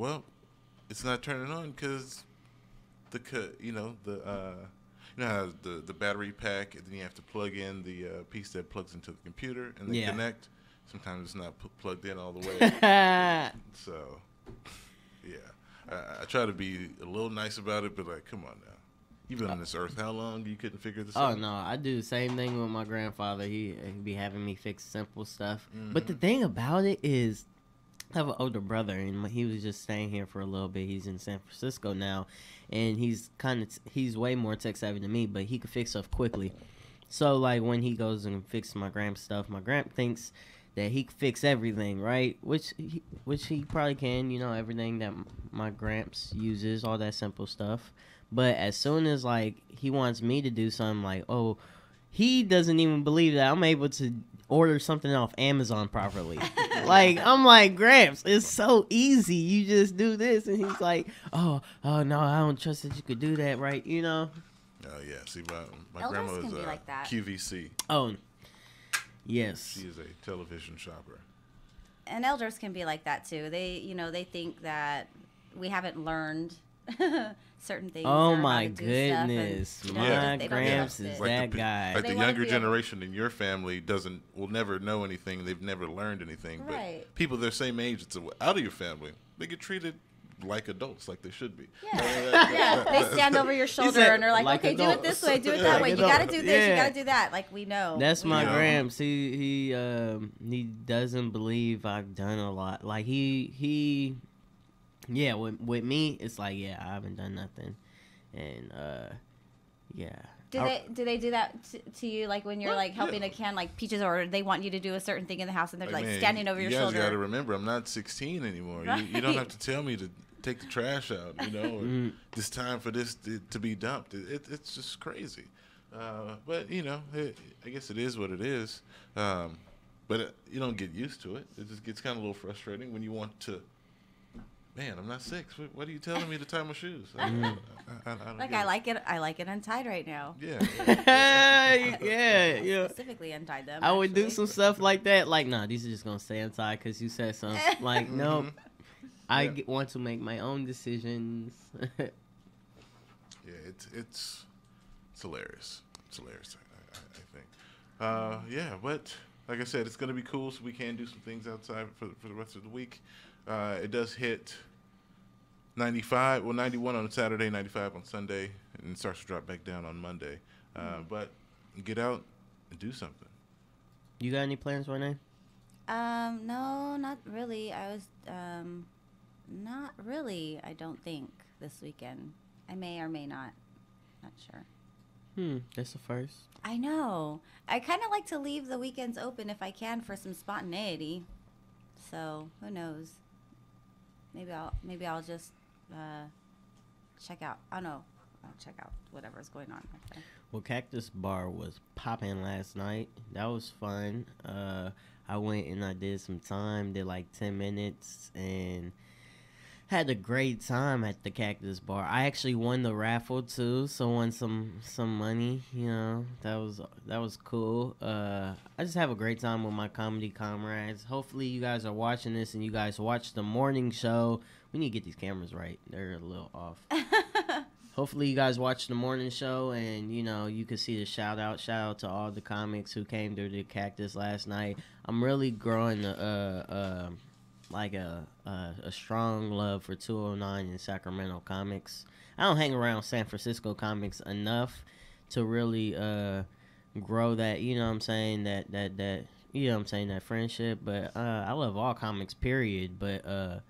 Well, it's not turning on because you know how the battery pack, and then you have to plug in the piece that plugs into the computer and then connect. Sometimes it's not plugged in all the way. So, yeah, I try to be a little nice about it, but like, come on now. You've been on this earth how long? You couldn't figure this out? Oh, no. I do the same thing with my grandfather. He'd be having me fix simple stuff. Mm-hmm. But the thing about it is, I have an older brother, and he was just staying here for a little bit. He's in San Francisco now, and he's way more tech savvy than me, but he could fix stuff quickly. So, like, when he goes and fixes my gramp stuff, my gramp thinks that he can fix everything, right? Which he probably can, you know, everything that my gramps uses, all that simple stuff. But as soon as, like, he wants me to do something, like, oh, he doesn't even believe that I'm able to order something off Amazon properly. Like, I'm like, Gramps, it's so easy. You just do this. And he's like, oh, no, I don't trust that you could do that, right? You know? Oh, yeah. See, my grandma is like QVC. Oh, yes. She is a television shopper. And elders can be like that, too. They think that we haven't learned certain things. Oh my goodness, my Gramps is like that guy. Like the younger generation in your family will never know anything. They've never learned anything. Right. But people their same age, it's out of your family, they get treated like adults, like they should be. Yeah, they stand over your shoulder and are like okay, adults. Do it this way, do it that way. You got to do this, you got to do that. Like we know. That's my Gramps. He doesn't believe I've done a lot. Like he. Yeah, with me, it's like, I haven't done nothing, and yeah. Do they do that to you, like when you're like helping a can like Peaches, or they want you to do a certain thing in the house and they're like standing over your shoulder? You guys got to remember, I'm not 16 anymore. Right. You don't have to tell me to take the trash out, you know, or it's time for this to be dumped. It's just crazy, but you know, I guess it is what it is. But you don't get used to it. It just gets kind of a little frustrating when you want to. Man, I'm not 6. What are you telling me to tie my shoes? I don't like I like it. I like it untied right now. Yeah. Yeah. Specifically untied them. I would do some stuff like that. Like, nah, these are just gonna stay untied because you said something. Like, no, I want to make my own decisions. Yeah, it's hilarious. It's hilarious. I think. Yeah, but like I said, it's gonna be cool. So we can do some things outside for the rest of the week. It does hit 95, 91 on Saturday, 95 on Sunday, and it starts to drop back down on Monday. But get out and do something. You got any plans, Renee? No, not really. I was, not really, I don't think, this weekend. I may or may not. Not sure. That's the first. I know. I kind of like to leave the weekends open if I can for some spontaneity. So, who knows? Maybe I'll just check out. I don't know. I'll check out whatever's going on. Okay. Well, Cactus Bar was popping last night. That was fun. I went and I did some time, did like 10 minutes, and had a great time at the Cactus Bar. I actually won the raffle too, so won some money. You know, that was cool. I just have a great time with my comedy comrades. Hopefully, you guys are watching this and you guys watch the morning show. We need to get these cameras right; they're a little off. Hopefully, you guys watch the morning show and you know you can see the shout out to all the comics who came to the Cactus last night. I'm really growing like a strong love for 209 and Sacramento comics. I don't hang around San Francisco comics enough to really grow that, you know what I'm saying, that you know what I'm saying, that friendship, but I love all comics, period, but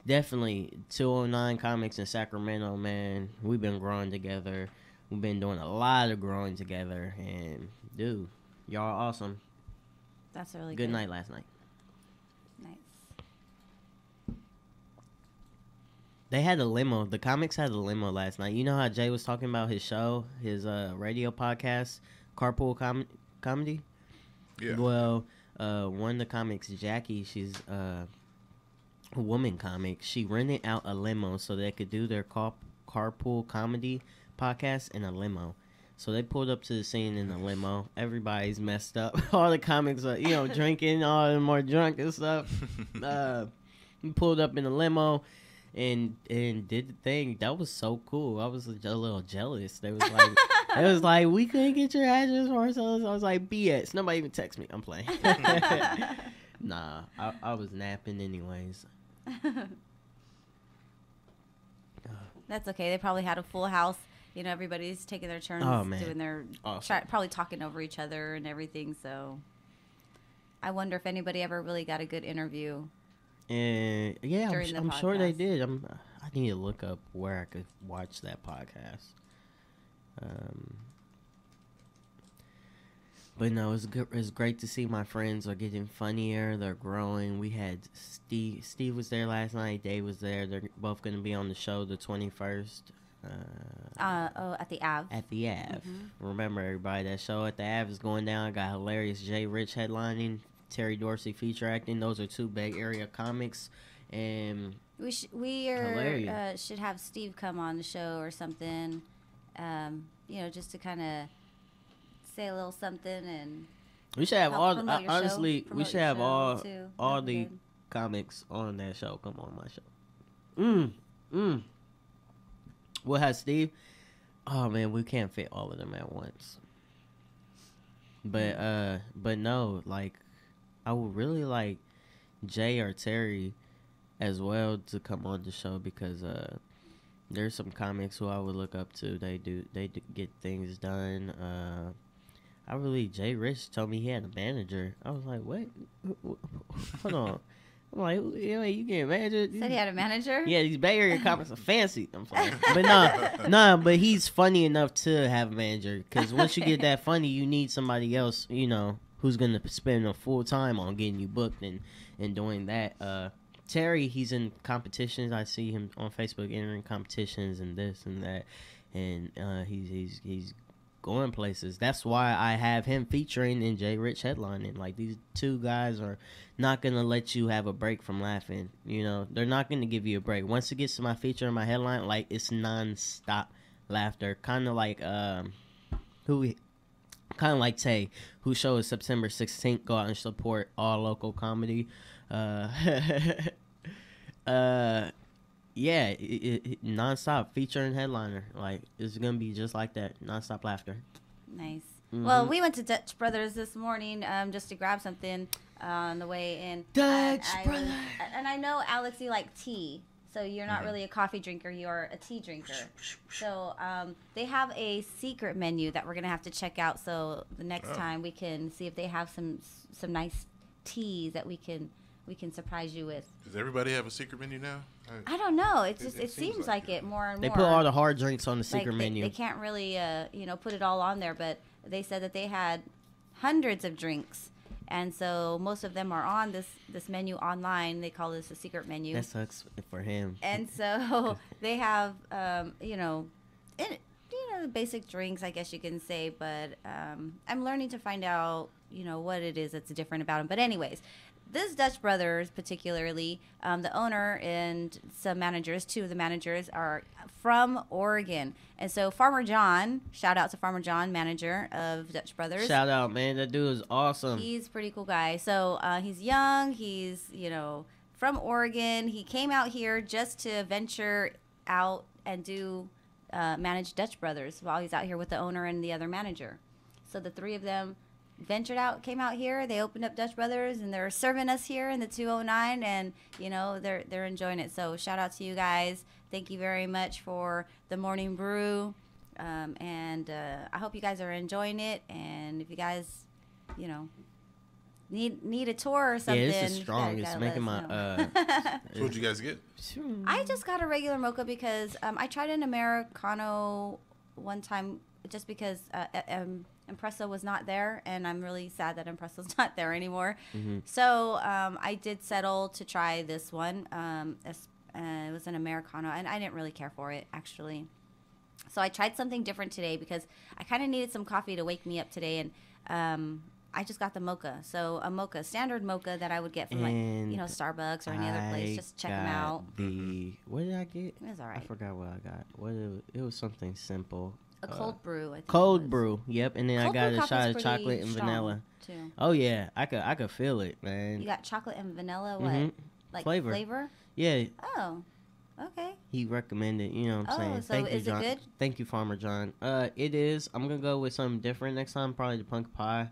definitely 209 comics in Sacramento, man. We've been growing together. We've been doing a lot of growing together, and dude, y'all are awesome. That's a really good night last night. Nice. They had a limo. The comics had a limo last night. You know how Jay was talking about his show, his radio podcast, Carpool Comedy? Yeah. Well, one of the comics, Jackie, she's a woman comic. She rented out a limo so they could do their Carpool Comedy podcast in a limo. So they pulled up to the scene in the limo. Everybody's messed up. All the comics are, you know, drinking. All of them are drunk and stuff. We pulled up in a limo. and did the thing. That was so cool. I was a little jealous. They was like, we couldn't get your address for ourselves. I was like, BS. Nobody even text me. I'm playing. Nah, I was napping anyways. That's okay. They probably had a full house. You know, everybody's taking their turns doing their, probably talking over each other and everything. So I wonder if anybody ever really got a good interview. And yeah, I'm sure they did. I need to look up where I could watch that podcast. But no, it's good. It's great to see my friends are getting funnier. They're growing. We had Steve. Steve was there last night. Dave was there. They're both going to be on the show the 21st. At the Ave. At the Ave. Mm-hmm. Remember, everybody, that show at the Ave is going down. Got hilarious Jay Rich headlining, Terry Dorsey feature acting. Those are two Bay Area comics, and we should have Steve come on the show or something. You know, just to kind of say a little something, and we should have honestly, we should have all the comics on that show. Come on my show. We'll have Steve. Oh man, we can't fit all of them at once. But no, like I would really like Jay or Terry as well to come on the show, because there's some comics who I would look up to. They get things done. Jay Rich told me he had a manager. I was like, what? Hold on. I'm like, yeah, you get a manager? Said he had a manager? Yeah, these Bay Area comics are fancy. I'm fine. But nah, but he's funny enough to have a manager, because once you get that funny, you need somebody else, you know, who's going to spend a full time on getting you booked and doing that. Terry, he's in competitions. I see him on Facebook entering competitions and this and that, and he's going places. That's why I have him featuring in Jay Rich headlining. Like, these two guys are not gonna let you have a break from laughing. You know, they're not gonna give you a break. Once it gets to my feature and my headline, like, it's non-stop laughter. Kind of like Tay, whose show is September 16th. Go out and support all local comedy. Yeah, it non-stop feature and headliner. Like, it's gonna be just like that, non-stop laughter. Nice. Mm-hmm. Well, we went to Dutch Brothers this morning just to grab something on the way in. Dutch Brothers. And I know, Alex, you like tea, so you're not really a coffee drinker. You're a tea drinker. So they have a secret menu that we're gonna have to check out. So the next time we can see if they have some nice teas that we can surprise you with. Does everybody have a secret menu now? I don't know. It seems like it more and more. They put all the hard drinks on the secret menu. They can't really, put it all on there, but they said that they had hundreds of drinks, and so most of them are on this menu online. They call this a secret menu. That sucks for him. And so they have, basic drinks, I guess you can say, but I'm learning to find out, what it is that's different about them. But anyways, this Dutch Brothers particularly, the owner and some managers, two of the managers, are from Oregon. And so Farmer John, shout out to Farmer John, manager of Dutch Brothers. Shout out, man. That dude is awesome. He's a pretty cool guy. So he's young. He's, from Oregon. He came out here just to venture out and manage Dutch Brothers while he's out here with the owner and the other manager. So the three of them came out here. They opened up Dutch Brothers, and they're serving us here in the 209, and they're enjoying it. So shout out to you guys. Thank you very much for the morning brew, and I hope you guys are enjoying it. And if you guys need a tour or something, yeah, this is strong. It's making my So what'd you guys get? I just got a regular mocha because I tried an Americano one time just because Impressa was not there, and I'm really sad that Impressa's not there anymore. Mm-hmm. So I did settle to try this one. It was an Americano, and I didn't really care for it, actually. So I tried something different today because I kind of needed some coffee to wake me up today, and I just got the mocha. So a standard mocha that I would get from Starbucks or any other place. Just check them out. What did I get? It was all right. I forgot what I got. It was something simple. A cold brew, I think. Cold brew, yep. And then I got a shot of chocolate and vanilla. Too. Oh yeah, I could feel it, man. You got chocolate and vanilla, what? Mm-hmm. Like flavor? Yeah. Oh. Okay. He recommended, you know what I'm saying? So Thank you, is it John. good? Thank you, Farmer John. It is. I'm gonna go with something different next time, probably the pumpkin pie.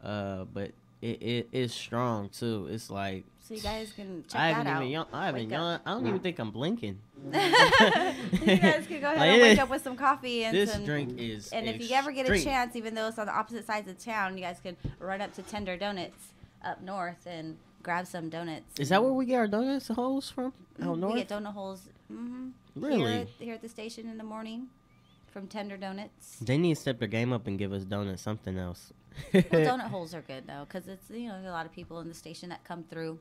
But it is strong too. It's like, so you guys can check that out. I haven't yawned. I don't even think I'm blinking. You guys can go ahead and wake up with some coffee and this some drink is. And if you ever get a chance, even though it's on the opposite sides of town, you guys can run up to Tender Donuts up north and grab some donuts. Is that where we get our donuts holes from? Out north? We get donut holes. Really? Here at the station in the morning from Tender Donuts. They need to step their game up and give us donuts, something else. Well, donut holes are good though, because it's there's a lot of people in the station that come through.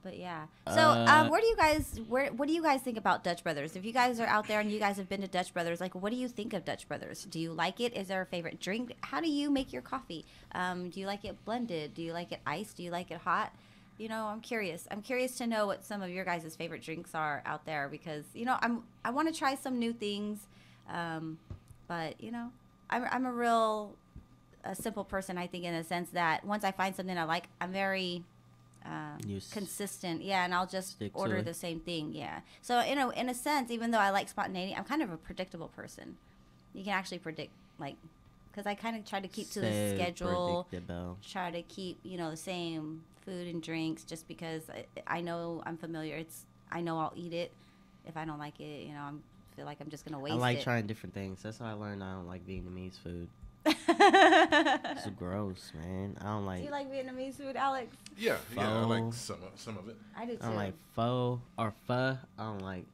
But yeah. So what do you guys think about Dutch Brothers? If you guys are out there and you guys have been to Dutch Brothers, like what do you think of Dutch Brothers? Do you like it? Is there a favorite drink? How do you make your coffee? Do you like it blended? Do you like it iced? Do you like it hot? I'm curious. I'm curious to know what some of your guys' favorite drinks are out there because I want to try some new things. But I'm a real simple person, I think, in the sense that once I find something I like, I'm very consistent. Yeah, and I'll just order the same thing. Yeah. So in a sense, even though I like spontaneity, I'm kind of a predictable person. You can actually predict, like, because I kind of try to keep to the schedule. Try to keep the same food and drinks just because I know I'm familiar. I know I'll eat it. If I don't like it, I feel like I'm just gonna waste it. I like trying different things. That's how I learned I don't like Vietnamese food. It's gross, man. I don't like. Do you like Vietnamese food, Alex? Yeah, I like some of it. I do too. I don't like pho or pho. I don't like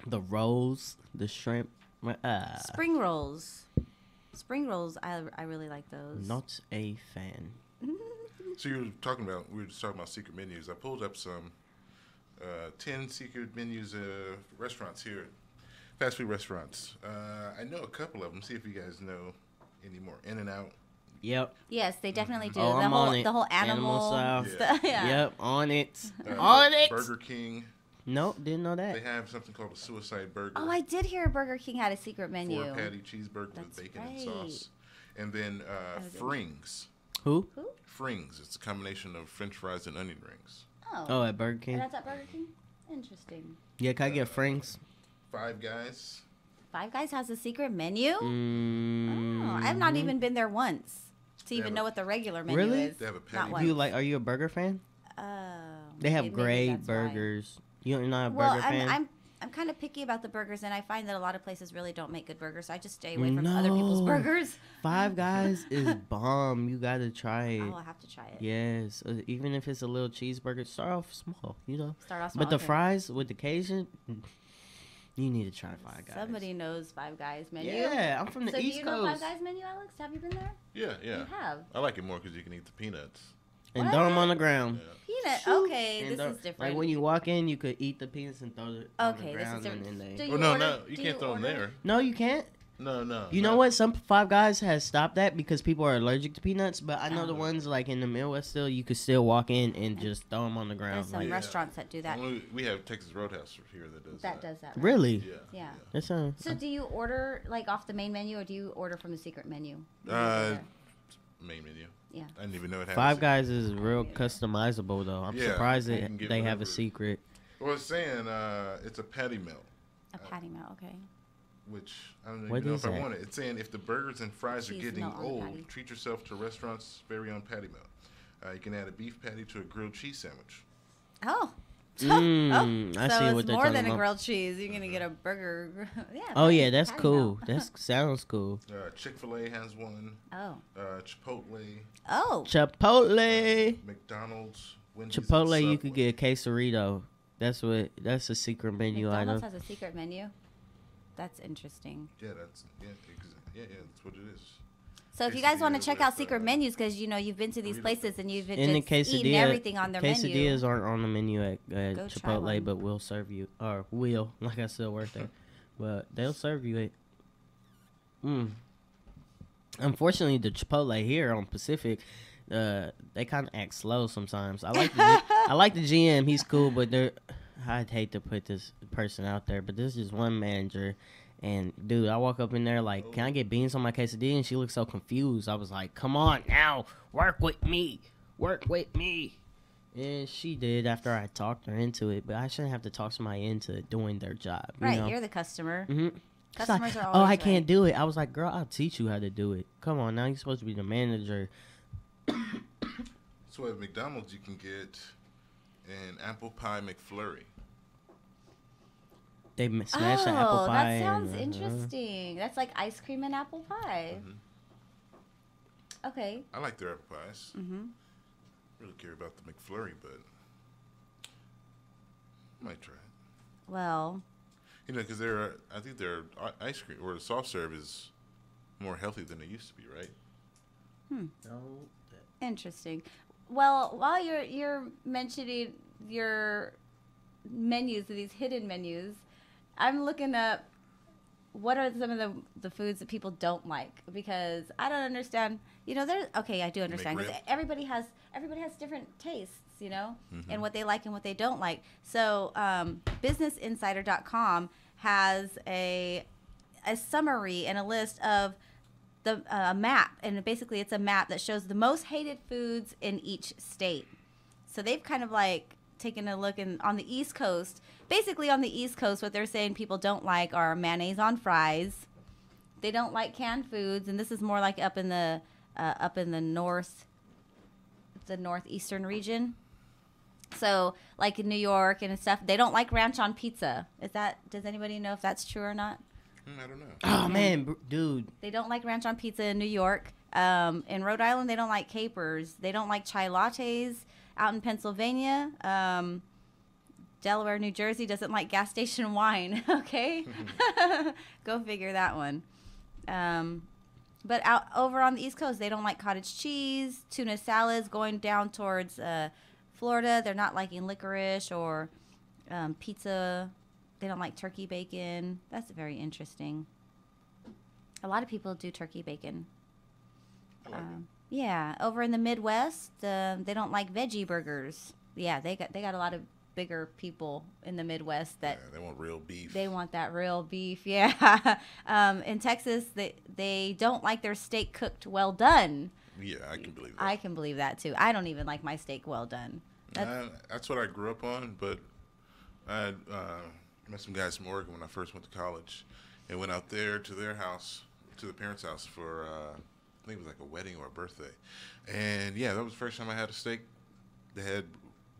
the rolls, the shrimp. Spring rolls. Spring rolls, I really like those. Not a fan. So we were just talking about secret menus. I pulled up some 10 secret menus restaurants here, fast food restaurants. I know a couple of them. See if you guys know any more. In-N-Out. Yep. Yes, they definitely do. Oh, the whole animal style. stuff. Yeah. Yep, on it. On it. Burger King. Nope, didn't know that. They have something called a suicide burger. Oh, I did hear Burger King had a secret menu. 4-patty cheeseburger with bacon and sauce. And then Frings. Who? Frings. It's a combination of French fries and onion rings. Oh, at Burger King? And that's at Burger King? Interesting. Yeah, can I get Frings? Five Guys. Five Guys has a secret menu? Oh, I've not even been there once to even know what the regular menu is. They have a patty. Are you a burger fan? They have great burgers. You're not a burger fan? I'm kind of picky about the burgers, and I find that a lot of places really don't make good burgers, so I just stay away from other people's burgers. Five Guys is bomb. You got to try it. I'll have to try it. Yes. Even if it's a little cheeseburger, start off small, Start off small. But the fries with the Cajun, you need to try Five Guys. Somebody knows Five Guys menu. Yeah, I'm from the East Coast. So do you know Five Guys menu, Alex? Have you been there? Yeah. You have? I like it more because you can eat the peanuts. And throw them on the ground. Yeah. Peanut. Okay, this is different. Like when you walk in, you could eat the peanuts and throw it on the ground. This is different. You can't throw them there. No, you can't. No. You know what? Some Five Guys has stopped that because people are allergic to peanuts. But I know the ones like in the Midwest still, you could still walk in and just throw them on the ground. There's some restaurants that do that. We have Texas Roadhouse here that does that. Does that. Right? Really? Yeah. That's so do you order like off the main menu or do you order from the secret menu? Main menu. Yeah. I didn't even know it had Five Guys is real customizable though. I'm surprised they have a secret. Well, it's saying it's a patty melt. A patty melt, okay. Which I don't even know if I want it. It's saying if the burgers and fries are getting old, treat yourself to restaurant's very own patty melt. You can add a beef patty to a grilled cheese sandwich. Oh. I see what it's they're more talking than about. a grilled cheese. You're gonna get a burger. Yeah. Oh yeah, that's cool. That sounds cool. Chick-fil-A has one. Oh. Chipotle. Oh. Chipotle. McDonald's. Wendy's, Chipotle, you could get a quesarito. That's a secret menu item. McDonald's has a secret menu. That's interesting. Yeah, that's what it is. So if you guys want to check out secret menus, because you've been to these places and you've eaten everything on their menu. Quesadillas aren't on the menu at Chipotle, but we'll serve you, like I still work there, but they'll serve you it. Unfortunately, the Chipotle here on Pacific, they kind of act slow sometimes. I like the GM, he's cool, but I'd hate to put this person out there, but there's just one manager. And, dude, I walk up in there like, can I get beans on my quesadilla? And she looks so confused. I was like, come on now. Work with me. And she did after I talked her into it, but I shouldn't have to talk somebody into doing their job. Right, know? You're the customer. Mm-hmm. Customers like, are always I can't right. do it. I was like, girl, I'll teach you how to do it. Come on, now you're supposed to be the manager. So at McDonald's, you can get an apple pie McFlurry. They smash the apple pie. That sounds interesting. That's like ice cream and apple pie. Mm-hmm. Okay. I like their apple pies. Mm-hmm. Really care about the McFlurry, but I might try it. Well, you know, because I think their ice cream or soft serve is more healthy than it used to be, right? No. Interesting. Well, while you're mentioning your menus, these hidden menus, I'm looking up what are some of the foods that people don't like, because I don't understand. You know, I do understand, because everybody has different tastes, you know, and what they like and what they don't like. So BusinessInsider.com has a summary and a list of the map, and basically it's a map that shows the most hated foods in each state. So they've kind of like taken a look on the East Coast. Basically on the East Coast, what they're saying people don't like are mayonnaise on fries. They don't like canned foods, and this is more like up in the northeastern region. So like in New York and stuff, they don't like ranch on pizza. Does anybody know if that's true or not? I don't know. Oh man, dude. They don't like ranch on pizza in New York. In Rhode Island, they don't like capers. They don't like chai lattes. Out in Pennsylvania, Delaware, New Jersey doesn't like gas station wine. Okay, go figure that one. But out over on the East Coast, they don't like cottage cheese, tuna salads. Going down towards Florida, they're not liking licorice or pizza. They don't like turkey bacon. That's very interesting. A lot of people do turkey bacon. I like it. Yeah, over in the Midwest, they don't like veggie burgers. Yeah, they got a lot of bigger people in the Midwest that they want real beef. They want that real beef. Yeah. In Texas, they don't like their steak cooked well done. Yeah, I can believe that. I can believe that too. I don't even like my steak well done. That's what I grew up on, but I met some guys from Oregon when I first went to college, and went out there to their house, to the parents' house for I think it was like a wedding or a birthday. And yeah, that was the first time I had a steak that had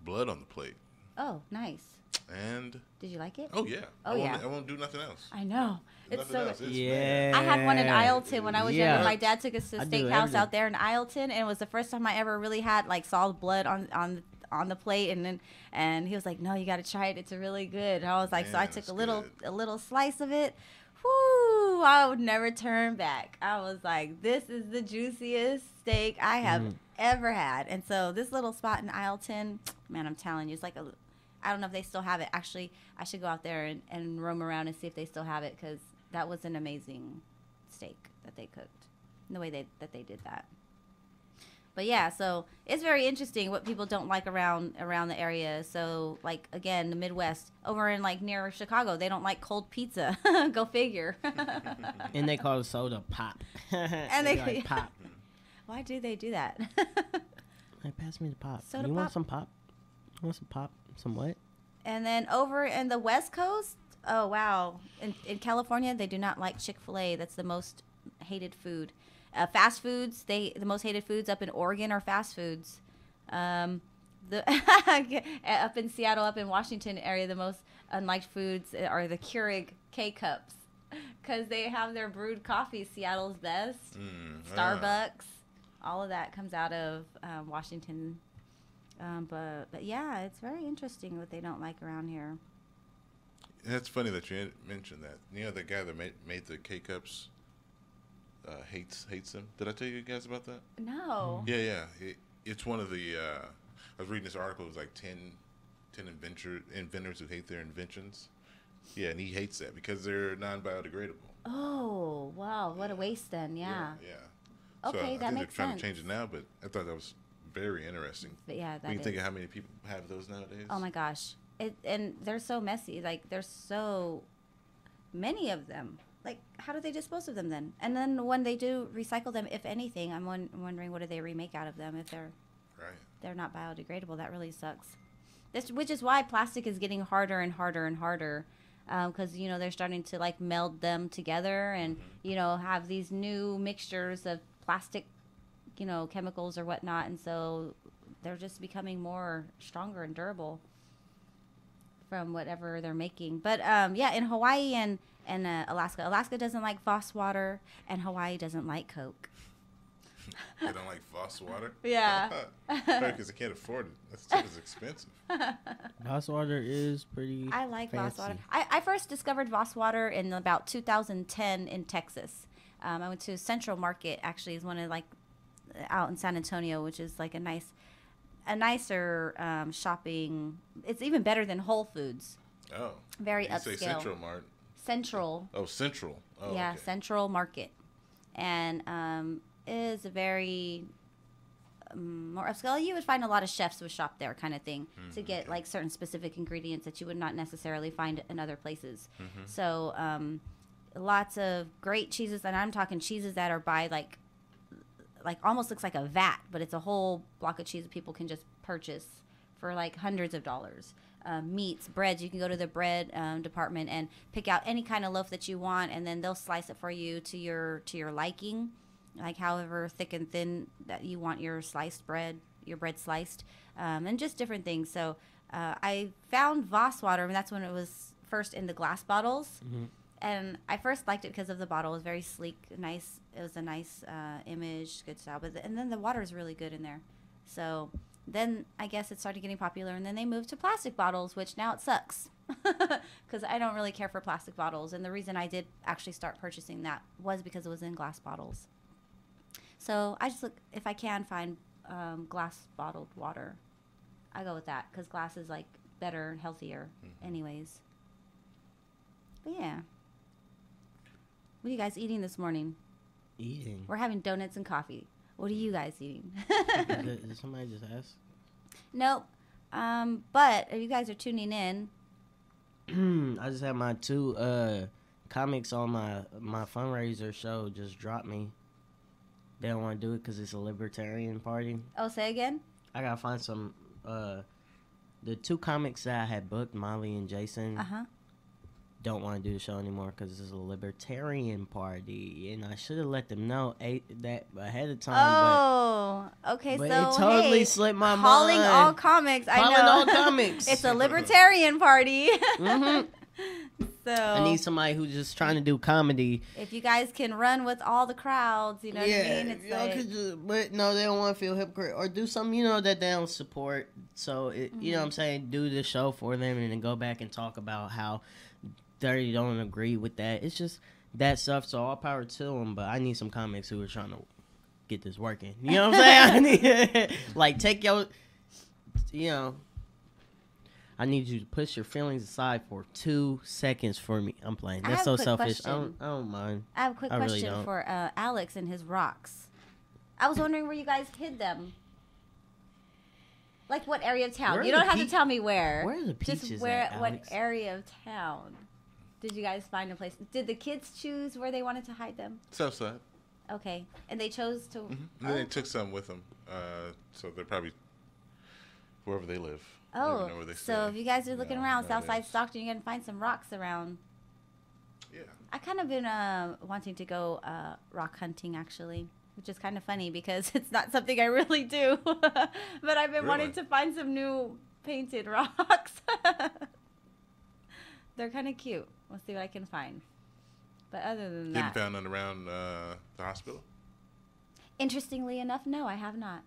blood on the plate. Oh, nice. And did you like it? Oh yeah. Oh yeah. I won't do nothing else. I know. It's so else. Yeah. I had one in Ileton when I was younger. My dad took us to a steakhouse out there in Ileton, and it was the first time I ever really had like saw blood on the plate, and he was like, "No, you got to try it. It's really good." And I was like, so I took a little slice of it. Whoo! I would never turn back. I was like, this is the juiciest steak I have ever had. And so this little spot in Ileton, man, I'm telling you, it's like I don't know if they still have it. Actually, I should go out there and roam around and see if they still have it, because that was an amazing steak that they cooked, and the way that they did that. But yeah, so it's very interesting what people don't like around the area. So like again, the Midwest, over in like near Chicago, they don't like cold pizza. Go figure. And they call it soda pop. And they like pop. Why do they do that? Hey, pass me the pop. Soda you pop? Want some pop? You want some pop? Some what? And then over in the West Coast, oh wow, in California, they do not like Chick-fil-A. That's the most hated food. Fast foods, the most hated foods up in Oregon are fast foods. Up in Seattle, up in Washington area, the most unliked foods are the Keurig K-Cups, because they have their brewed coffee, Seattle's best, Starbucks, all of that comes out of Washington. But yeah, it's very interesting what they don't like around here. It's funny that you mentioned that. You know, the guy that made the K-Cups hates them. Did I tell you guys about that? No. Yeah. It's one of the. I was reading this article. It was like 10 inventors who hate their inventions. Yeah, and he hates that because they're non-biodegradable. Oh wow, what a waste then. Yeah. Yeah. Okay, so I that think makes they're trying sense. to change it now, but I thought that was very interesting. But yeah, that when you is. think of how many people have those nowadays. Oh my gosh, and they're so messy. Like there's so many of them. Like, how do they dispose of them then? And then when they do recycle them, if anything, I'm wondering what do they remake out of them if they're... Right. They're not biodegradable. That really sucks. Which is why plastic is getting harder and harder and harder, because you know they're starting to like meld them together and you know have these new mixtures of plastic, you know, chemicals or whatnot, and so they're just becoming more stronger and durable from whatever they're making. But yeah, in Hawaii and Alaska doesn't like Voss water, and Hawaii doesn't like Coke. They don't like Voss water? Yeah. Because they can't afford it. That stuff is expensive. Voss water is pretty I like fancy. Voss water. I first discovered Voss water in about 2010 in Texas. I went to Central Market, actually, is one of like out in San Antonio, which is like a nicer shopping. It's even better than Whole Foods. Oh. Very you upscale. say Central Mart. Central. Oh, Central. Oh, yeah, okay. Central Market. And is a very more upscale. You would find a lot of chefs would shop there kind of thing to get like certain specific ingredients that you would not necessarily find in other places. So lots of great cheeses, and I'm talking cheeses that are by like almost looks like a vat, but it's a whole block of cheese that people can just purchase for like hundreds of dollars. Meats, breads, you can go to the bread department and pick out any kind of loaf that you want, and then they'll slice it for you to your liking, like however thick and thin that you want your bread sliced, and just different things. So I found Voss water, and that's when it was first in the glass bottles. And I first liked it because of the bottle. It was very sleek, nice. It was a nice image, good style. And then the water is really good in there. So then I guess it started getting popular, and then they moved to plastic bottles, which now it sucks because I don't really care for plastic bottles. And the reason I did actually start purchasing that was because it was in glass bottles. So I just look, if I can find glass bottled water, I go with that because glass is like better and healthier anyways. But yeah. What are you guys eating this morning? Eating. We're having donuts and coffee. What are you guys eating? Did somebody just ask? Nope. But if you guys are tuning in, I just had my 2 comics on my fundraiser show just dropped me. They don't want to do it because it's a libertarian party. oh, say again? I gotta find some. The 2 comics that I had booked, Molly and Jason, don't want to do the show anymore because it's a libertarian party, and I should have let them know that ahead of time. Oh, okay. But So it totally hey, slipped my calling mind. all comics. I Calling know. all comics. It's a libertarian party. So I need somebody who's just trying to do comedy. if you guys can run with all the crowds, you know what I mean? It's y'all like, could just, but no, they don't want to feel hypocrite or do something, you know, that they don't support. So, you know what I'm saying? Do the show for them and then go back and talk about how they don't agree with that. It's just that stuff. So, all power to them. But I need some comics who are trying to get this working. You know what I'm saying? Like, take your, you know. I need you to push your feelings aside for 2 seconds for me. I'm playing. That's so selfish. I don't mind. I have a quick question for Alex and his rocks. I was wondering where you guys hid them. Like what area of town? You don't have to tell me where. Where are the peaches Just where? at, What Alex? area of town? Did you guys find a place? Did the kids choose where they wanted to hide them? Southside. Okay, and they chose to. And then they took some with them. So they're probably wherever they live. I don't Oh, even know where they so stay. if you guys are looking around no, Southside there's- Stockton, you're gonna find some rocks around. Yeah. I kind of been wanting to go rock hunting actually, which is kind of funny because it's not something I really do. But I've been wanting Really? to find some new painted rocks. They're kind of cute. We'll see what I can find. But other than You that, haven't found none around the hospital? interestingly enough, no, I have not.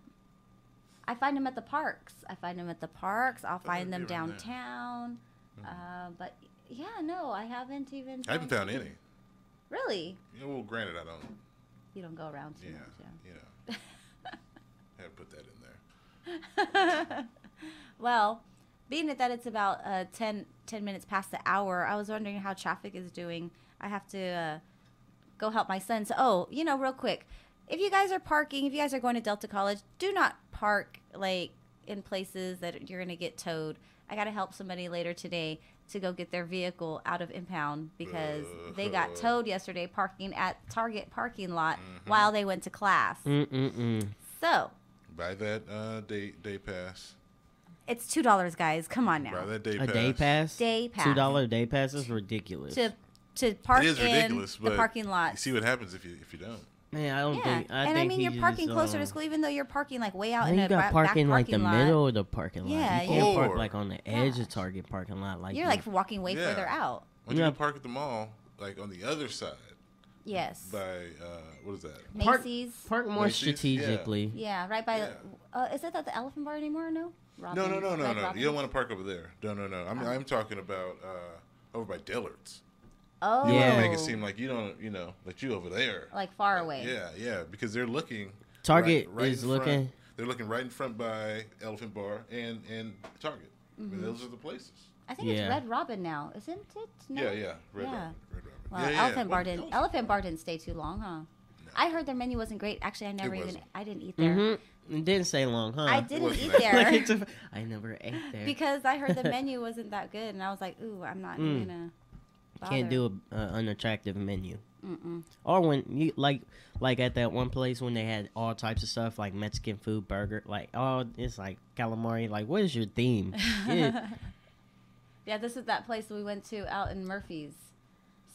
I find them at the parks. I'll find them they'd them be around there. downtown. But yeah, no, I haven't even. I haven't found any. Really? Yeah, well, granted, I don't. You don't go around too Yeah. much, You know. I haven't put that in there. Well, being that it's about 10 minutes past the hour, I was wondering how traffic is doing. I have to go help my son. So, real quick, if you guys are parking, if you guys are going to Delta College, do not park like in places that you're going to get towed. I got to help somebody later today to go get their vehicle out of impound because they got towed yesterday parking at Target parking lot while they went to class. So Buy that day pass. It's $2, guys. Come on now. Buy that day A pass. day pass? Day pass. $2 day pass is ridiculous. To park it is in the parking lot. You see what happens if you don't. Man, I don't think. I mean, you're parking closer to school, even though you're parking like way out in the you got back parking like the lot. middle of the parking lot. Yeah, you can't park like on the edge of Target parking lot. Like you're like walking way further out. Why don't you park at the mall, like on the other side? Yes. By what is that? Macy's. Park more strategically. Yeah, right by the. Is that at the Elephant Bar anymore? No. No. You don't want to park over there. No. I'm talking about over by Dillard's. Oh. You want to make it seem like you don't, that you over there. Like far away. Yeah, because they're looking. Target right is looking. They're looking right in front by Elephant Bar and Target. Mm-hmm. I mean, those are the places. I think it's Red Robin now, isn't it? No? Yeah. Red Robin. Well, Elephant Bar didn't stay too long, huh? No. I heard their menu wasn't great. Actually, I didn't eat there. Mm-hmm. It didn't stay long, huh? I didn't eat there. I never ate there. Because I heard the menu wasn't that good, and I was like, ooh, I'm not gonna bother. Can't do an unattractive menu. Mm-mm. Or when you like at that one place when they had all types of stuff like Mexican food, burger, like it's like calamari. Like, what is your theme? Yeah, this is that place we went to out in Murphy's.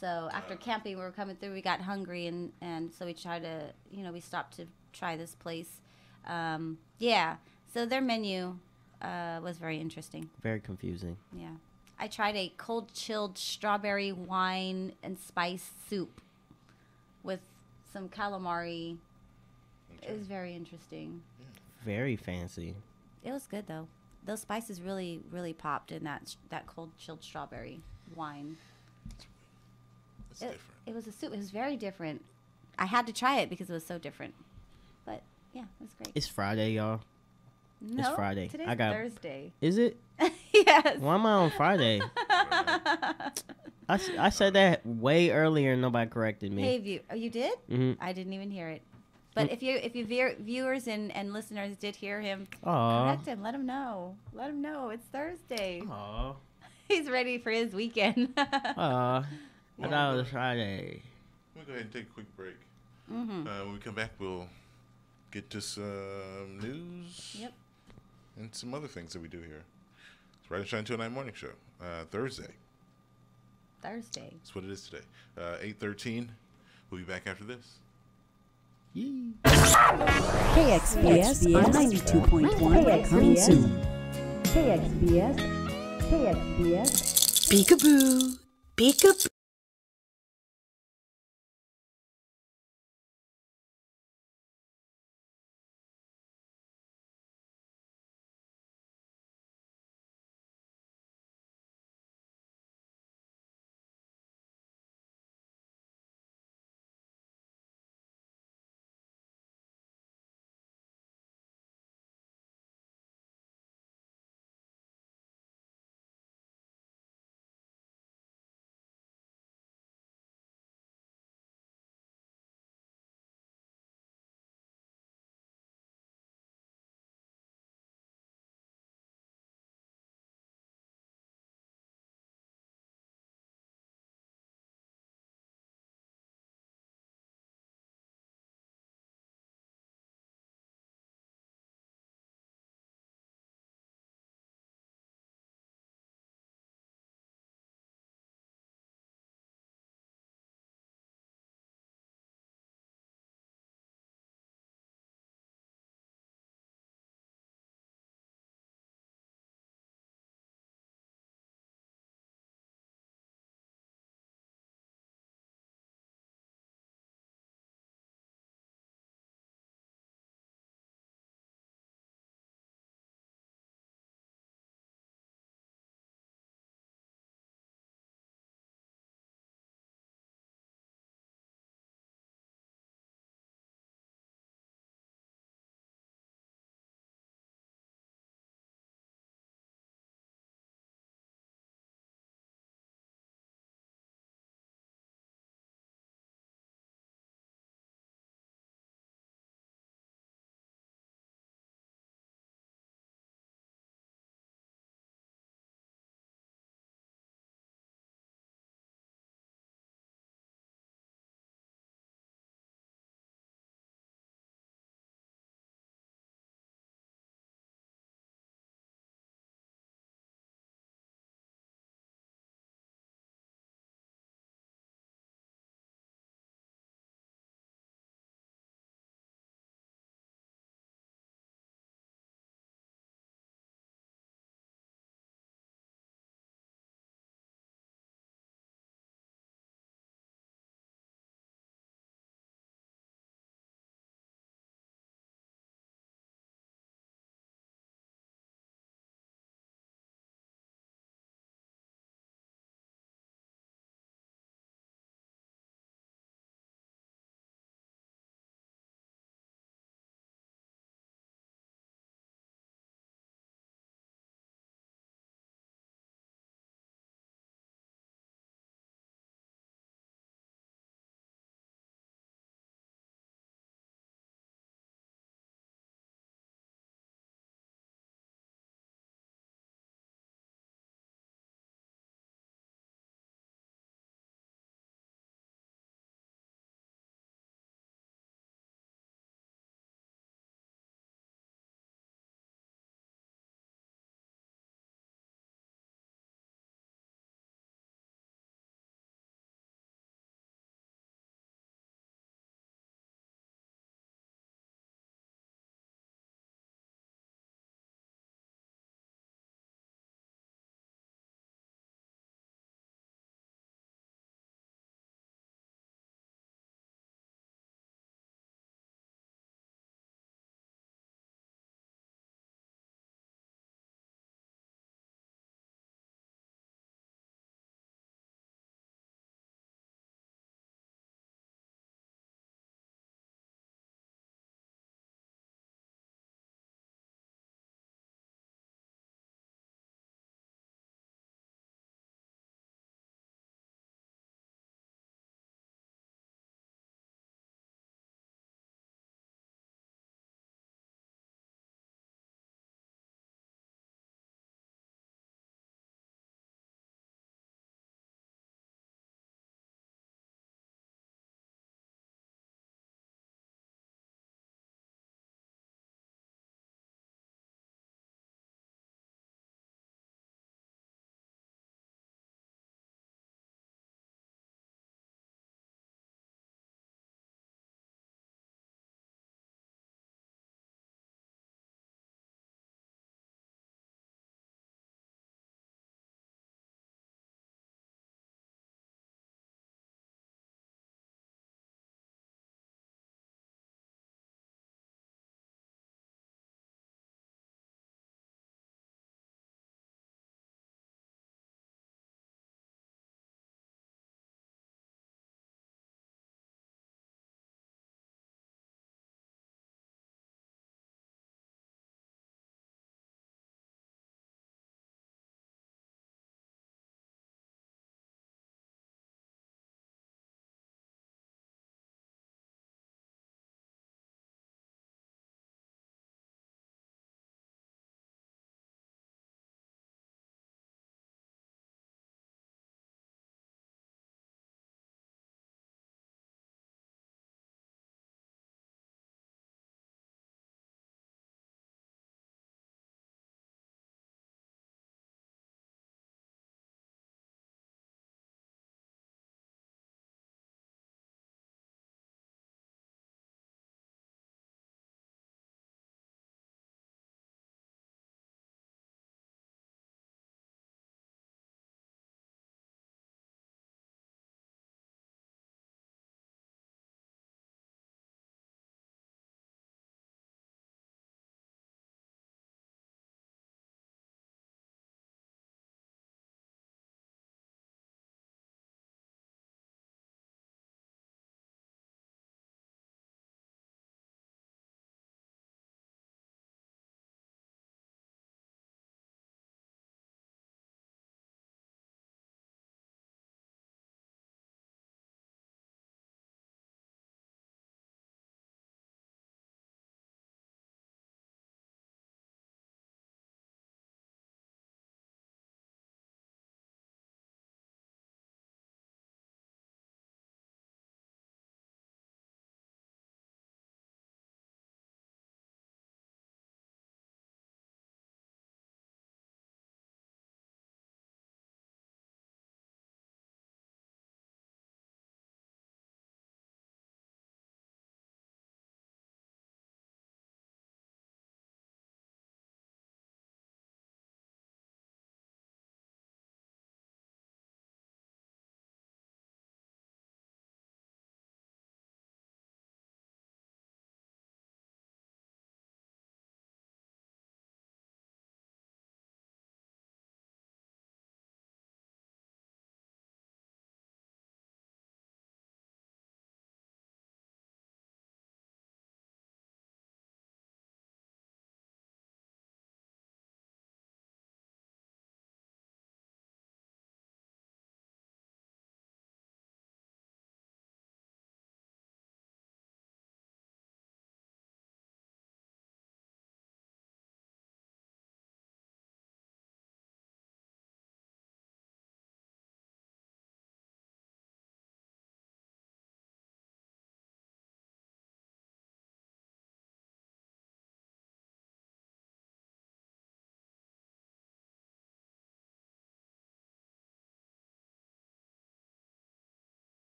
So after camping, we were coming through. We got hungry, and so we tried to, we stopped to try this place. So their menu was very interesting. Very confusing. Yeah. I tried a cold chilled strawberry wine and spice soup with some calamari. Okay. It was very interesting. Yeah. Very fancy. It was good though. Those spices really, really popped in that cold chilled strawberry wine. It's different. It was a soup. It was very different. I had to try it because it was so different. But yeah, it was great. It's Friday, y'all. No, it's Friday. Today's Thursday. Is it? Yes. Why am I on Friday? I said that way earlier and nobody corrected me. Hey, you did? Mm-hmm. I didn't even hear it. But if you viewers and listeners did hear him, correct him. Let him know. Let him know it's Thursday. Aww. He's ready for his weekend. Aw. I thought it was Friday. We'll go ahead and take a quick break. Mm-hmm. When we come back, we'll get to some news. Yep. And some other things that we do here. It's Rise and Shine 209 Morning Show. Thursday. That's what it is today. 8:13. We'll be back after this. KXVS 92.1 coming soon. KXVS. Peekaboo. Peekaboo.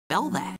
spell that.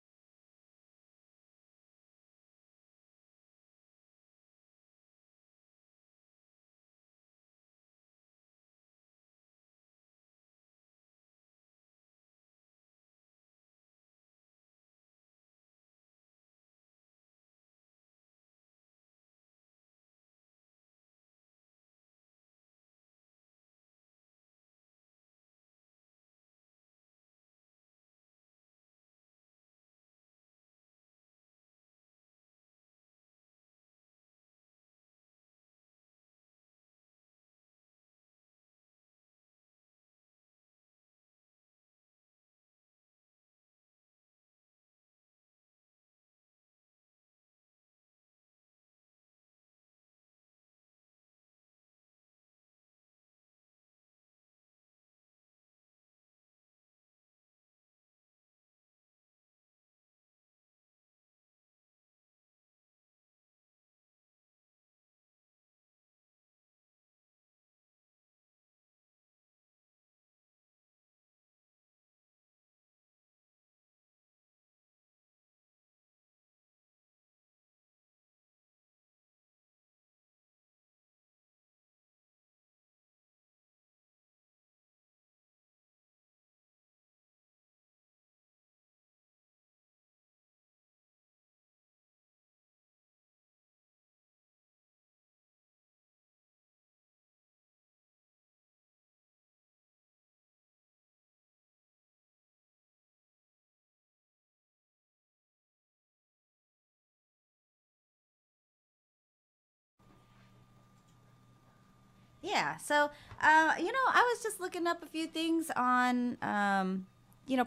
Yeah. So, I was just looking up a few things on,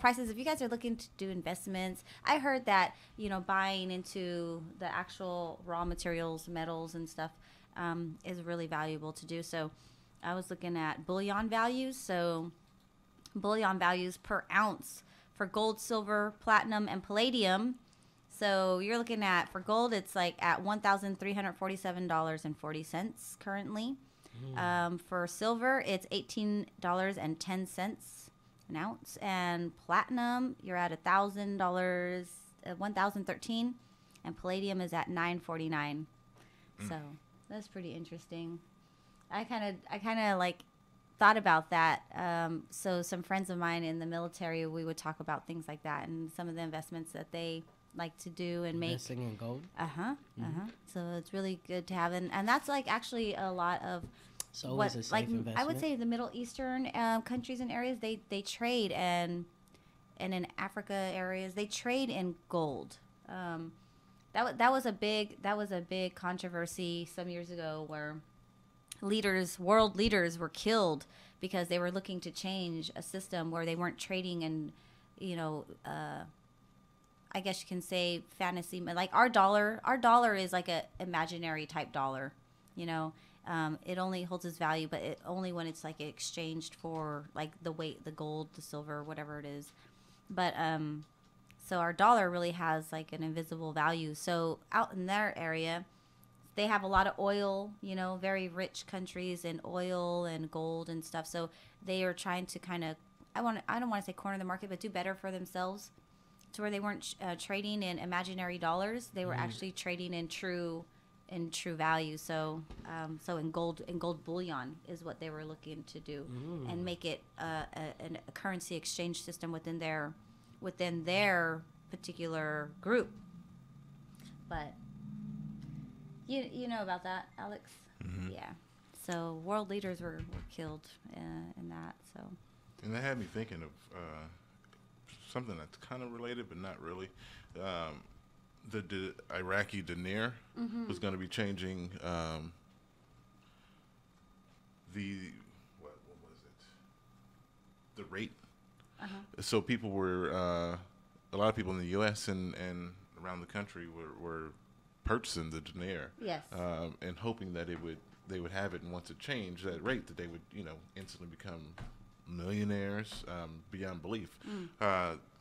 prices. If you guys are looking to do investments, I heard that, buying into the actual raw materials, metals and stuff, is really valuable to do. So I was looking at bullion values. So bullion values per ounce for gold, silver, platinum, and palladium. So you're looking at, for gold, it's like at $1,347.40 currently. For silver, it's $18.10 an ounce, and platinum, you're at $1,000, $1,013, and palladium is at $9.49. So that's pretty interesting. I kind of like thought about that. So some friends of mine in the military, we would talk about things like that and some of the investments that they like to do and make. Investing in gold. So it's really good to have, and that's like actually a lot of. So what, is a safe like investment? I would say the Middle Eastern countries and areas, they trade, and in Africa areas they trade in gold. That was a big controversy some years ago where world leaders were killed because they were looking to change a system where they weren't trading in, I guess you can say fantasy, like our dollar is like a imaginary type dollar, it only holds its value, but it only when it's like exchanged for like the weight, the gold, the silver, whatever it is. But so our dollar really has like an invisible value. So out in their area, they have a lot of oil, very rich countries in oil and gold and stuff. So they are trying to kind of, I don't want to say corner the market, but do better for themselves, to where they weren't trading in imaginary dollars. They were actually trading in true value. So in gold bullion is what they were looking to do, and make it a currency exchange system within their particular group. But you know about that, Alex? Yeah. So world leaders were killed in that. So. And that had me thinking of something that's kind of related, but not really. The Iraqi dinar was going to be changing what was it? The rate. So people were a lot of people in the U.S. and around the country were purchasing the dinar, yes, and hoping that they would have it, and once it changed that rate, that they would instantly become millionaires beyond belief.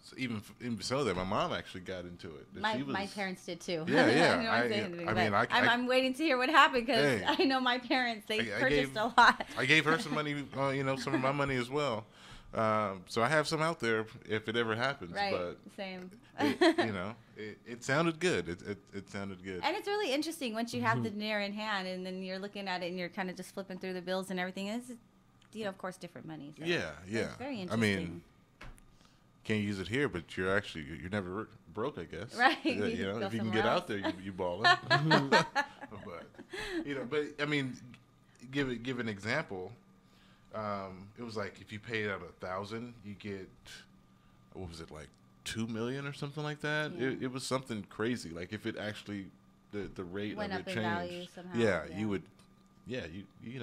So even so that my mom actually got into it. My parents did too. Yeah. I'm waiting to hear what happened, because I know my parents, they purchased a lot. I gave her some money, some of my money as well. So I have some out there if it ever happens. Right. But Same. it sounded good. It sounded good. And it's really interesting once you have the near in hand, and then you're looking at it, and you're kind of just flipping through the bills and everything. And it's, of course, different money. So Yeah. It's very interesting. I mean, can't use it here, but you're never broke, I guess. Right. If you can get out there, you balling. but I mean, give an example. It was like if you paid out 1,000, you get, what was it, like 2 million or something like that? Yeah. It was something crazy. Like if it actually the rate went of up it in changed. value somehow. Yeah, you would. Yeah, you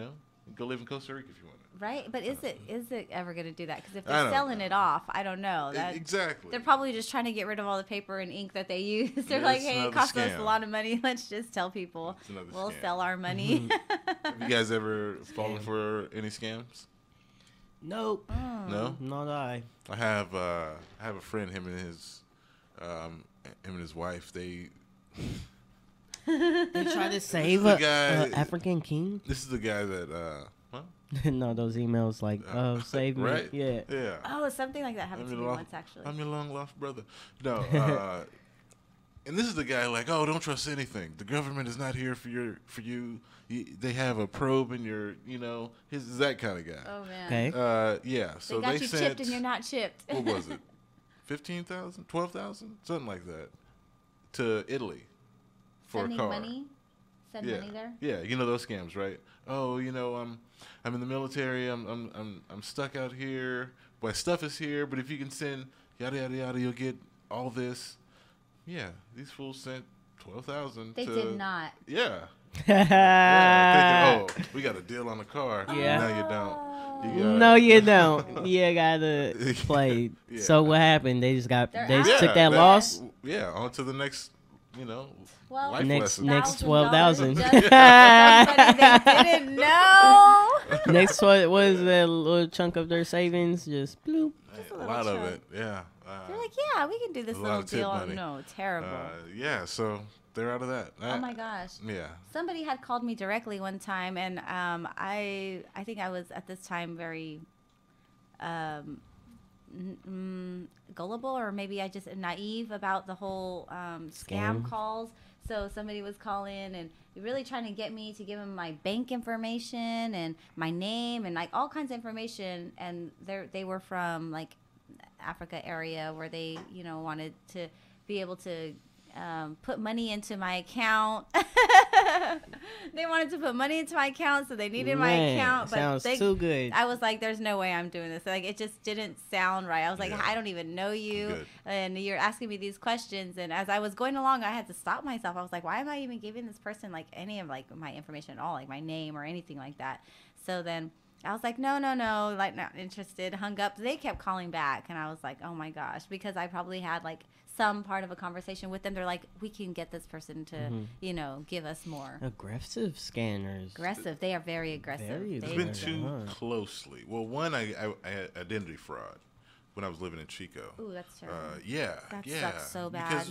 go live in Costa Rica if you want. Right, but is it ever going to do that? Because if they're selling it off, I don't know. Exactly. They're probably just trying to get rid of all the paper and ink that they use. They're Yeah, like, it's hey, it another costs us scam. a lot of money. Let's just tell people we'll scam. sell our money. Have you guys ever fallen for any scams? Nope. No. Not I. I have a friend. Him and his wife. They try to save the a guy- African king. This is the guy that. No, those emails like, save me. Right? Yeah. Yeah. Oh, something like that happened to me once, actually. I'm your long lost brother. No. And this is the guy like, oh, don't trust anything. The government is not here for you. They have a probe in your, he's that kind of guy. Oh, man. Okay. Yeah. So they got you sent, chipped and you're not chipped. What was it? 15,000, 12,000, something like that, to Italy for Sending a car. money? Send money there? Yeah, those scams, right? Oh, I'm in the military. I'm stuck out here. My stuff is here, but if you can send yada yada yada, you'll get all this. Yeah, these fools sent 12,000. They did not. Yeah. Yeah, thinking, we got a deal on the car. Yeah. No, you don't. No, you don't. You gotta play. Yeah. So what happened? They just They're took that loss. Yeah, on to the next, Well, life Next lesson. next $1,000 $12,000. just for somebody they didn't know. Next what is that little chunk of their savings? Just bloop. Just A little lot of chunk. it, yeah. They're like, yeah, we can do this a lot little of tip deal. money. No, terrible. Yeah, so they're out of that. Oh my gosh. Yeah. Somebody had called me directly one time, and I think I was at this time very gullible, or maybe I just naive about the whole scam calls. So somebody was calling and really trying to get me to give him my bank information and my name and like all kinds of information, and they were from like Africa area where they wanted to be able to put money into my account. They wanted to put money into my account, so they needed my account. But sounds too good. I was like, "There's no way I'm doing this." Like, it just didn't sound right. I was like, Yeah. "I don't even know you, Good. and you're asking me these questions." And as I was going along, I had to stop myself. I was like, "Why am I even giving this person like any of like my information at all, like my name or anything like that?" So then I was like, no, like not interested. Hung up. They kept calling back, and I was like, oh my gosh, because I probably had like some part of a conversation with them. They're like, we can get this person to, give us more. Aggressive scanners. Aggressive. They are very aggressive. Very They- It's been Uh-huh. too closely. Well, one, I had identity fraud when I was living in Chico. Ooh, that's terrible. That sucks so bad. Because,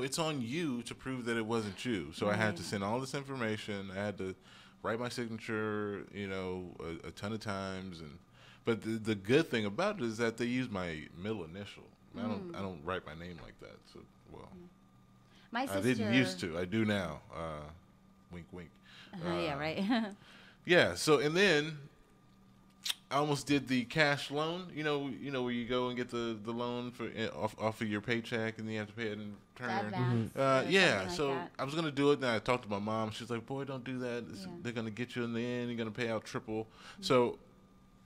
it's on you to prove that it wasn't you. So I had to send all this information. I had to write my signature, a ton of times. But the good thing about it is that they use my middle initial. I don't write my name like that. So, My sister. I didn't used to. I do now. Wink, wink. Yeah, right. Yeah. So, and then I almost did the cash loan. Where you go and get the loan for off of your paycheck, and then you have to pay it in return. Advance or Yeah. something So like that. I was gonna do it, and I talked to my mom. She's like, "Boy, don't do that. They're gonna get you in the end. You're gonna pay out triple." So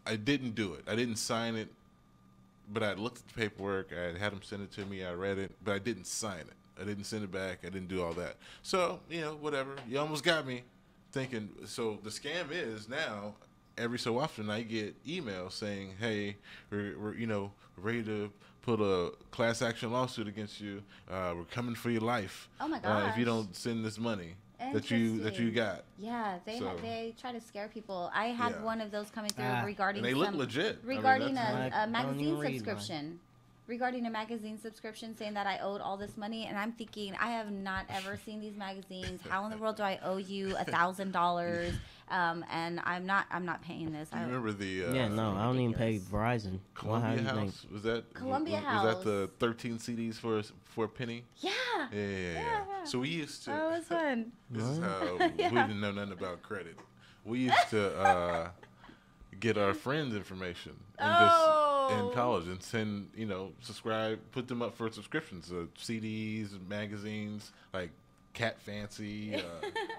I didn't do it. I didn't sign it, but I looked at the paperwork. I had them send it to me. I read it, but I didn't sign it. I didn't send it back. I didn't do all that. So whatever. You almost got me thinking. So the scam is now, every so often I get emails saying, "Hey, we're ready to put a class action lawsuit against you. We're coming for your life. Oh my If you gosh. don't send this money that you Interesting. got." Yeah, they try to scare people. I had Yeah. one of those coming through Ah. regarding And they look legit. I mean, regarding that's- I a don't magazine even read mine. subscription. regarding a magazine subscription, saying that I owed all this money, and I'm thinking, I have not ever seen these magazines. How in the world do I owe you $1,000? And I'm not paying this. Do you remember the? I don't even pay Verizon. Columbia House, was that? Columbia House. Was that the 13 CDs for a penny? Yeah. Yeah. So we used to. Oh, it was fun. This is how we didn't know nothing about credit. We used to get our friends' information in college and send, subscribe, put them up for subscriptions of CDs, magazines, like Cat Fancy,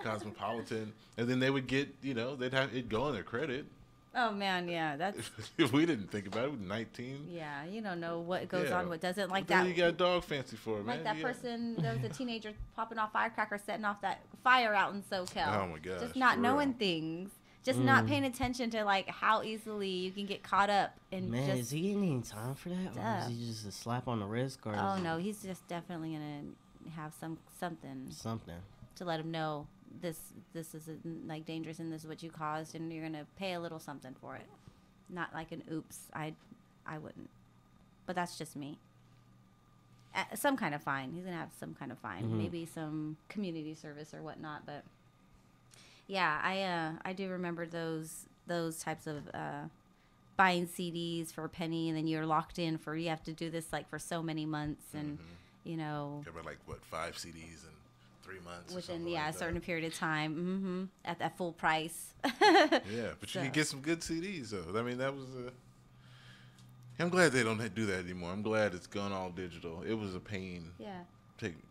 Cosmopolitan, and then they would get, they'd have it go on their credit. Oh man, yeah, that's. We didn't think about it. We were 19. Yeah, you don't know what goes on, what doesn't. Like that. That. You got dog fancy for it, man. Like that person, there was a teenager popping off firecrackers, setting off that fire out in SoCal. Oh my gosh. Just not knowing things. Just not paying attention to like how easily you can get caught up in. Man, just is he any time for that, or is he just a slap on the wrist? Or oh no, he's just definitely gonna have something to let him know this is like dangerous and this is what you caused, and you're gonna pay a little something for it. Not like an oops. I wouldn't, but that's just me. Some kind of fine. He's gonna have some kind of fine, maybe some community service or whatnot, but. Yeah, I do remember those types of buying CDs for a penny, and then you're locked in for you have to do this like for so many months, and Cover like what 5 CDs in 3 months within a certain period of time, at that full price. Yeah, but you can get some good CDs though. I mean, that was I'm glad they don't do that anymore. I'm glad it's gone all digital. It was a pain. Yeah.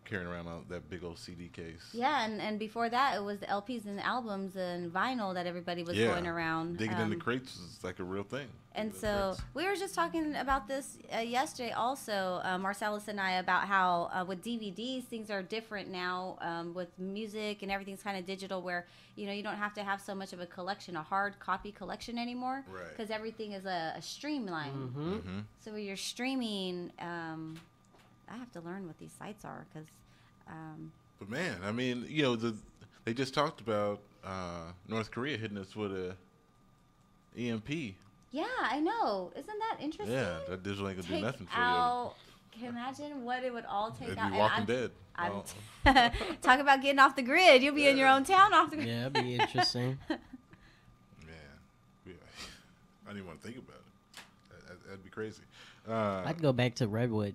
Carrying around that big old CD case. Yeah, and before that, it was the LPs and the albums and vinyl that everybody was going around. Digging in the crates is like a real thing. And so we were just talking about this yesterday also, Marcellus and I, about how with DVDs, things are different now with music and everything's kind of digital where, you don't have to have so much of a collection, a hard copy collection anymore. Right. Because everything is a streamline. So when you're streaming... I have to learn what these sites are because. But man, I mean, they just talked about North Korea hitting us with a EMP. Yeah, I know. Isn't that interesting? Yeah, that digital ain't gonna do nothing for you. Can you imagine what it would all take It'd out? Be Walking Dead. Talk about getting off the grid. You'll be in your own town off the grid. Yeah, that'd be interesting. Man, I didn't even want to think about it. That'd be crazy. I'd go back to Redwood.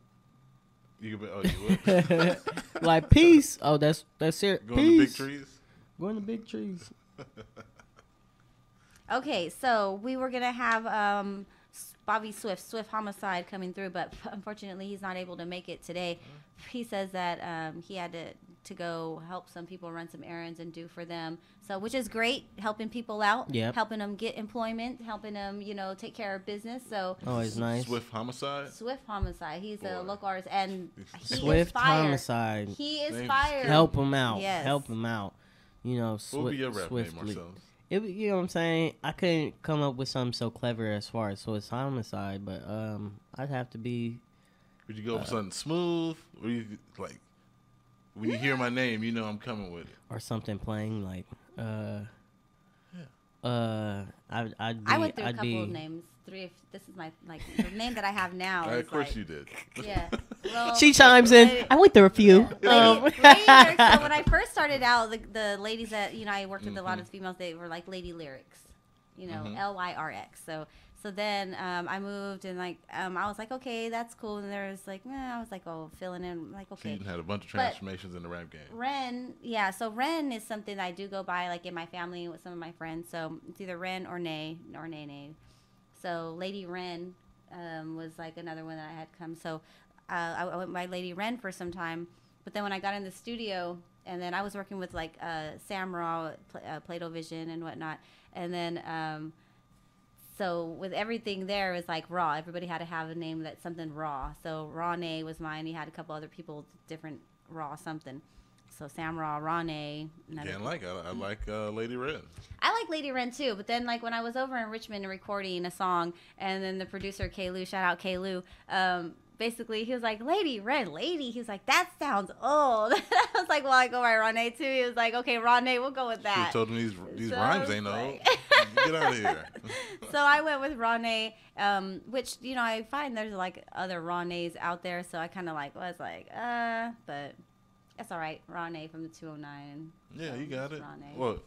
You would? Like peace. Oh, that's it. Going to big trees. Going to big trees. Okay, so we were gonna have Bobby Swift Homicide coming through, but unfortunately he's not able to make it today. He says that he had to go help some people, run some errands, and do for them. So, which is great, helping people out, helping them get employment, helping them, take care of business. So, it's nice. Swift Homicide. He's a local artist, and Swift Homicide. He is fired. Help him out. Yes. Help him out. What would be your rap name, Marcellus? You know what I'm saying? I couldn't come up with something so clever as far as Swift Homicide, but I'd have to be. Would you go for something smooth? Or you like? When you hear my name, you know I'm coming with it. Or something playing like, I went through a couple of names. 3. This is my the name that I have now. Of course you did. Yeah. Well, she chimes in. I went through a few. Lady lyrics, so when I first started out, the ladies that I worked with, a lot of females, they were like Lady Lyrics, Lyrics. So then I moved and I was like, okay, that's cool. And there was like, I was like, filling in, like, okay. So you had a bunch of transformations in the rap game. Ren, yeah. So Ren is something that I do go by like in my family with some of my friends. So it's either Ren or Nay or Nay. So Lady Ren was like another one that I had come. So I went by Lady Ren for some time. But then when I got in the studio, and then I was working with like Sam Raw, Play-Doh Vision and whatnot. And then so with everything there, it was like Raw. Everybody had to have a name that's something Raw. So Raw Nay was mine. He had a couple other people, different Raw something. So Sam Raw, Ronnie. I like Lady Ren. I like Lady Ren too, but then like when I was over in Richmond recording a song, and then the producer K. Lou, shout out K. Lou, basically he was like, Lady Ren, lady. He was like, that sounds old. I was like, well, I go by Ronnie too. He was like, okay, Ronnie, we'll go with that. You told him these rhymes ain't old. Get out of here. So I went with Rane, which, you know, I find there's like other Ranes out there. So I kind of was like, but that's all right. Rane from the 209. Yeah, so you got it. Rane. Well,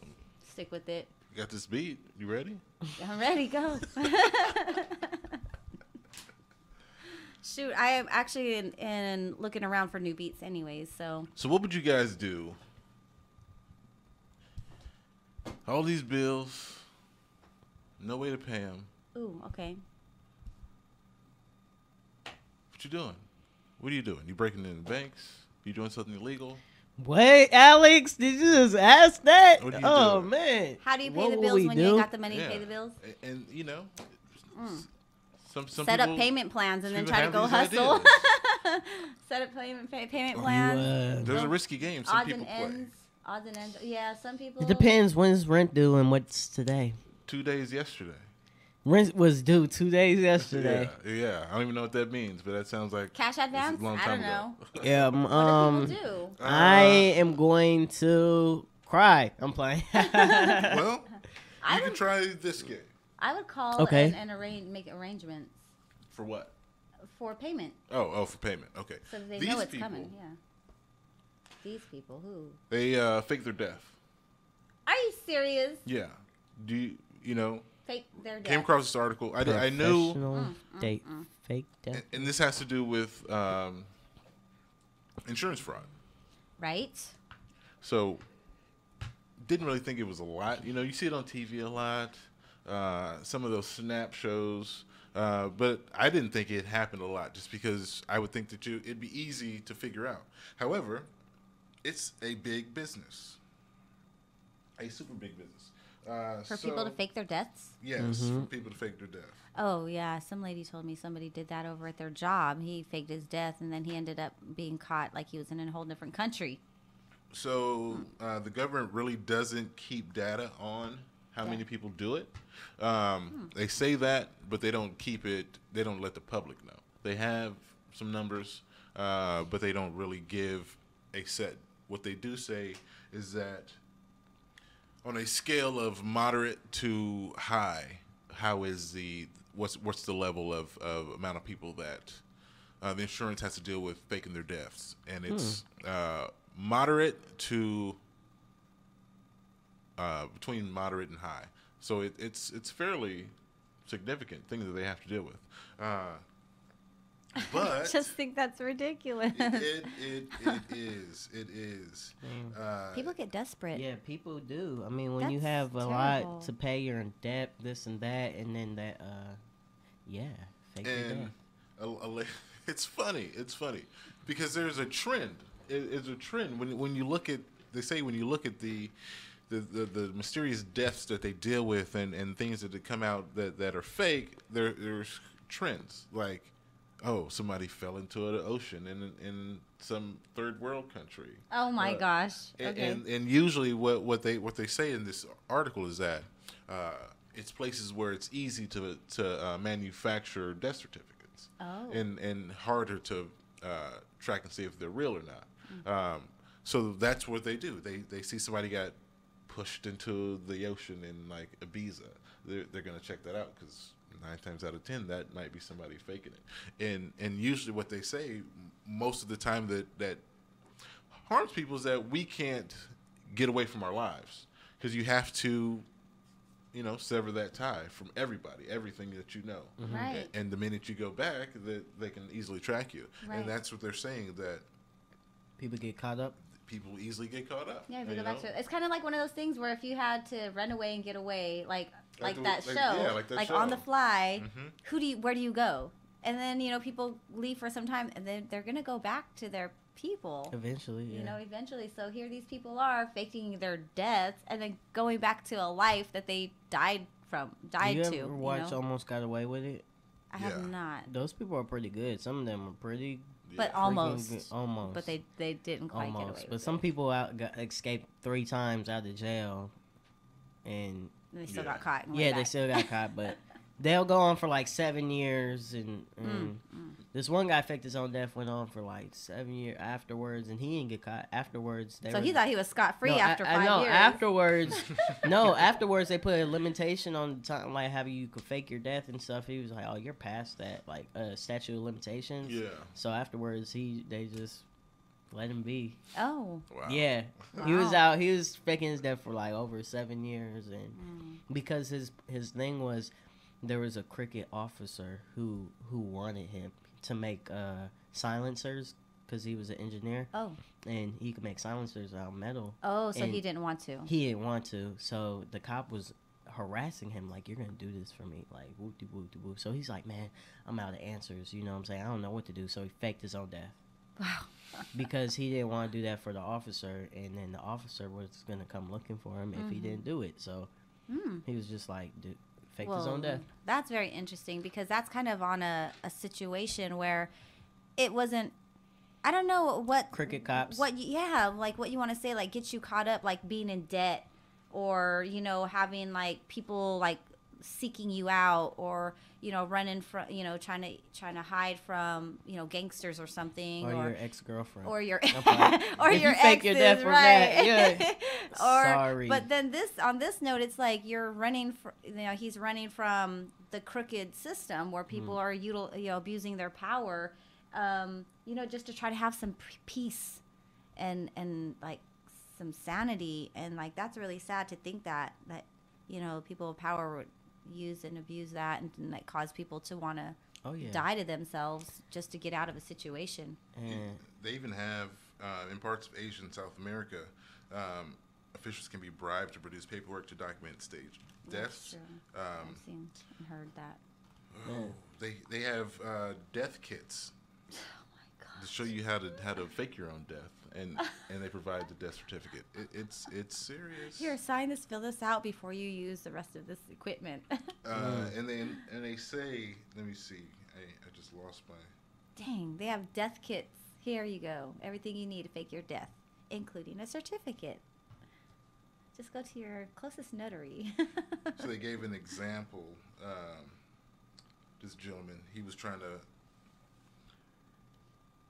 stick with it. you got this beat. You ready? I'm ready. Go. Shoot, I am actually in looking around for new beats anyways, so. So what would you guys do? All these bills, no way to pay them. Ooh, okay. What you doing? What are you doing? You breaking into banks? You doing something illegal? Wait, Alex, did you just ask that? What are you Oh, doing? man. How do you pay What the will bills we when you do? ain't got the money to Yeah. pay the bills? And you know, some Set up people- payment plans and then people try to have go these hustle. Set up payment plans. There's a risky game some Odds people and play. ends. Odds and ends. Yeah, some people. It depends when's rent due and what's today. 2 days yesterday. Rent was due 2 days yesterday. Yeah. I don't even know what that means, but that sounds like Cash advance? a long I time don't know. Yeah. What do people do? I am going to cry. I'm playing. Well, I you can would- try this game. I would call Okay. and make arrangements For what? for payment Oh, for payment. Okay. so that they These know it's people, coming. Yeah. These people who? They fake their death. Are you serious? Yeah. Do you know? Fake their death. Came across this article. I knew, Professional date fake death. and this has to do with insurance fraud. Right? So, didn't really think it was a lot. You know, you see it on TV a lot. Some of those Snap shows. But I didn't think it happened a lot just because I would think that it'd be easy to figure out. However, it's a big business. A super big business. For people to fake their deaths? Yes, for people to fake their death. Oh, yeah. Some lady told me somebody did that over at their job. He faked his death, and then he ended up being caught like he was in a whole different country. So the government really doesn't keep data on how many people do it. They say that, but they don't keep it. They don't let the public know. They have some numbers, but they don't really give a set. What they do say is that on a scale of moderate to high, how is what's the level of amount of people that the insurance has to deal with faking their deaths, and it's moderate to between moderate and high. So it's fairly significant thing that they have to deal with. But Just think that's ridiculous. it is. People get desperate. Yeah, people do. I mean, when you That's have a terrible. lot to pay, you're in debt, this and that, and then that, fake your death. And it's funny. It's funny because there's a trend. It's a trend when you look at. They say when you look at the mysterious deaths that they deal with and things that come out that are fake. There's trends like, oh, somebody fell into the ocean in some third world country. Oh my gosh. Okay. And usually what they say in this article is that it's places where it's easy to manufacture death certificates. Oh. And harder to track and see if they're real or not. So that's what they do. They see somebody got pushed into the ocean in like Ibiza. They're gonna check that out because 9 times out of 10 that might be somebody faking it. And usually what they say most of the time that harms people is that we can't get away from our lives because you have to, sever that tie from everything that you know. Right. And the minute you go back, they can easily track you. Right. And that's what they're saying, that People get caught up. people easily get caught up. Yeah, if you go back to it. It's kind of like one of those things where if you had to run away and get away, like that show, like that show. On the Fly, Mhm. where do you go? And then, people leave for some time and then they're going to go back to their people. Eventually, yeah. Eventually. So here these people are faking their deaths and then going back to a life that they died you to. ever watch Almost Got Away with It? I have Yeah. not. Those people are pretty good. Some of them are pretty But Yeah. almost. freaking good. Almost. But they didn't quite get away Almost. with But some it. people escaped 3 times out of jail. And And they still Yeah. got caught. And yeah, went they back. still got caught. But they'll go on for like 7 years. And This one guy faked his own death, went on for like 7 years afterwards, and he didn't get caught afterwards. So he thought he was scot-free after 5 years. Afterwards they put a limitation on the time, like how you could fake your death and stuff. He was like, oh, you're past that, like statute of limitations. Yeah. So afterwards they just let him be. Oh. Wow. Yeah. Wow. He was faking his death for like over 7 years, and because his thing was, there was a cricket officer who wanted him to make silencers because he was an engineer. Oh. And he could make silencers out of metal. Oh, so he didn't want to. He didn't want to. So the cop was harassing him like, you're going to do this for me. Like, whoop-de-whoop-de-whoop. So he's like, man, I'm out of answers. You know what I'm saying? I don't know what to do. So he faked his own death. Wow. Because he didn't want to do that for the officer. And then the officer was going to come looking for him if he didn't do it. So he was just like, dude. Faked his own death. That's very interesting because that's kind of on a situation where it wasn't, I don't know what cricket cops. Like what you want to say, like get you caught up, like being in debt, or having like people like seeking you out, or running from trying to hide from gangsters or something, or your ex-girlfriend, or your or your fake your death for that. Yeah. Sorry. But then on this note, it's like you're running he's running from the crooked system where people are abusing their power, just to try to have some peace and like some sanity, and like that's really sad to think that people of power would use and abuse that and like cause people to want to die to themselves just to get out of a situation. They even have in parts of Asia and South America, officials can be bribed to produce paperwork to document stage deaths. I've seen and heard that. They have death kits to show you how to fake your own death, and they provide the death certificate. It's serious. Here, sign this, fill this out before you use the rest of this equipment. And they say, let me see, I just lost my. Dang, they have death kits. Here you go, everything you need to fake your death, including a certificate. Just go to your closest notary. So they gave an example. This gentleman, he was trying to.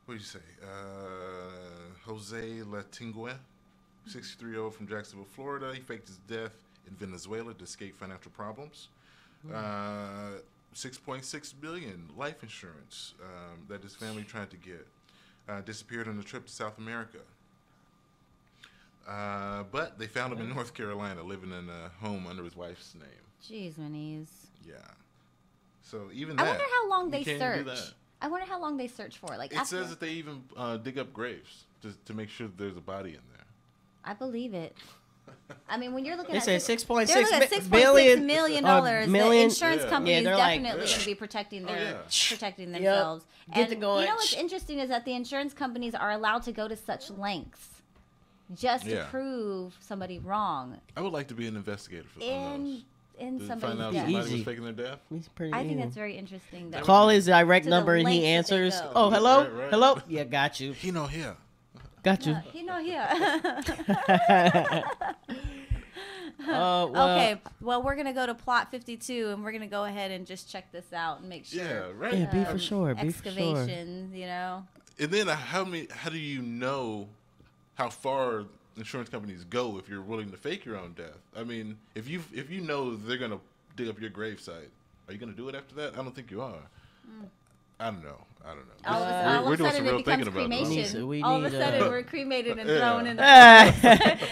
What do you say? Jose Latingue, 63-year-old from Jacksonville, Florida. He faked his death in Venezuela to escape financial problems. $6.6 billion life insurance that his family tried to get. Disappeared on a trip to South America. But they found him in North Carolina, living in a home under his wife's name. Jeez, Manise. Yeah. So even that. I wonder how long they search. I wonder how long they search for. Like it says that they even dig up graves to make sure that there's a body in there. I believe it. I mean, when you're looking at $6.6 million, the insurance company is definitely going to be protecting themselves. Get and going. What's interesting is that the insurance companies are allowed to go to such lengths just to prove somebody wrong. I would like to be an investigator for those. In somebody's death. Somebody was faking their death? I think that's very interesting. Call his direct number and he answers. Oh, hello? Right. Hello? Yeah, got you. He not here. Got you. He not here. Well, okay, well, we're going to go to plot 52 and we're going to go ahead and just check this out and make sure. Yeah, right. Yeah, be for sure. Excavation, And then how do you know how far insurance companies go if you're willing to fake your own death? I mean, if you know they're going to dig up your gravesite, are you going to do it after that? I don't think you are. I don't know. All of a sudden it becomes cremation. All of a sudden we're cremated and thrown in the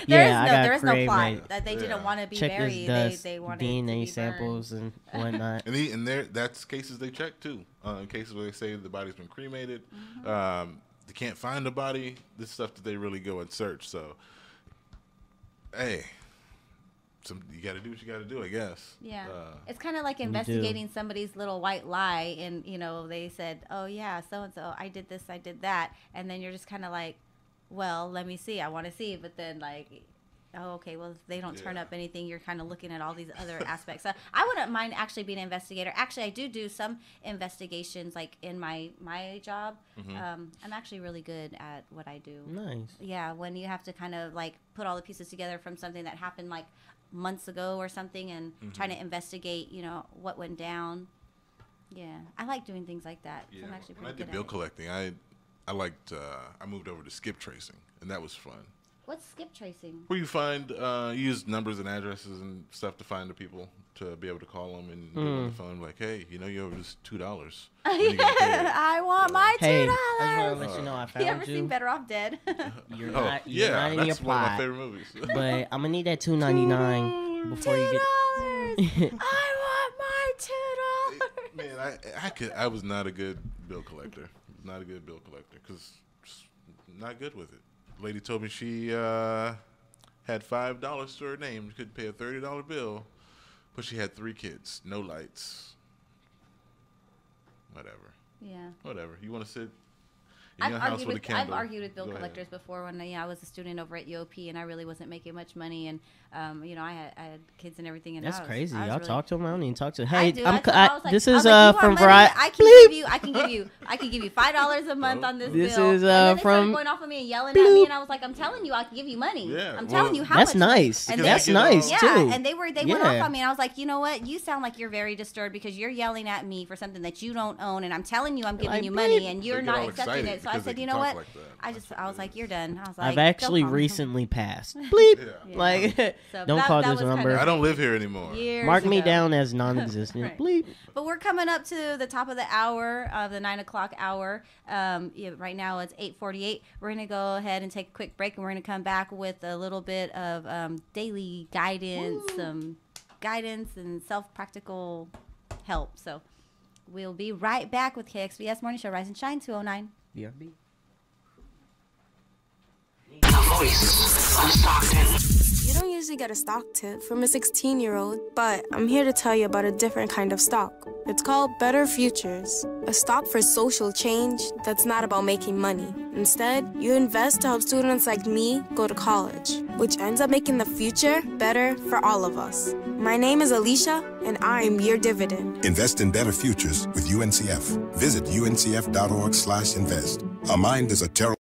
there is no plot that they didn't want to be buried. They wanted DNA samples and whatnot. and that's cases they check too. In cases where they say the body's been cremated, they can't find the body. This stuff that they really go and search. So, hey. You got to do what you got to do, I guess. Yeah. It's kind of like investigating somebody's little white lie. And, they said, oh, yeah, so-and-so, I did this, I did that. And then you're just kind of like, well, let me see. I want to see. But then, like, oh, okay, well, if they don't turn up anything, you're kind of looking at all these other aspects. So I wouldn't mind actually being an investigator. Actually, I do some investigations, like, in my job. I'm actually really good at what I do. Nice. Yeah, when you have to kind of, like, put all the pieces together from something that happened, like, months ago or something and trying to investigate, what went down. Yeah, I like doing things like that. Yeah, I'm actually when I pretty did good bill at it. collecting, I liked I moved over to skip tracing, and that was fun. What's skip tracing? Where you find you use numbers and addresses and stuff to find the people to be able to call them and get them on the phone like, hey, you know, you owe us $2. I want my $2. Hey, I just want to let you know I You found ever you. seen Better Off Dead? You're Oh, not, yeah, you're not in your that's one of my plot. favorite movies. But I'm gonna need that $2.99 before you get. I want my $2. Man, I was not a good bill collector. Not a good bill collector because not good with it. Lady told me she had $5 to her name. She could pay a $30 bill, but she had 3 kids, no lights. Whatever. Yeah. Whatever. You want to sit in your house with a candle? I've argued with bill Go ahead. collectors before when I was a student over at UOP and I really wasn't making much money and I had kids and everything. And That's I was, crazy. I was Y'all really, talk to him. I don't even talk to him. I Hey, do. this I is was like, you from want money? Brian. I can give you $5 a month on this This bill. is, and then they from started going off of me and yelling at me, and I was like, I'm telling you, I can give you money. Yeah, I'm well, telling you how That's much. nice. And That's they- nice yeah, too. and they went off on me, and I was like, you know what? You sound like you're very disturbed because you're yelling at me for something that you don't own, and I'm telling you, I'm giving Like, you money, bleep. and They you're get not all accepting excited it. So I because they said, can you know talk what? like that. I was like, you're done. I was like, I've "Go actually home." recently passed. Bleep. Yeah. Like, So don't that- call that this was number. kinda- I don't live here anymore. Years Mark me ago. down as non-existent. Right. Bleep. But we're coming up to the top of the hour, of the 9 o'clock hour. Right now it's 8:48. We're going to go ahead and take a quick break, and we're going to come back with a little bit of daily guidance, some guidance and self-practical help. So we'll be right back with KXVS Morning Show, Rise and Shine 209. BRB. The voice of Stockton. You don't usually get a stock tip from a 16-year-old, but I'm here to tell you about a different kind of stock. It's called Better Futures, a stock for social change that's not about making money. Instead, you invest to help students like me go to college, which ends up making the future better for all of us. My name is Alicia, and I'm your dividend. Invest in better futures with UNCF. Visit uncf.org/invest. A mind is a terrible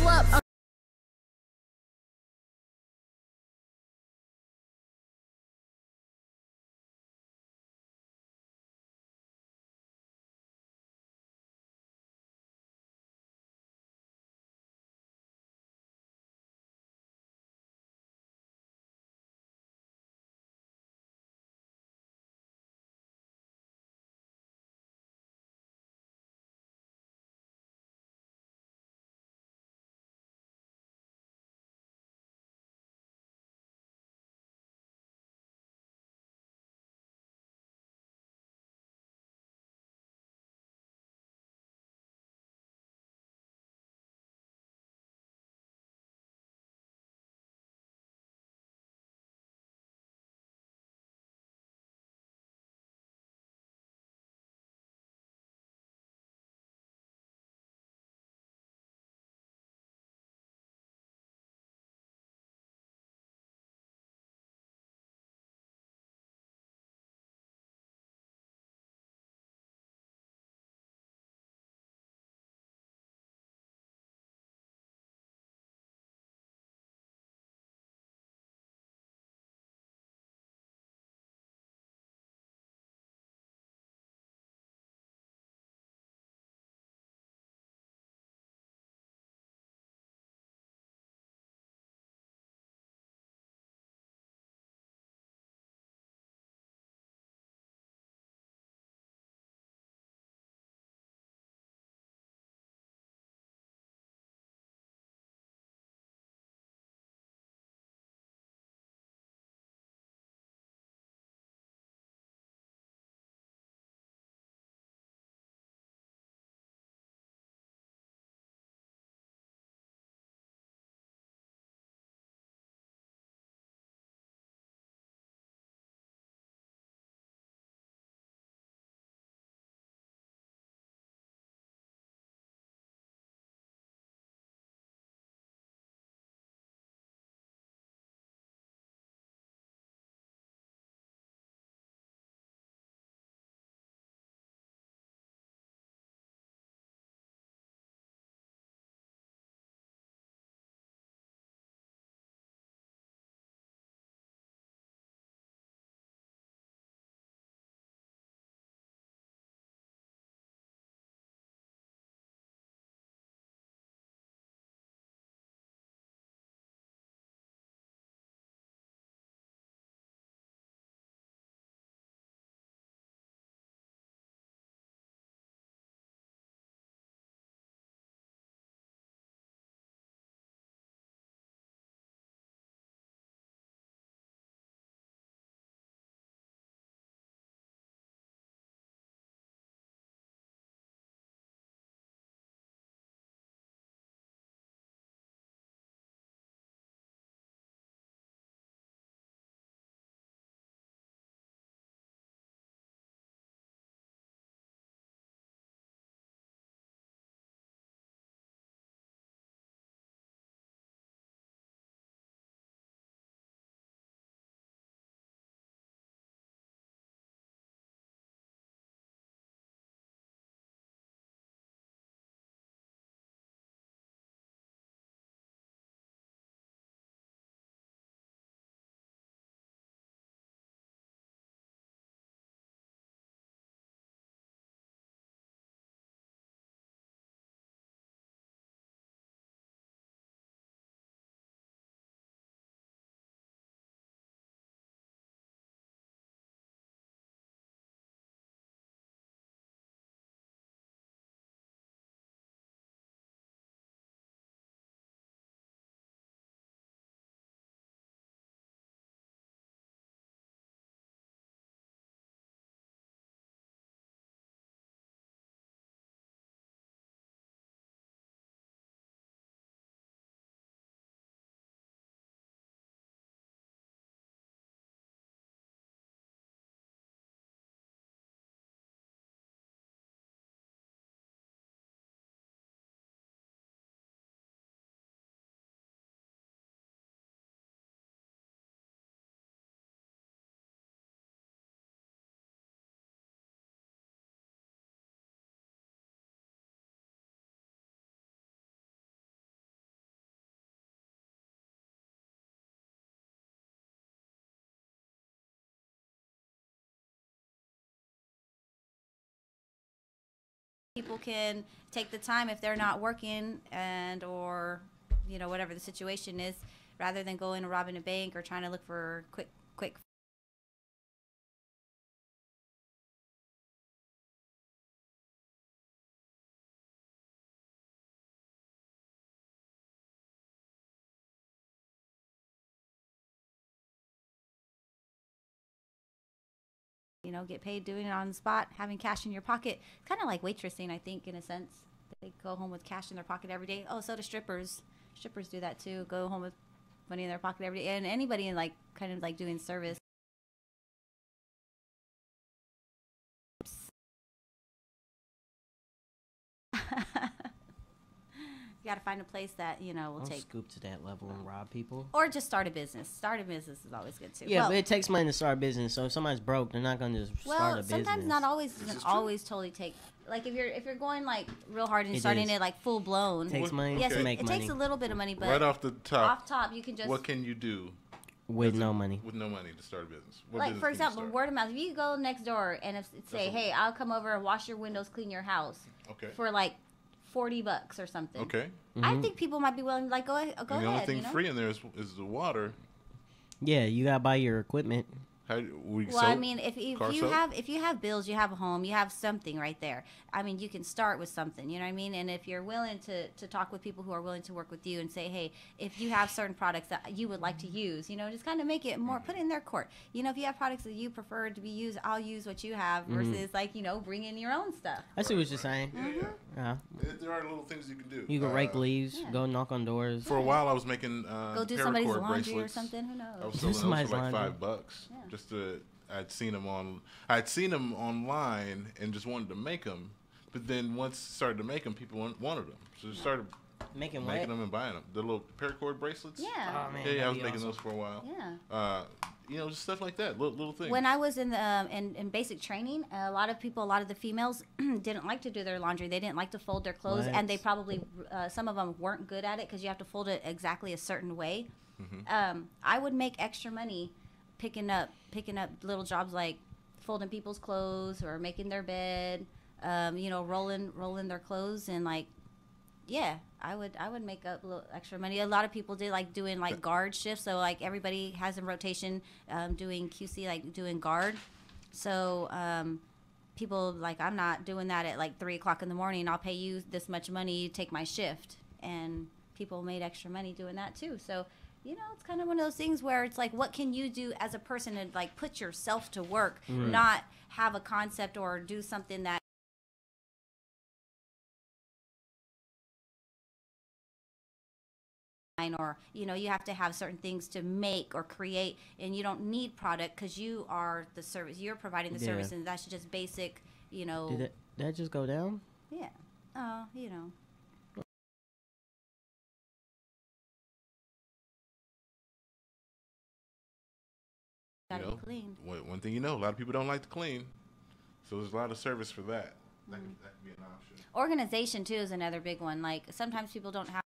level up. People can take the time if they're not working or whatever the situation is, rather than going and robbing a bank or trying to look for quick. Get paid doing it on the spot, having cash in your pocket. Kind of like waitressing, I think, in a sense. They go home with cash in their pocket every day. Oh, so do strippers. Strippers do that too. Go home with money in their pocket every day. And anybody in kind of doing service. You got to find a place that, will Don't take. scoop to that level and rob people. Or just start a business. Start a business is always good too. Yeah, but it takes money to start a business. So if somebody's broke, they're not going to just start a business. Well, sometimes not always. Doesn't always totally take. Like if you're going real hard and starting it full blown. It takes money yes, to make money. It takes a little bit of money, but right off the top. Off top, you can just. What can you do? With no money. With no money to start a business. Like, for example, word of mouth. If you go next door and say, hey, I'll come over and wash your windows, clean your house. Okay. For $40 or something. Okay. Mm-hmm. I think people might be willing to go ahead. The only thing free in there is the water. Yeah, you gotta buy your equipment. I mean, if you have bills, you have a home, you have something right there. I mean, you can start with something, you know what I mean? And if you're willing to talk with people who are willing to work with you and say, hey, if you have certain products that you would like to use, just kind of make it more, put it in their court. If you have products that you prefer to be used, I'll use what you have versus bring in your own stuff. I see what you're saying. Yeah. There are little things you can do. You can rake leaves, go knock on doors. For a while, I was making go do somebody's laundry or something. Who knows? I was selling those for $5. Yeah. I'd seen them online and just wanted to make them, but then once I started to make them, people wanted them, so I started making them and buying them. The little paracord bracelets. Yeah. Oh, man, I was making those for a while. Yeah. Just stuff like that, little things. When I was in basic training, a lot of the females didn't like to do their laundry. They didn't like to fold their clothes, and they probably some of them weren't good at it because you have to fold it exactly a certain way. Mm-hmm. I would make extra money picking up little jobs like folding people's clothes or making their bed, rolling their clothes, and I would make up a little extra money. A lot of people did doing guard shifts, so everybody has in rotation doing QC, doing guard. So people I'm not doing that at 3:00 in the morning. I'll pay you this much money, you take my shift, and people made extra money doing that too. So it's kind of one of those things where it's what can you do as a person and put yourself to work, not have a concept or do something that or you have to have certain things to make or create, and you don't need product because you are the service, you're providing the service, and that's just basic. Did that just go down? Yeah. Clean. One thing a lot of people don't like to clean, so there's a lot of service for that. That could be an option. Organization too is another big one. Sometimes people don't have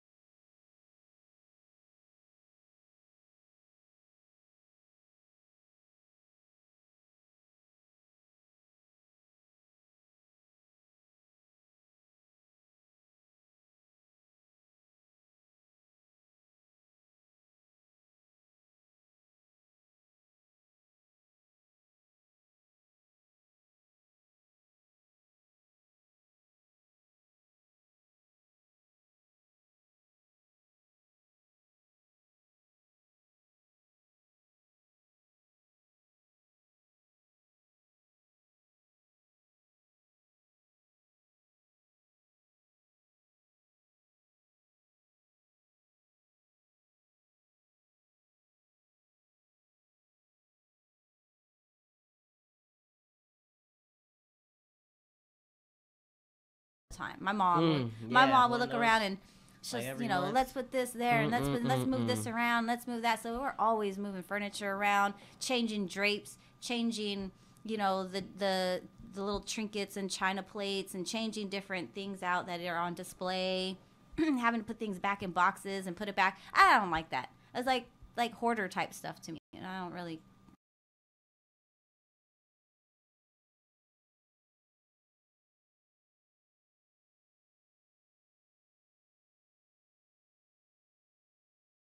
time. My mom would look around and just let's put this there and let's move this around, let's move that. So we're always moving furniture around, changing drapes, changing the little trinkets and china plates, and changing different things out that are on display, having to put things back in boxes and put it back. I don't like that. It's like hoarder type stuff to me. I don't really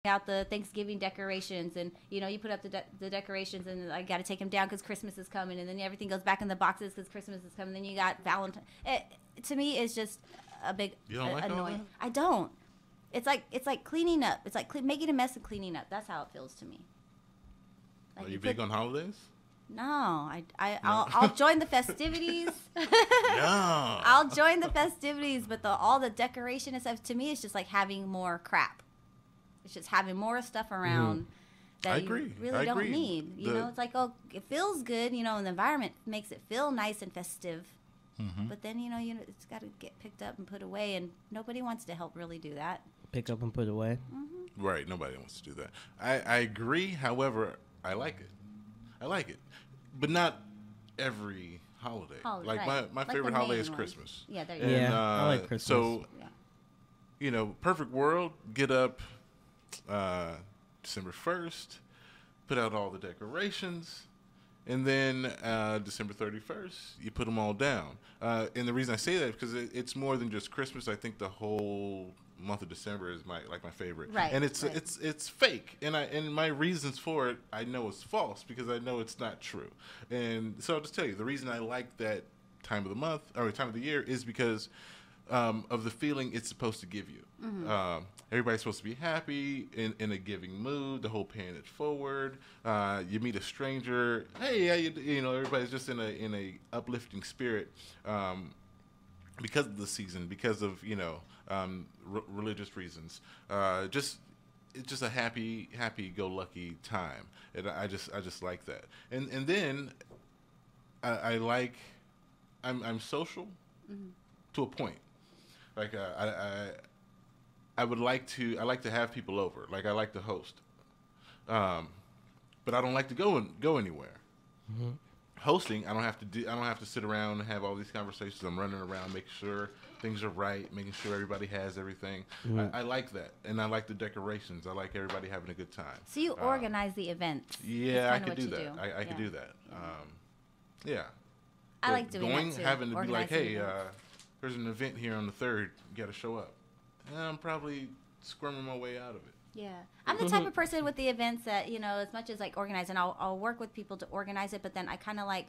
out the Thanksgiving decorations, and you put up the decorations, and I got to take them down because Christmas is coming, and then everything goes back in the boxes because Christmas is coming. Then you got Valentine. To me, it's just a big annoying. I don't. It's like cleaning up. It's like making a mess and cleaning up. That's how it feels to me. Are you big on holidays? No, I'll join the festivities. No. I'll join the festivities, but all the decoration and stuff, to me, it's just like having more crap. It's just having more stuff around that you really don't need. It's like, it feels good, and the environment makes it feel nice and festive. Mm-hmm. But then, it's got to get picked up and put away, and nobody wants to help really do that. Pick up and put away? Mm-hmm. Right, nobody wants to do that. I agree, however, I like it. But not every holiday. My favorite holiday is Christmas. Yeah, there you go. I like Christmas. So, perfect world, get up December 1st, put out all the decorations, and then December 31st, you put them all down. And the reason I say that is because it's more than just Christmas. I think the whole month of December is my favorite. Right. And it's fake. And my reasons for it, I know it's false because I know it's not true. And so I'll just tell you, the reason I like that time of the month or time of the year is because of the feeling it's supposed to give you. Mm-hmm. Everybody's supposed to be happy, in a giving mood, the whole paying it forward. You meet a stranger, hey, everybody's just in a uplifting spirit because of the season, because of religious reasons. It's just a happy-go-lucky time, and I just like that. And then I'm social to a point. Like I like to have people over. Like I like to host, but I don't like to go anywhere. Mm-hmm. Hosting, I don't have to sit around and have all these conversations. I'm running around making sure things are right, making sure everybody has everything. Mm-hmm. I like that, and I like the decorations. I like everybody having a good time. So you organize the events. Yeah, I could do that. I could do that. Yeah. I like doing that too. Having to be like, hey, there's an event here on the 3rd. You got to show up. And I'm probably squirming my way out of it. Yeah. I'm the type of person with the events that, as much as like organizing, I'll work with people to organize it, but then I kind of like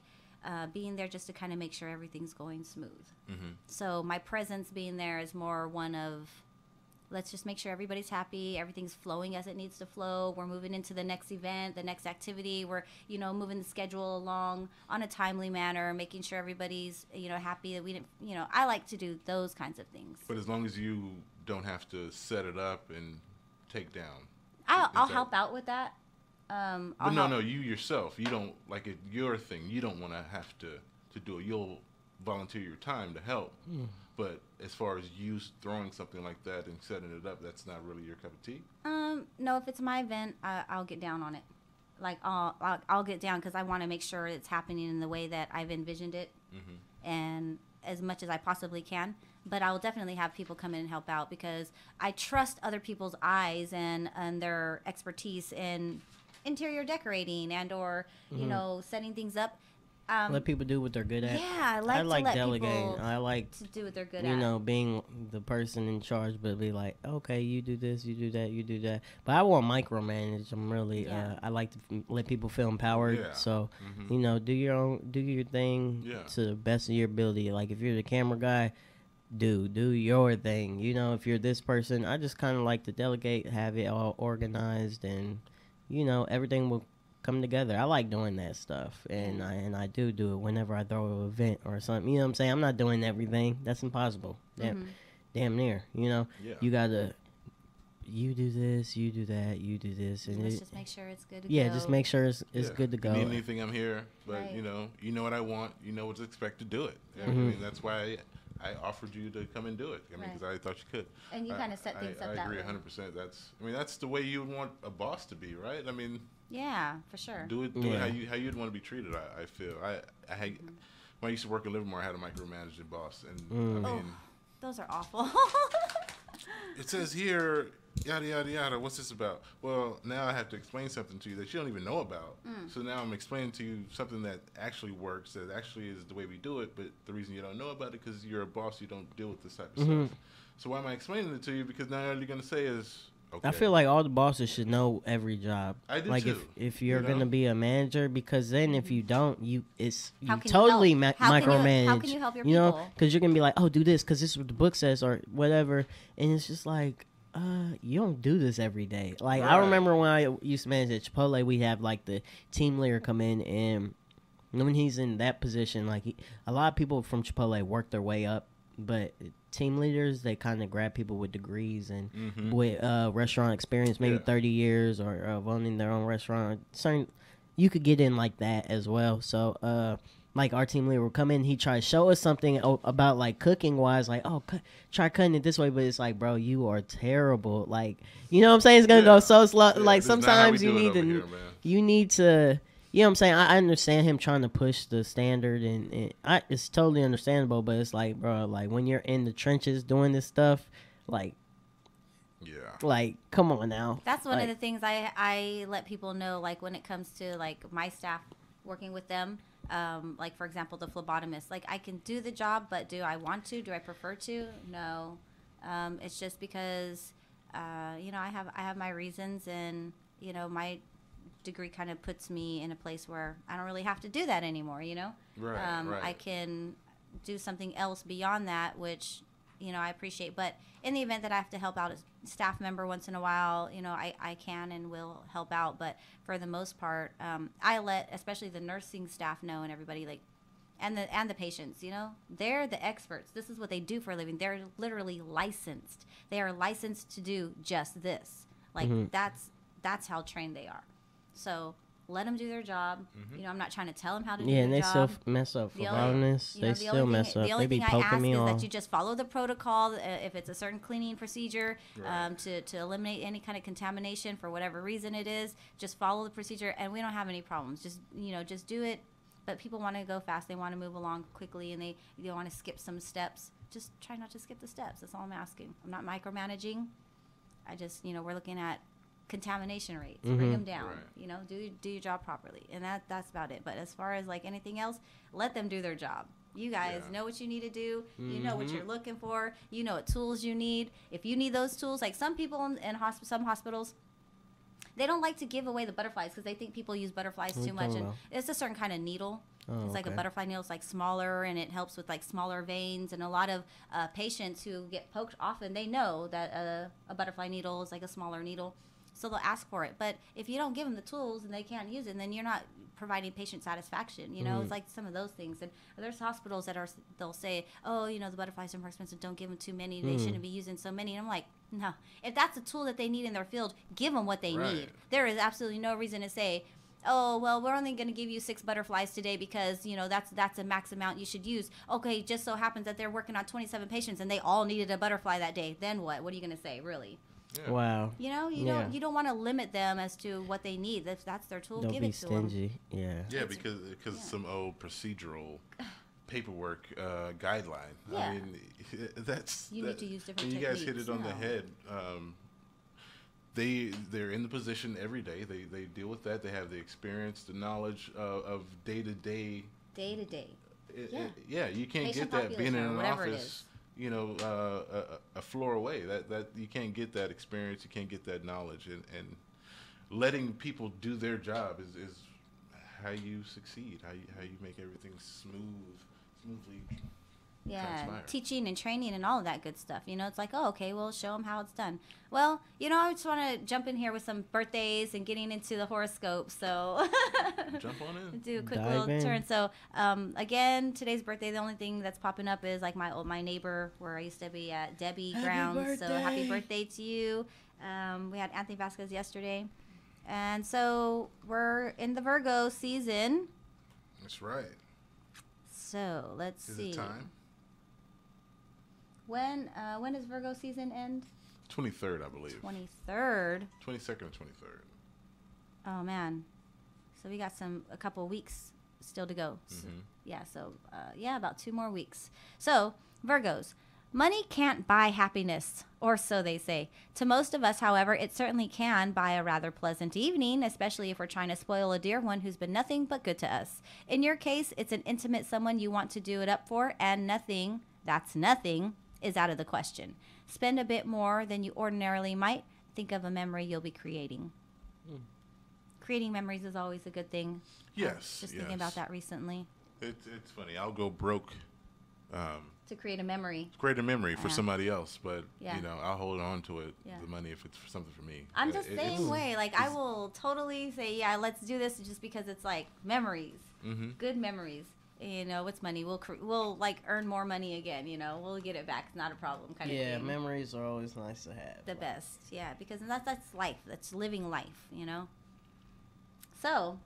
being there just to kind of make sure everything's going smooth. Mm-hmm. So my presence being there is more one of, let's just make sure everybody's happy, everything's flowing as it needs to flow. We're moving into the next event, the next activity. We're, moving the schedule along on a timely manner, making sure everybody's, happy that we didn't, I like to do those kinds of things. But as long as you don't have to set it up and take down. I'll help out with that. But no, you yourself, you don't, like it, your thing, you don't want to have to do it. You'll volunteer your time to help. Mm. But as far as you throwing something like that and setting it up, that's not really your cup of tea? No, if it's my event, I'll get down on it. Like, I'll get down because I want to make sure it's happening in the way that I've envisioned it, and as much as I possibly can. But I will definitely have people come in and help out because I trust other people's eyes and their expertise in interior decorating and or, setting things up. Let people do what they're good at. Yeah, I like to let delegating. people I like to do what they're good at. Being the person in charge, but be like, okay, you do this, you do that, you do that. But I won't micromanage. I'm really, I like to let people feel empowered. Yeah. So, do your thing to the best of your ability. Like if you're the camera guy, do your thing. If you're this person, I just kind of like to delegate, have it all organized, and everything will come together. I like doing that stuff, and I do it whenever I throw an event or something. You know what I'm saying? I'm not doing everything. That's impossible. Damn near. You gotta. You do this, you do that, you do this, and let's just make sure it's good to go. Yeah, just make sure it's good to go. If you need anything, I'm here. But right. You know what I want. You know what's expected. Do it. I mean, that's why I offered you to come and do it. I mean, because I thought you could. And you kind of set things up that way. I agree 100%. That's the way you would want a boss to be, right? I mean. Yeah, for sure. Do it how you'd want to be treated. I feel. When I used to work at Livermore, I had a micromanaging boss, and I mean, those are awful. It says here, yada yada yada. What's this about? Well, now I have to explain something to you that you don't even know about. So now I'm explaining to you something that actually works, that actually is the way we do it. But the reason you don't know about it because you're a boss, you don't deal with this type of stuff. So why am I explaining it to you? Because now all you're gonna say is, Okay. I feel like all the bosses should know every job. I do like too. if you're You know? gonna be a manager, because then if you don't, you How can you totally help? How can you- micromanage. how can you help your know, people? because you're gonna be like, oh, do this because this is what the book says or whatever, and it's just like, you don't do this every day. Like I Right. remember when I used to manage at Chipotle, we have like the team leader come in, and when he's in that position, like a lot of people from Chipotle work their way up, but team leaders, they kind of grab people with degrees and with restaurant experience, maybe 30 years or of owning their own restaurant. Certain, you could get in like that as well. So like our team leader will come in, he try to show us something about like cooking wise, like, oh, try cutting it this way, but it's like, bro, you are terrible. Like, you know what I'm saying? It's gonna go so slow. Like sometimes you need to you know what I'm saying? I understand him trying to push the standard, and it's totally understandable, but it's like, bro, like when you're in the trenches doing this stuff, like, like, come on now. That's one of the things I let people know, like when it comes to like my staff working with them, like for example, the phlebotomist, like I can do the job, but do I want to? Do I prefer to? No. It's just because, you know, I have my reasons, and, you know, my degree kind of puts me in a place where I don't really have to do that anymore, you know? Right, I can do something else beyond that, which, you know, I appreciate. But in the event that I have to help out a staff member once in a while, you know, I can and will help out. But for the most part, I let especially the nursing staff know, and everybody, like, and the patients, you know, they're the experts. This is what they do for a living. They're literally licensed. They are licensed to do just this. Like, that's how trained they are. So let them do their job. You know, I'm not trying to tell them how to do their job. Yeah, and they still mess up. They still mess up. The only They be thing I poking ask me is off. that you just follow the protocol. If it's a certain cleaning procedure, to eliminate any kind of contamination for whatever reason it is, just follow the procedure, and we don't have any problems. Just, you know, just do it. But people want to go fast. They want to move along quickly, and they want to skip some steps. Just try not to skip the steps. That's all I'm asking. I'm not micromanaging. I just, you know, we're looking at contamination rates, bring them down, you know, do your job properly, and that's about it. But as far as like anything else, let them do their job. You guys know what you need to do. You know what you're looking for. You know what tools you need. If you need those tools, like some people in some hospitals, they don't like to give away the butterflies because they think people use butterflies too much, and it's a certain kind of needle. It's like a butterfly needle. It's like smaller, and it helps with like smaller veins. And a lot of patients who get poked, often they know that a butterfly needle is like a smaller needle. So they'll ask for it. But if you don't give them the tools and they can't use it, then you're not providing patient satisfaction. You know, it's like some of those things. And there's hospitals that they'll say, oh, you know, the butterflies are more expensive. Don't give them too many. They shouldn't be using so many. And I'm like, no. If that's a tool that they need in their field, give them what they need. There is absolutely no reason to say, oh, well, we're only going to give you 6 butterflies today because, you know, that's a max amount you should use. Okay, just so happens that they're working on 27 patients and they all needed a butterfly that day. Then what? What are you going to say, really? Yeah. Wow. You know, you don't want to limit them as to what they need. If that's their tool, Don't give be it to them. stingy. Yeah. Yeah, because some old procedural paperwork guideline. Yeah. I mean, that's need to use different you guys hit techniques, it on the you know. head. They're in the position every day. They deal with that. They have the experience, the knowledge of day to day. Yeah, you can't Patient get that being in population, an whatever it office. is. You know, a floor away. That you can't get that experience. You can't get that knowledge, and letting people do their job is how you succeed. How you make everything smoothly. Yeah, transpire. teaching and training and all of that good stuff. You know, it's like, oh, okay, well, show them how it's done. Well, you know, I just want to jump in here with some birthdays and getting into the horoscope. So Jump on in. do a quick Dive little in. turn. So again, today's birthday, the only thing that's popping up is like my neighbor where I used to be at, Debbie Grounds. So happy birthday to you. We had Anthony Vasquez yesterday. And so we're in the Virgo season. That's right. So let's see. Is it time? When does Virgo season end? 23rd, I believe. 23rd. 22nd or 23rd. Oh man, so we got a couple of weeks still to go. So, about 2 more weeks. So Virgos, money can't buy happiness, or so they say. To most of us, however, it certainly can buy a rather pleasant evening, especially if we're trying to spoil a dear one who's been nothing but good to us. In your case, it's an intimate someone you want to do it up for, and nothing is out of the question. Spend a bit more than you ordinarily might. think of a memory you'll be creating. Creating memories is always a good thing. Yes. Just thinking about that recently. It's funny. I'll go broke to create a memory. Create a memory for somebody else, but Yeah. you know, I'll hold on to it, the money, if it's for something for me. I'm just same way. Like, I will totally say, yeah, let's do this, just because it's like memories, good memories. You know, it's money. We'll like earn more money again. You know, we'll get it back. It's not a problem, kind of thing. Yeah, memories are always nice to have. The best, yeah, because that's life. That's living life. You know. So,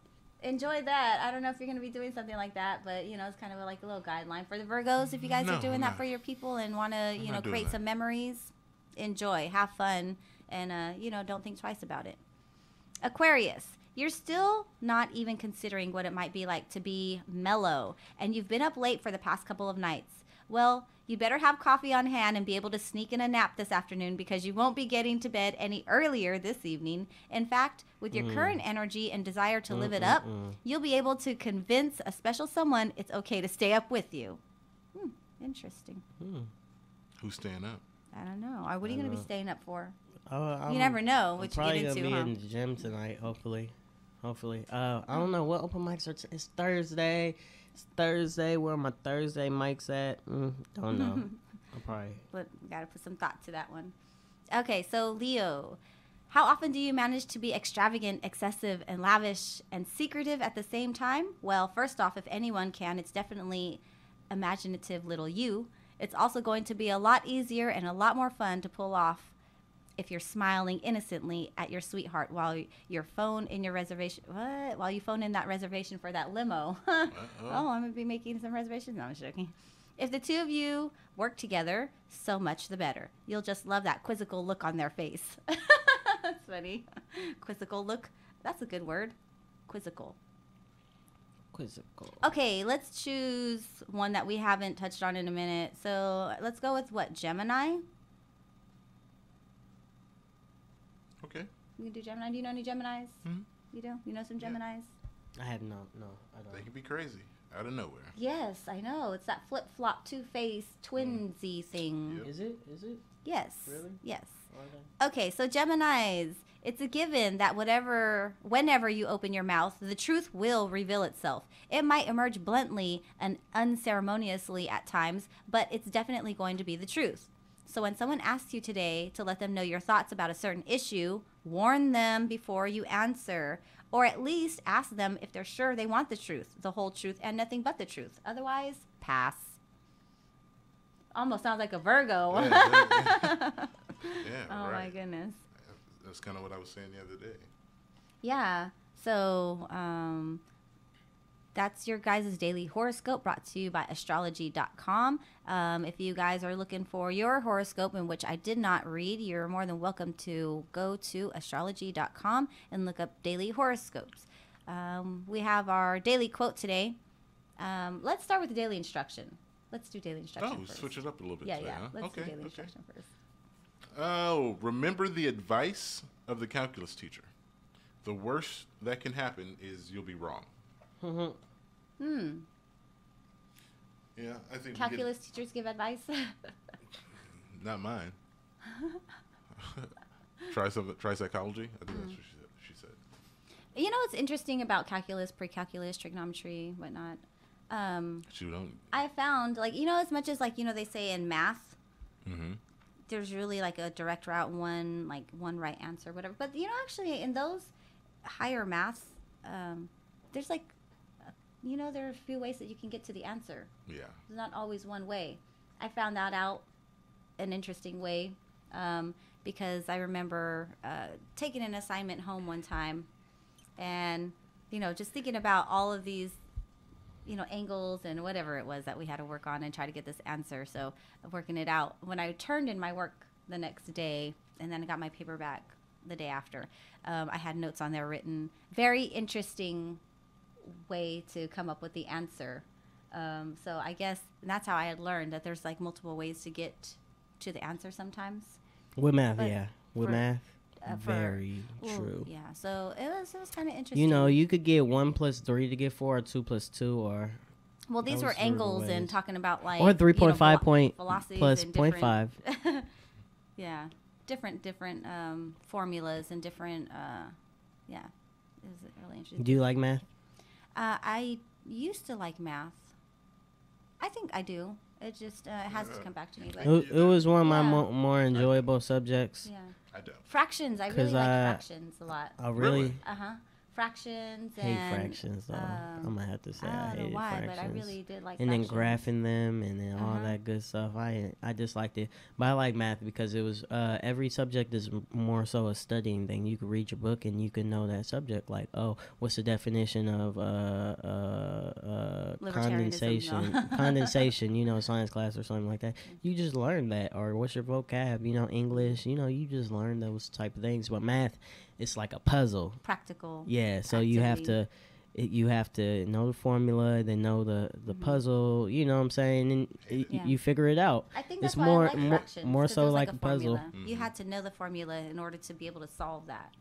enjoy that. I don't know if you're going to be doing something like that, but, you know, it's kind of like a little guideline for the Virgos. If you guys are doing that for your people and want to, you know, create some memories, enjoy, have fun, and, you know, don't think twice about it. Aquarius, you're still not even considering what it might be like to be mellow, and you've been up late for the past couple of nights. Well, you better have coffee on hand and be able to sneak in a nap this afternoon, because you won't be getting to bed any earlier this evening. In fact, with your current energy and desire to live it up, you'll be able to convince a special someone it's okay to stay up with you. Interesting. Who's staying up? I don't know. Or what are you going to be staying up for? You never know what you get into, probably gonna be in the gym tonight, hopefully. I don't know what open mics are. It's Thursday. Where are my Thursday mics at? Don't know. I'll probably. But we got to put some thought to that one. Okay, so Leo, how often do you manage to be extravagant, excessive, and lavish and secretive at the same time? Well, first off, if anyone can, it's definitely imaginative little you. It's also going to be a lot easier and a lot more fun to pull off if you're smiling innocently at your sweetheart while you phone in your reservation. What? While you phone in that reservation for that limo. Oh, I'm going to be making some reservations. No, I'm joking. If the two of you work together, so much the better. You'll just love that quizzical look on their face. That's funny. Quizzical look. That's a good word. Quizzical. Okay, let's choose one that we haven't touched on in a minute. So let's go with what? Gemini? Okay. You can do Gemini. Do you know any Geminis? You do? You know some Geminis? I have no, I don't. They can be crazy out of nowhere. Yes, I know. It's that flip-flop, two-faced, twinsy thing. Yep. Is it? Yes. Really? Yes. Okay, so Geminis, it's a given that whenever you open your mouth, the truth will reveal itself. It might emerge bluntly and unceremoniously at times, but it's definitely going to be the truth. So when someone asks you today to let them know your thoughts about a certain issue, warn them before you answer, or at least ask them if they're sure they want the truth, the whole truth, and nothing but the truth. Otherwise, pass. Almost sounds like a Virgo. Yeah, oh, right. my goodness. That's kind of what I was saying the other day. Yeah. So that's your guys' daily horoscope brought to you by astrology.com. If you guys are looking for your horoscope, in which I did not read, you're more than welcome to go to astrology.com and look up daily horoscopes. We have our daily quote today. Let's start with the daily instruction. Let's do daily instruction first. Switch it up a little bit. Yeah, today, yeah. huh? Let's do daily instruction first. Oh, remember the advice of the calculus teacher. The worst that can happen is you'll be wrong. Yeah, I think calculus teachers give advice. Not mine. Try psychology. I think that's what she said. You know what's interesting about calculus, pre-calculus, trigonometry, whatnot? I found, like, you know, as much as, like, you know, they say in math, there's really like a direct route, one right answer, whatever. But, you know, actually in those higher maths, there's like, you know, there are a few ways that you can get to the answer. Yeah. There's not always one way. I found that out an interesting way because I remember taking an assignment home one time and, you know, just thinking about all of these, you know, angles and whatever it was that we had to work on and try to get this answer. So working it out. When I turned in my work the next day and then I got my paper back the day after, I had notes on there written. Very interesting way to come up with the answer. So I guess that's how I had learned that there's like multiple ways to get to the answer sometimes. With math, yeah. With math. Very true. Yeah, so it was kind of interesting. You know, you could get 1 + 3 to get 4, or 2 + 2, or... Well, these were angles and talking about, like... Or 3.5 velocities plus and 0.5. Yeah. different formulas and different. Yeah, it was really interesting. Do you like math? I used to like math. I think I do. It just has to come back to me. But It was one of my Yeah. more enjoyable subjects. yeah, I don't. fractions. I really like fractions a lot. I really Fractions hate and fractions, though. I'm gonna have to say I I don't know hated why, fractions. but I really did like and then fractions. graphing them and then all that good stuff. I just liked it, but I like math because it was every subject is more so a studying thing. You could read your book and you can know that subject. Like, oh, what's the definition of condensation? No. Condensation, you know, science class or something like that. You just learn that. Or what's your vocab? You know, English. You know, you just learn those type of things. But math, it's like a puzzle. Practical. Yeah, so activity. you have to know the formula, then know the puzzle. You know what I'm saying? And you figure it out. I think it's that's more why I like fractions, more 'cause so there's like a a puzzle. formula. You had to know the formula in order to be able to solve that.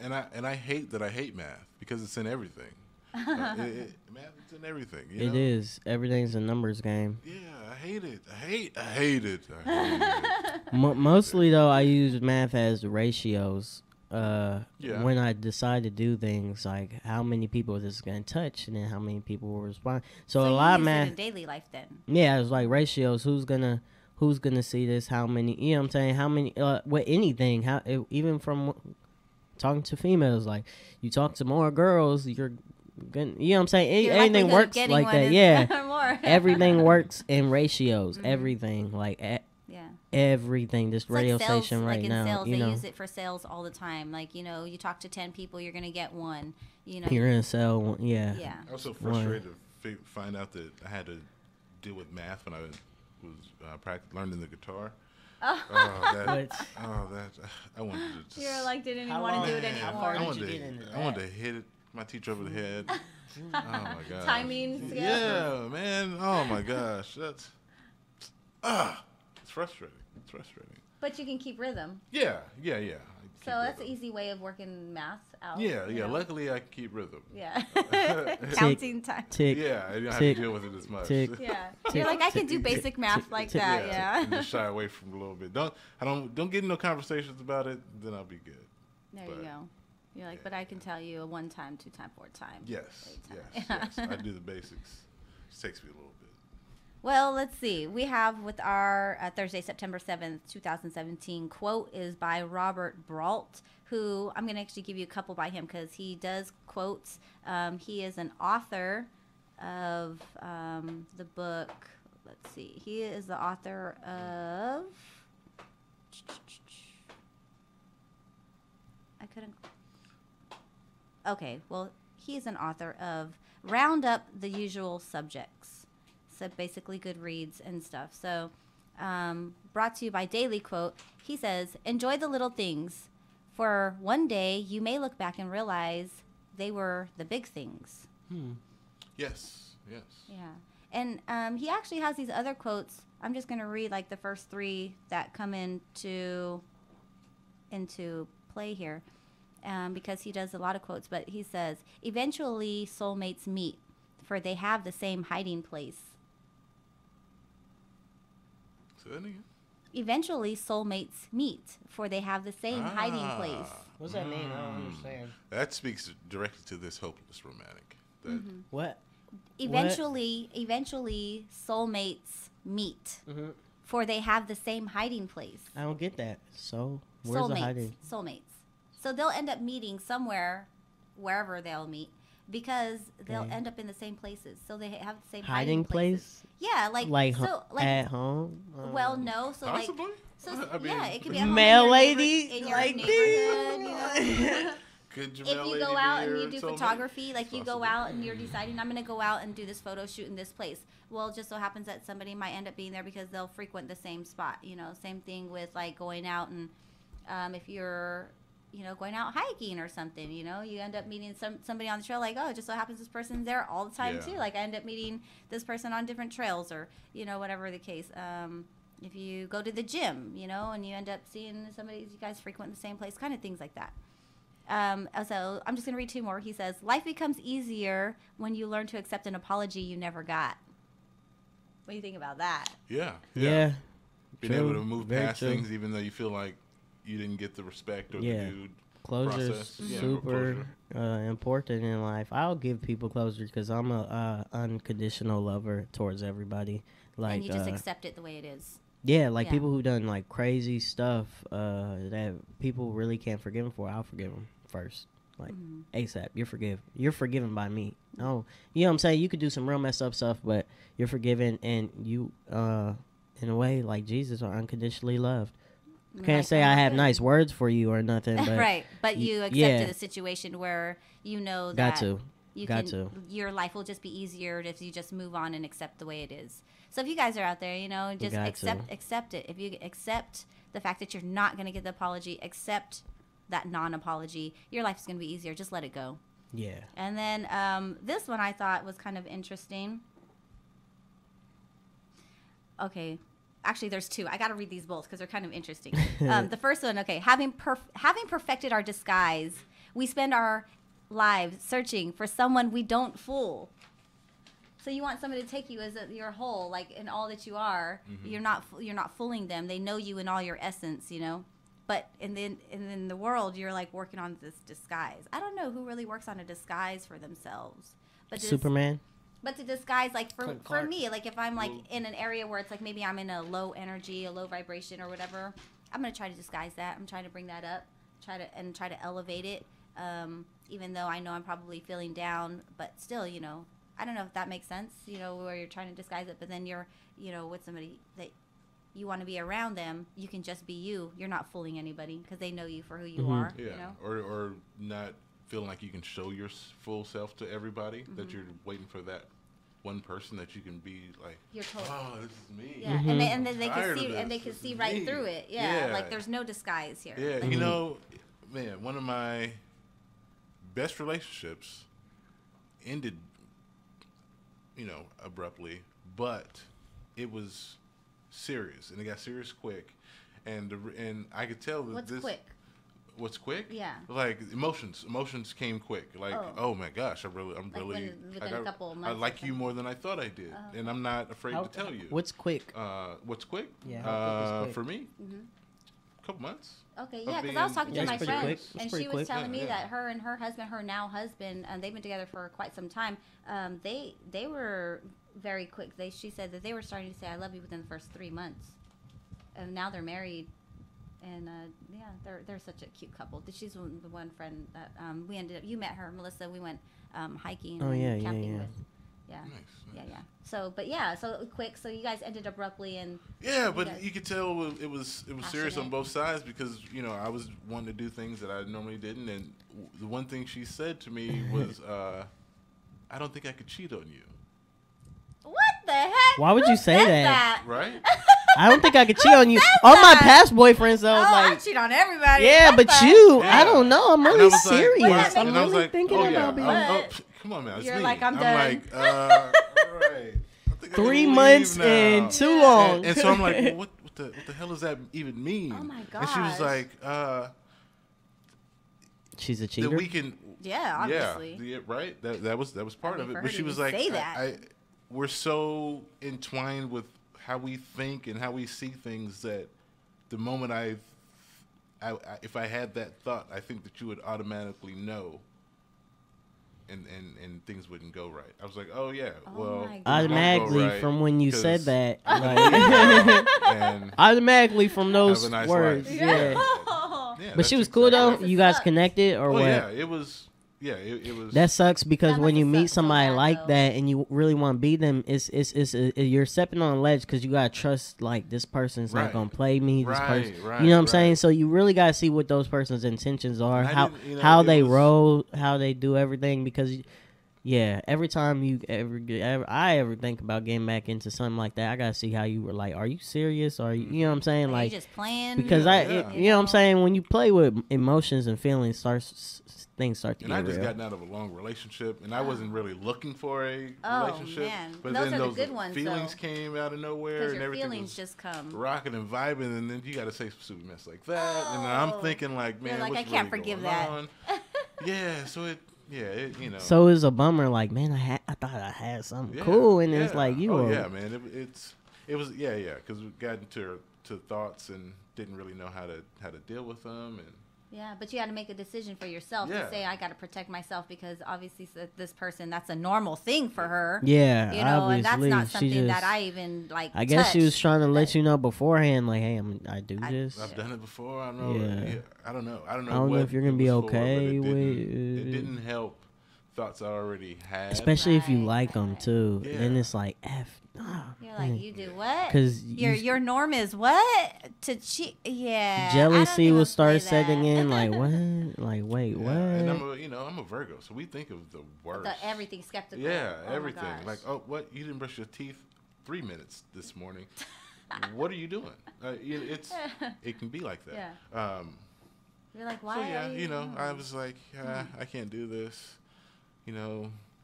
And I hate that I hate math because it's in everything. Math is in everything. You know? It is. Everything's a numbers game. Yeah, I hate it. I hate it. Mostly though, I use math as ratios. Yeah. When I decide to do things like how many people this is gonna touch and then how many people will respond. So a you lot of use it math in daily life then. Yeah, it's like ratios. Who's gonna see this? How many? You know what I'm saying? How many? With anything? Even from talking to females, like you talk to more girls, you're gonna. You know what I'm saying? Your Anything likelihood of works getting like one that. is Yeah, more. everything works in ratios. Everything like Yeah. everything. This It's radio like sales, station right like in now. sales, You they know, use it for sales all the time. Like, you know, you talk to 10 people, you're going to get one. You know, you're gonna sell one. Yeah. yeah. I was so frustrated to find out that I had to deal with math when I was learning the guitar. I wanted to just. You're like, didn't even want to do it anymore. How far did you get into I wanted to hit it, my teacher over the head. Oh my god. Timing skills. Yeah, man. Oh my gosh, that's it's frustrating. It's frustrating. But you can keep rhythm. Yeah. So that's an easy way of working math out. Yeah. you know? Luckily, I can keep rhythm. Yeah. Counting time. Tick. Yeah, I don't have tick, to deal with it as much. tick. Yeah. You're like, I can do basic math like that. Yeah. And just shy away from it a little bit. Don't get in no conversations about it. Then I'll be good. There But, you go. You're like, but I can tell you a 1 time, 2 time, 4 time. Yes. 8 time. Yes. I do the basics. It takes me a little bit. Well, let's see. We have with our Thursday, September 7th, 2017 quote is by Robert Brault, who I'm going to actually give you a couple by him because he does quotes. He is an author of the book. Let's see. He is the author of. I couldn't. Okay. Well, he is an author of Round Up the Usual Subjects. So basically good reads and stuff. So brought to you by Daily Quote. He says, enjoy the little things. For one day, you may look back and realize they were the big things. Yes. Yeah. And he actually has these other quotes. I'm just going to read like the first 3 that come into play here because he does a lot of quotes. But he says, eventually soulmates meet, for they have the same hiding place. Say that again. Eventually, soulmates meet, for they have the same hiding place. What's that mean? I don't understand. That speaks directly to this hopeless romantic. That What? Eventually, soulmates meet, for they have the same hiding place. I don't get that. So where's the hiding? Soulmates. So they'll end up meeting somewhere, wherever they'll meet, because they'll end up in the same places. So they have the same hiding places. Yeah, like at home. Well, no. So possibly. I mean, mean, yeah, it could be at home male in your lady in your like neighborhood. You know? Could your If male you lady go be out and your you do soulmate? photography, like you go Possibly. out and you're deciding, I'm going to go out and do this photo shoot in this place. Well, it just so happens that somebody might end up being there because they'll frequent the same spot. You know, same thing with like going out and if you're, you know, going out hiking or something, you know, you end up meeting somebody on the trail like, oh, it just so happens this person's there all the time too. Like I end up meeting this person on different trails or, you know, whatever the case. If you go to the gym, you know, and you end up seeing somebody, you guys frequent the same place, kind of things like that. So I'm just going to read 2 more. He says, life becomes easier when you learn to accept an apology you never got. What do you think about that? Yeah. Yeah. Being True. able to move Very past true. things, even though you feel like you didn't get the respect or Yeah. the due Closure process. is Yeah, super closure. important in life. I'll give people closure because I'm a unconditional lover towards everybody. Like, and you just accept it the way it is. yeah, like Yeah. people who done like crazy stuff that people really can't forgive them for. I'll forgive them first, like ASAP. You're forgiven by me. Oh, you know what I'm saying? You could do some real messed up stuff, but you're forgiven, and you, in a way, like Jesus, are unconditionally loved. Can't Like, say oh I my have God. nice words for you or nothing, but Right, but you accepted yeah. a situation where you know Got that to. you Got can, to. your life will just be easier if you just move on and accept the way it is. So if you guys are out there, you know, just Got accept it. If you accept the fact that you're not going to get the apology, accept that non-apology, your life is going to be easier. Just let it go. Yeah. And then this one I thought was kind of interesting. Okay. Actually, there's two. I got to read these both because they're kind of interesting. The first one, okay. Having perfected our disguise, we spend our lives searching for someone we don't fool. So you want somebody to take you as your whole, like in all that you are. You're not fooling them. They know you in all your essence, you know. But in the world, you're like working on this disguise. I don't know who really works on a disguise for themselves. But Superman. But to disguise, like for Clark. me, like if I'm like in an area where it's like maybe I'm in a low energy, a low vibration or whatever, I'm gonna try to disguise that. I'm trying to bring that up, try to elevate it. Even though I know I'm probably feeling down, but still, you know, I don't know if that makes sense. You know, where you're trying to disguise it, but then you're, you know, with somebody that you want to be around them, you can just be you. You're not fooling anybody because they know you for who you are. Yeah, You know? or not feeling like you can show your full self to everybody. That you're waiting for that one person that you can be like, You're told. oh, this is me. Yeah, and then they Tired can of see and they this. can This see is right me. through it. Yeah, Yeah. like there's no disguise here. Yeah, Like, you know, man, one of my best relationships ended, you know, abruptly, but it was serious, and it got serious quick, and I could tell that What's this. quick? What's quick? Yeah. Like emotions came quick. Like, oh my gosh, I'm Like really, within a couple of months I or like you something. more than I thought I did, and I'm not afraid to tell you. What's quick? What's quick? Yeah, how quick is quick? For me, a couple months. Okay, of yeah, because I was being- talking to That's my pretty friend, quick. That's and pretty she was quick. telling me Yeah. that her and her husband, her now husband, they've been together for quite some time. They were very quick. She said that they were starting to say "I love you" within the first 3 months, and now they're married. And yeah, they're such a cute couple. She's the one friend that we ended up. You met her, Melissa. We went hiking Oh, and yeah, camping yeah. with. Yeah. Nice. Yeah. So, but yeah, so quick. So you guys ended abruptly, and Yeah, you but guys- you could tell it was serious on Passionate. both sides because you know I was wanting to do things that I normally didn't, and the one thing she said to me was, "I don't think I could cheat on you." what the heck? Why would Who you say said that? Right? I don't think I could cheat on you. All my past boyfriends, though, I like, cheat on everybody. yeah, What but the- you, Yeah. I don't know. I'm And I really was like, serious. What I'm and I was really like, thinking oh, about being. come on, man, it's You're me. like, I'm I'm done. like, all right. I think I 3 can months leave now. and too long. And so I'm like, well, what the hell does that even mean? Oh, my And she was gosh. like, She's a that cheater. we can. Yeah, obviously. Yeah, right. That was part I of mean, it. for But her she to was even like, say that. we're so entwined with how we think and how we see things that the moment if I had that thought, I think that you would automatically know. And things wouldn't go right. I was like, oh yeah, well, my things won't Automatically, go right from when you 'cause said that, I'm like, gonna leave and automatically from those have a nice words, life. yeah. Yeah, But that's she was cool though. exactly- You guys sucks. connected or Oh what? yeah, it was. Yeah, it was. That sucks because That when must you have meet sucked so somebody bad, like though. that and you really want to be them, it's you're stepping on a ledge because you gotta trust like this person's not Right. gonna play me. This Right, person, right, you know what I'm saying? right. So you really gotta see what those person's intentions are, And I how didn't- you know, how it they was- roll, how they do everything. Because yeah, every time I ever think about getting back into something like that, I gotta see how you were like. Are you serious? Or you know what I'm saying? Like, Like you just playing. because Yeah. you know what I'm saying, when you play with emotions and feelings, things start to And get I just real. gotten out of a long relationship, and I wasn't really looking for a Oh, relationship. man. But Those then are the those good ones, feelings though. came out of nowhere, Because and your everything feelings was just come. rocking and vibing, and then you got to say some stupid mess like that, and I'm thinking like, You're man, like, what's I can't really forgive going that. on? Yeah, so it, you know. So it's a bummer. Like, man, I thought I had something Yeah, cool, and it's yeah. like you. Oh were, yeah, man. It was because we got into to thoughts and didn't really know how to deal with them. And yeah, but you had to make a decision for yourself Yeah. to say, I got to protect myself because obviously this person, that's a normal thing for her. Yeah, You know, and that's obviously, not she something that just- I even like. I guess she was touched. trying to let But- you know beforehand, like, hey, I do I- this. I've done it before. I don't know. Yeah. I don't know. I don't know. I don't know what if you're gonna it be was for, but okay it with didn't, it didn't help thoughts I already had. Especially if you Right, like them right. too. Yeah. Then it's like, F. Nah, You're like, you do what? 'Cause your norm is what? To cheat? Yeah. I don't jealousy even will start say setting that. in. Like what? Like wait, Yeah, what? and I'm a Virgo, so we think of the worst. Everything skeptical. Yeah, Oh my everything. gosh. Like, oh, what? You didn't brush your teeth 3 minutes this morning. What are you doing? It can be like that. Yeah. You're like, why? So yeah, are you I was like, I can't do this.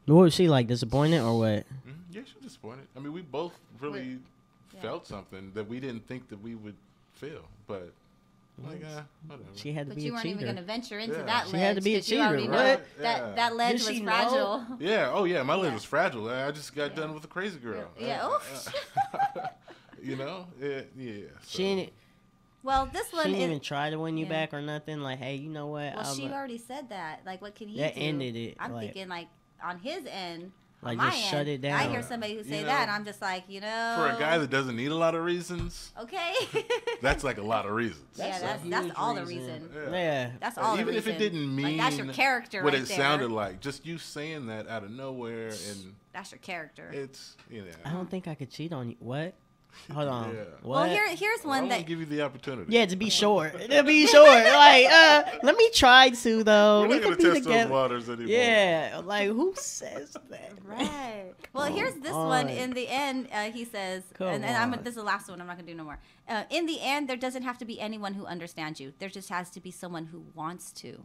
What was she like? Disappointed or what? Yeah, she was disappointed. I mean, we both really Yeah. felt something that we didn't think that we would feel, but like, whatever. She had to But be you a weren't cheater. even going to venture into Yeah. that She ledge. had to be a 'cause you cheater, already know right? Yeah. that ledge Did was she know? fragile. Yeah. Oh yeah, my ledge Yeah. was fragile. I just got done with a crazy girl. Yeah. Yeah. She so- didn't. Well, this She one didn't is. even try to win you Yeah. back or nothing. Like, hey, you know what? Well, I'm she a- already said that. Like, what can he That do? ended it, I'm like- thinking, like, on his end, Like, on my just end, shut it I down. hear somebody who say know, that, and I'm just like, For a guy that doesn't need a lot of reasons, okay. that's like a lot of reasons. yeah, a that's huge all the reason. Yeah. That's all the Even reason. if it didn't mean like, that's your character what right it there. sounded like, just you saying that out of nowhere, and That's your character. it's I don't think I could cheat on you. What? Hold on. Yeah. What? Well, here's I one want that to give you the opportunity. Yeah, to be short. To be short. Like, let me try to though. We're We not gonna could be test those together. waters anymore. Yeah, like who says that? Right. Well, Come here's this on. one. In the end, he says, Come and on. this is the last one. I'm not gonna do no more. In the end, there doesn't have to be anyone who understands you. There just has to be someone who wants to.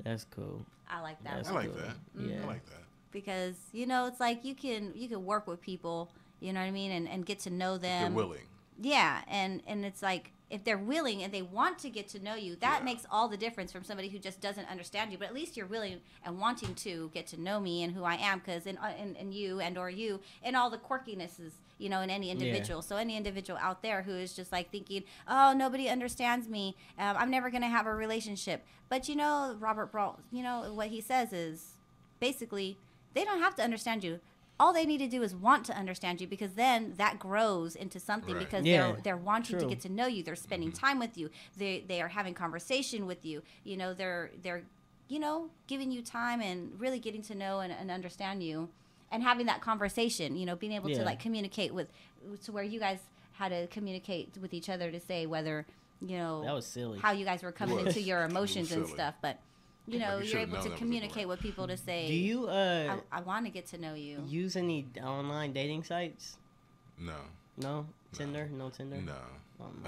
That's cool. I like that That's I one like cool. that. Yeah. I like that. because it's like you can work with people. You know what I mean, and get to know them. They're willing. Yeah, and it's like if they're willing and they want to get to know you, that Yeah. makes all the difference from somebody who just doesn't understand you. But at least you're willing and wanting to get to know me and who I am, because in you and or you and all the quirkinesses, in any individual. So any individual out there who is just like thinking, oh, nobody understands me, I'm never gonna have a relationship. But Robert Brault, what he says is basically they don't have to understand you. All they need to do is want to understand you, because then that grows into something. Right. Because Yeah, they're wanting to true. get to know you. They're spending time with you. They are having conversation with you. They're giving you time and really getting to know and understand you, and having that conversation. Being able to Yeah. like communicate to where you guys had to communicate with each other to say whether That was silly. how you guys were coming was. into your It was emotions and silly. stuff, but. you You're should've able known to that was communicate going. with people to say, Do you I want to get to know you. use any online dating sites? No. No? Tinder? No Tinder? No. Um,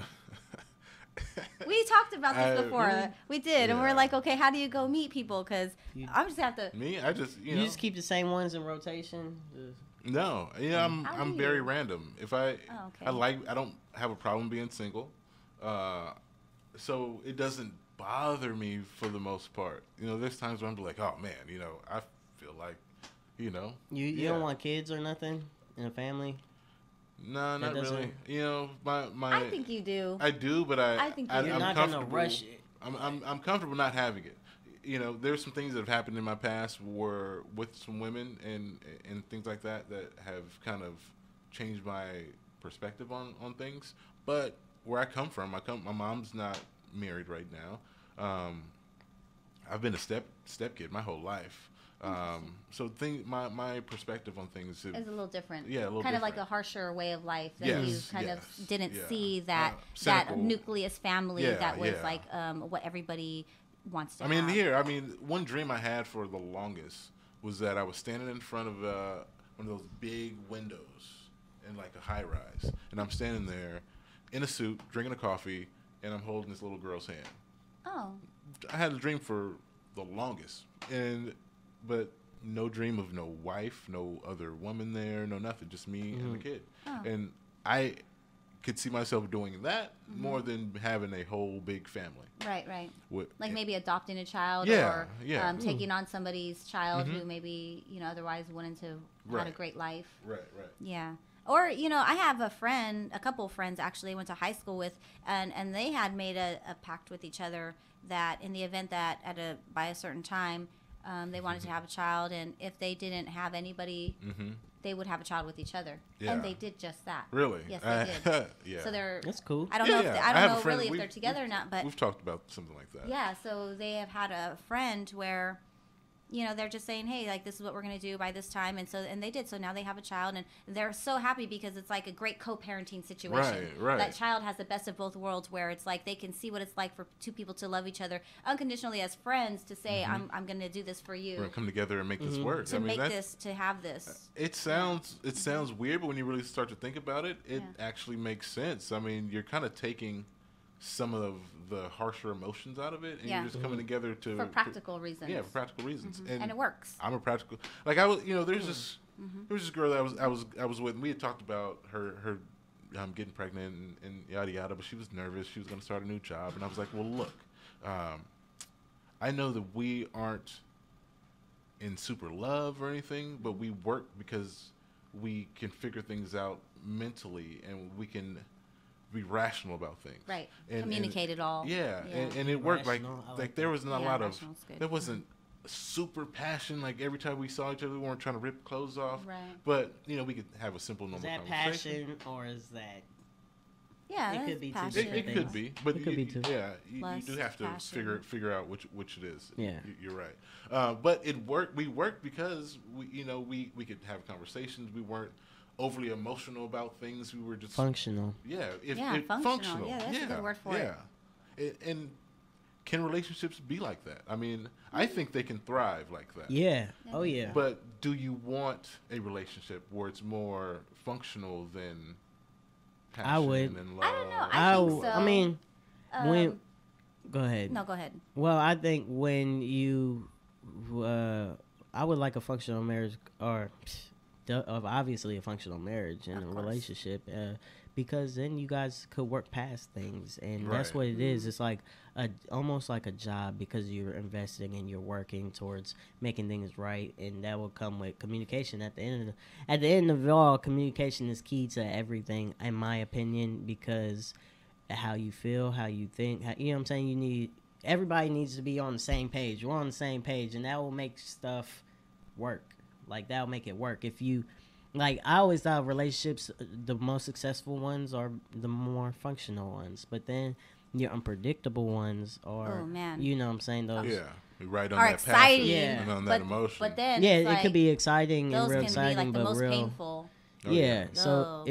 We talked about this before. really? We did, and we're Yeah. like, okay, how do you go meet people? Because You- I'm just have to. Me, I just you just keep the same ones in rotation? No, yeah, How I'm do very you? random. If I Oh, okay. I don't have a problem being single, so it doesn't bother me for the most part. There's times when I'm like, oh man, I feel like, You yeah. don't want kids or nothing in a family? No, not doesn't- really. My I think you do. I do, but I think you do. You're I'm not gonna comfortable. rush it. I'm comfortable not having it. There's some things that have happened in my past where with some women and things like that have kind of changed my perspective on things. But where I come from, my mom's not married right now. I've been a step kid my whole life. So my perspective on things It's a little different. Yeah, a little kind of like a different. harsher way of life that Yes, you kind yes, of didn't yeah. see that Cynical. nucleus family Yeah, that was yeah. like what everybody wants to I mean, have. one dream I had for the longest was that I was standing in front of one of those big windows in like a high rise, and I'm standing there in a suit, drinking a coffee, and I'm holding this little girl's hand. Oh, I had a dream for the longest, but no dream of no wife, no other woman there, no nothing, just me and the kid. Oh. And I could see myself doing that more than having a whole big family. right. With, Like maybe adopting a child Yeah, or yeah. taking on somebody's child who maybe otherwise wouldn't have had a Right. great life. Right. Yeah. Or, I have a couple friends actually I went to high school with, and they had made a pact with each other that in the event that by a certain time, they wanted to have a child, and if they didn't have anybody, they would have a child with each other. Yeah. And they did just that. Really? Yes, they did. Yeah. So That's cool. I don't know. I don't know really if they're together or not, but we've talked about something like that. yeah. So they have had a friend where, they're just saying, hey, like, this is what we're going to do by this time. And they did. So now they have a child, and they're so happy because it's like a great co-parenting situation. Right. That child has the best of both worlds, where it's like they can see what it's like for two people to love each other unconditionally as friends, to say, I'm going to do this for you. We're going to come together and make this work. To have this. It sounds weird, but when you really start to think about it, it actually makes sense. I mean, you're kind of taking some of the harsher emotions out of it, and you're just coming together for practical reasons. Yeah, for practical reasons, and it works. I'm a practical. Like, I was, there's this girl that I was with, and we had talked about her getting pregnant and yada yada, but she was nervous. She was going to start a new job, and I was like, well, look, I know that we aren't in super love or anything, but we work because we can figure things out mentally, and we can be rational about things. Right. Communicate it all. Yeah. And it worked. Like there was not a lot of, there wasn't super passion. Like every time we saw each other, we weren't trying to rip clothes off. Right. But, we could have a simple, normal conversation. Is that passion, or is that... Yeah, it could be passion. It could be, but it could be too. Yeah, you do have to passion. figure out which it is. Yeah, you're right. But it worked. We worked because we could have conversations. We weren't overly emotional about things. We were just functional. Yeah, functional. Yeah, that's a good word for it. Yeah, and can relationships be like that? I mean, I think they can thrive like that. Yeah. Oh yeah. But do you want a relationship where it's more functional than passion I would. and love? I don't know. I think so. I mean, when... Go ahead. No, go ahead. Well, I think when you... I would like a functional marriage, or obviously a functional marriage and a relationship, because then you guys could work past things, and that's what it is. It's like almost like a job, because you're investing and you're working towards making things right, and that will come with communication. At the end of it all, communication is key to everything, in my opinion, because how you feel, how you think, you know what I'm saying. Everybody needs to be on the same page. We're on the same page, and that will make stuff work. Like, that'll make it work. If you, like, I always thought relationships, the most successful ones are the more functional ones. But then your unpredictable ones are, you know what I'm saying? Those right on are that exciting, and on that emotion. But then it could be exciting and real exciting, those can be like the but most real painful. So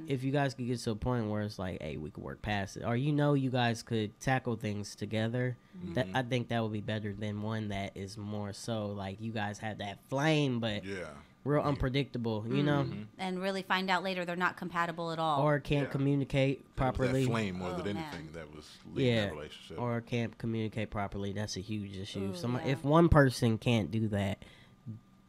if you guys could get to a point where it's like, hey, we could work past it, or you guys could tackle things together, that I think that would be better than one that is more so like you guys have that flame, but real unpredictable, you know, and really find out later they're not compatible at all, or can't communicate properly. That flame more than anything that was leading that relationship, or can't communicate properly. That's a huge issue. If one person can't do that.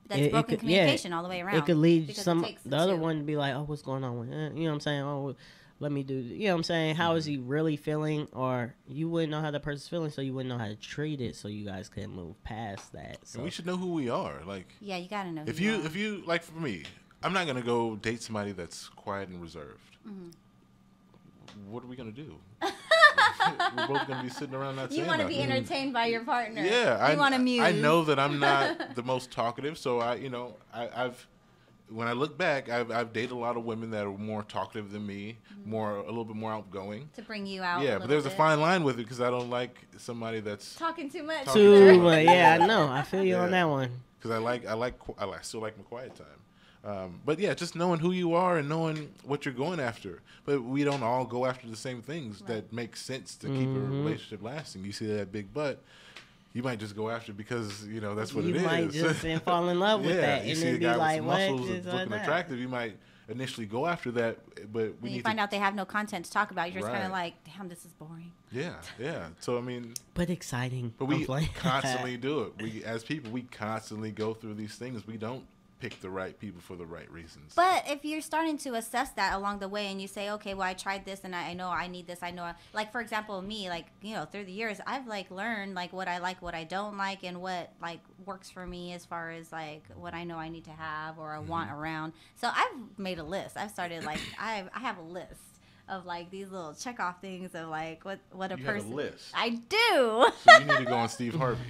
That's broken communication all the way around. It could lead the other one to be like, oh, what's going on with you know what I'm saying? Oh, let me do, you know what I'm saying? How is he really feeling? Or you wouldn't know how the person's feeling, so you wouldn't know how to treat it, so you guys couldn't move past that. So. And we should know who we are. Like, yeah, you gotta know. If you like, for me, I'm not gonna go date somebody that's quiet and reserved. What are we gonna do? We're both going to be sitting around not saying nothing. You want to be entertained by your partner. Yeah. You want to muse. I know that I'm not the most talkative, so I've when I look back, I've dated a lot of women that are more talkative than me, a little bit more outgoing. To bring you out. Yeah, but there's a fine line with it, because I don't like somebody that's talking too much. Yeah, I know. I feel you on that one. Because I still like my quiet time. But yeah, just knowing who you are and knowing what you're going after. But we don't all go after the same things that make sense to keep a relationship lasting. You see that big butt, you might just go after it because that's what it is. You might just fall in love with that, you and see then a be guy like, with "What?" some muscles looking attractive. You might initially go after that, but when you find out they have no content to talk about, you're just kind of like, "Damn, this is boring." Yeah. So I mean, but exciting. But we constantly do it. We as people, we constantly go through these things. We don't pick the right people for the right reasons. But if you're starting to assess that along the way and you say, okay, well, I tried this and I know I need this. I know, like, for example, me, like, you know, through the years, I've, like, learned, like, what I like, what I don't like, and what, like, works for me as far as, like, what I know I need to have or I want around. So I've made a list. I've started, like, I have a list of, like, these little check off things of, like, what a person. You have a list. I do. So you need to go on Steve Harvey.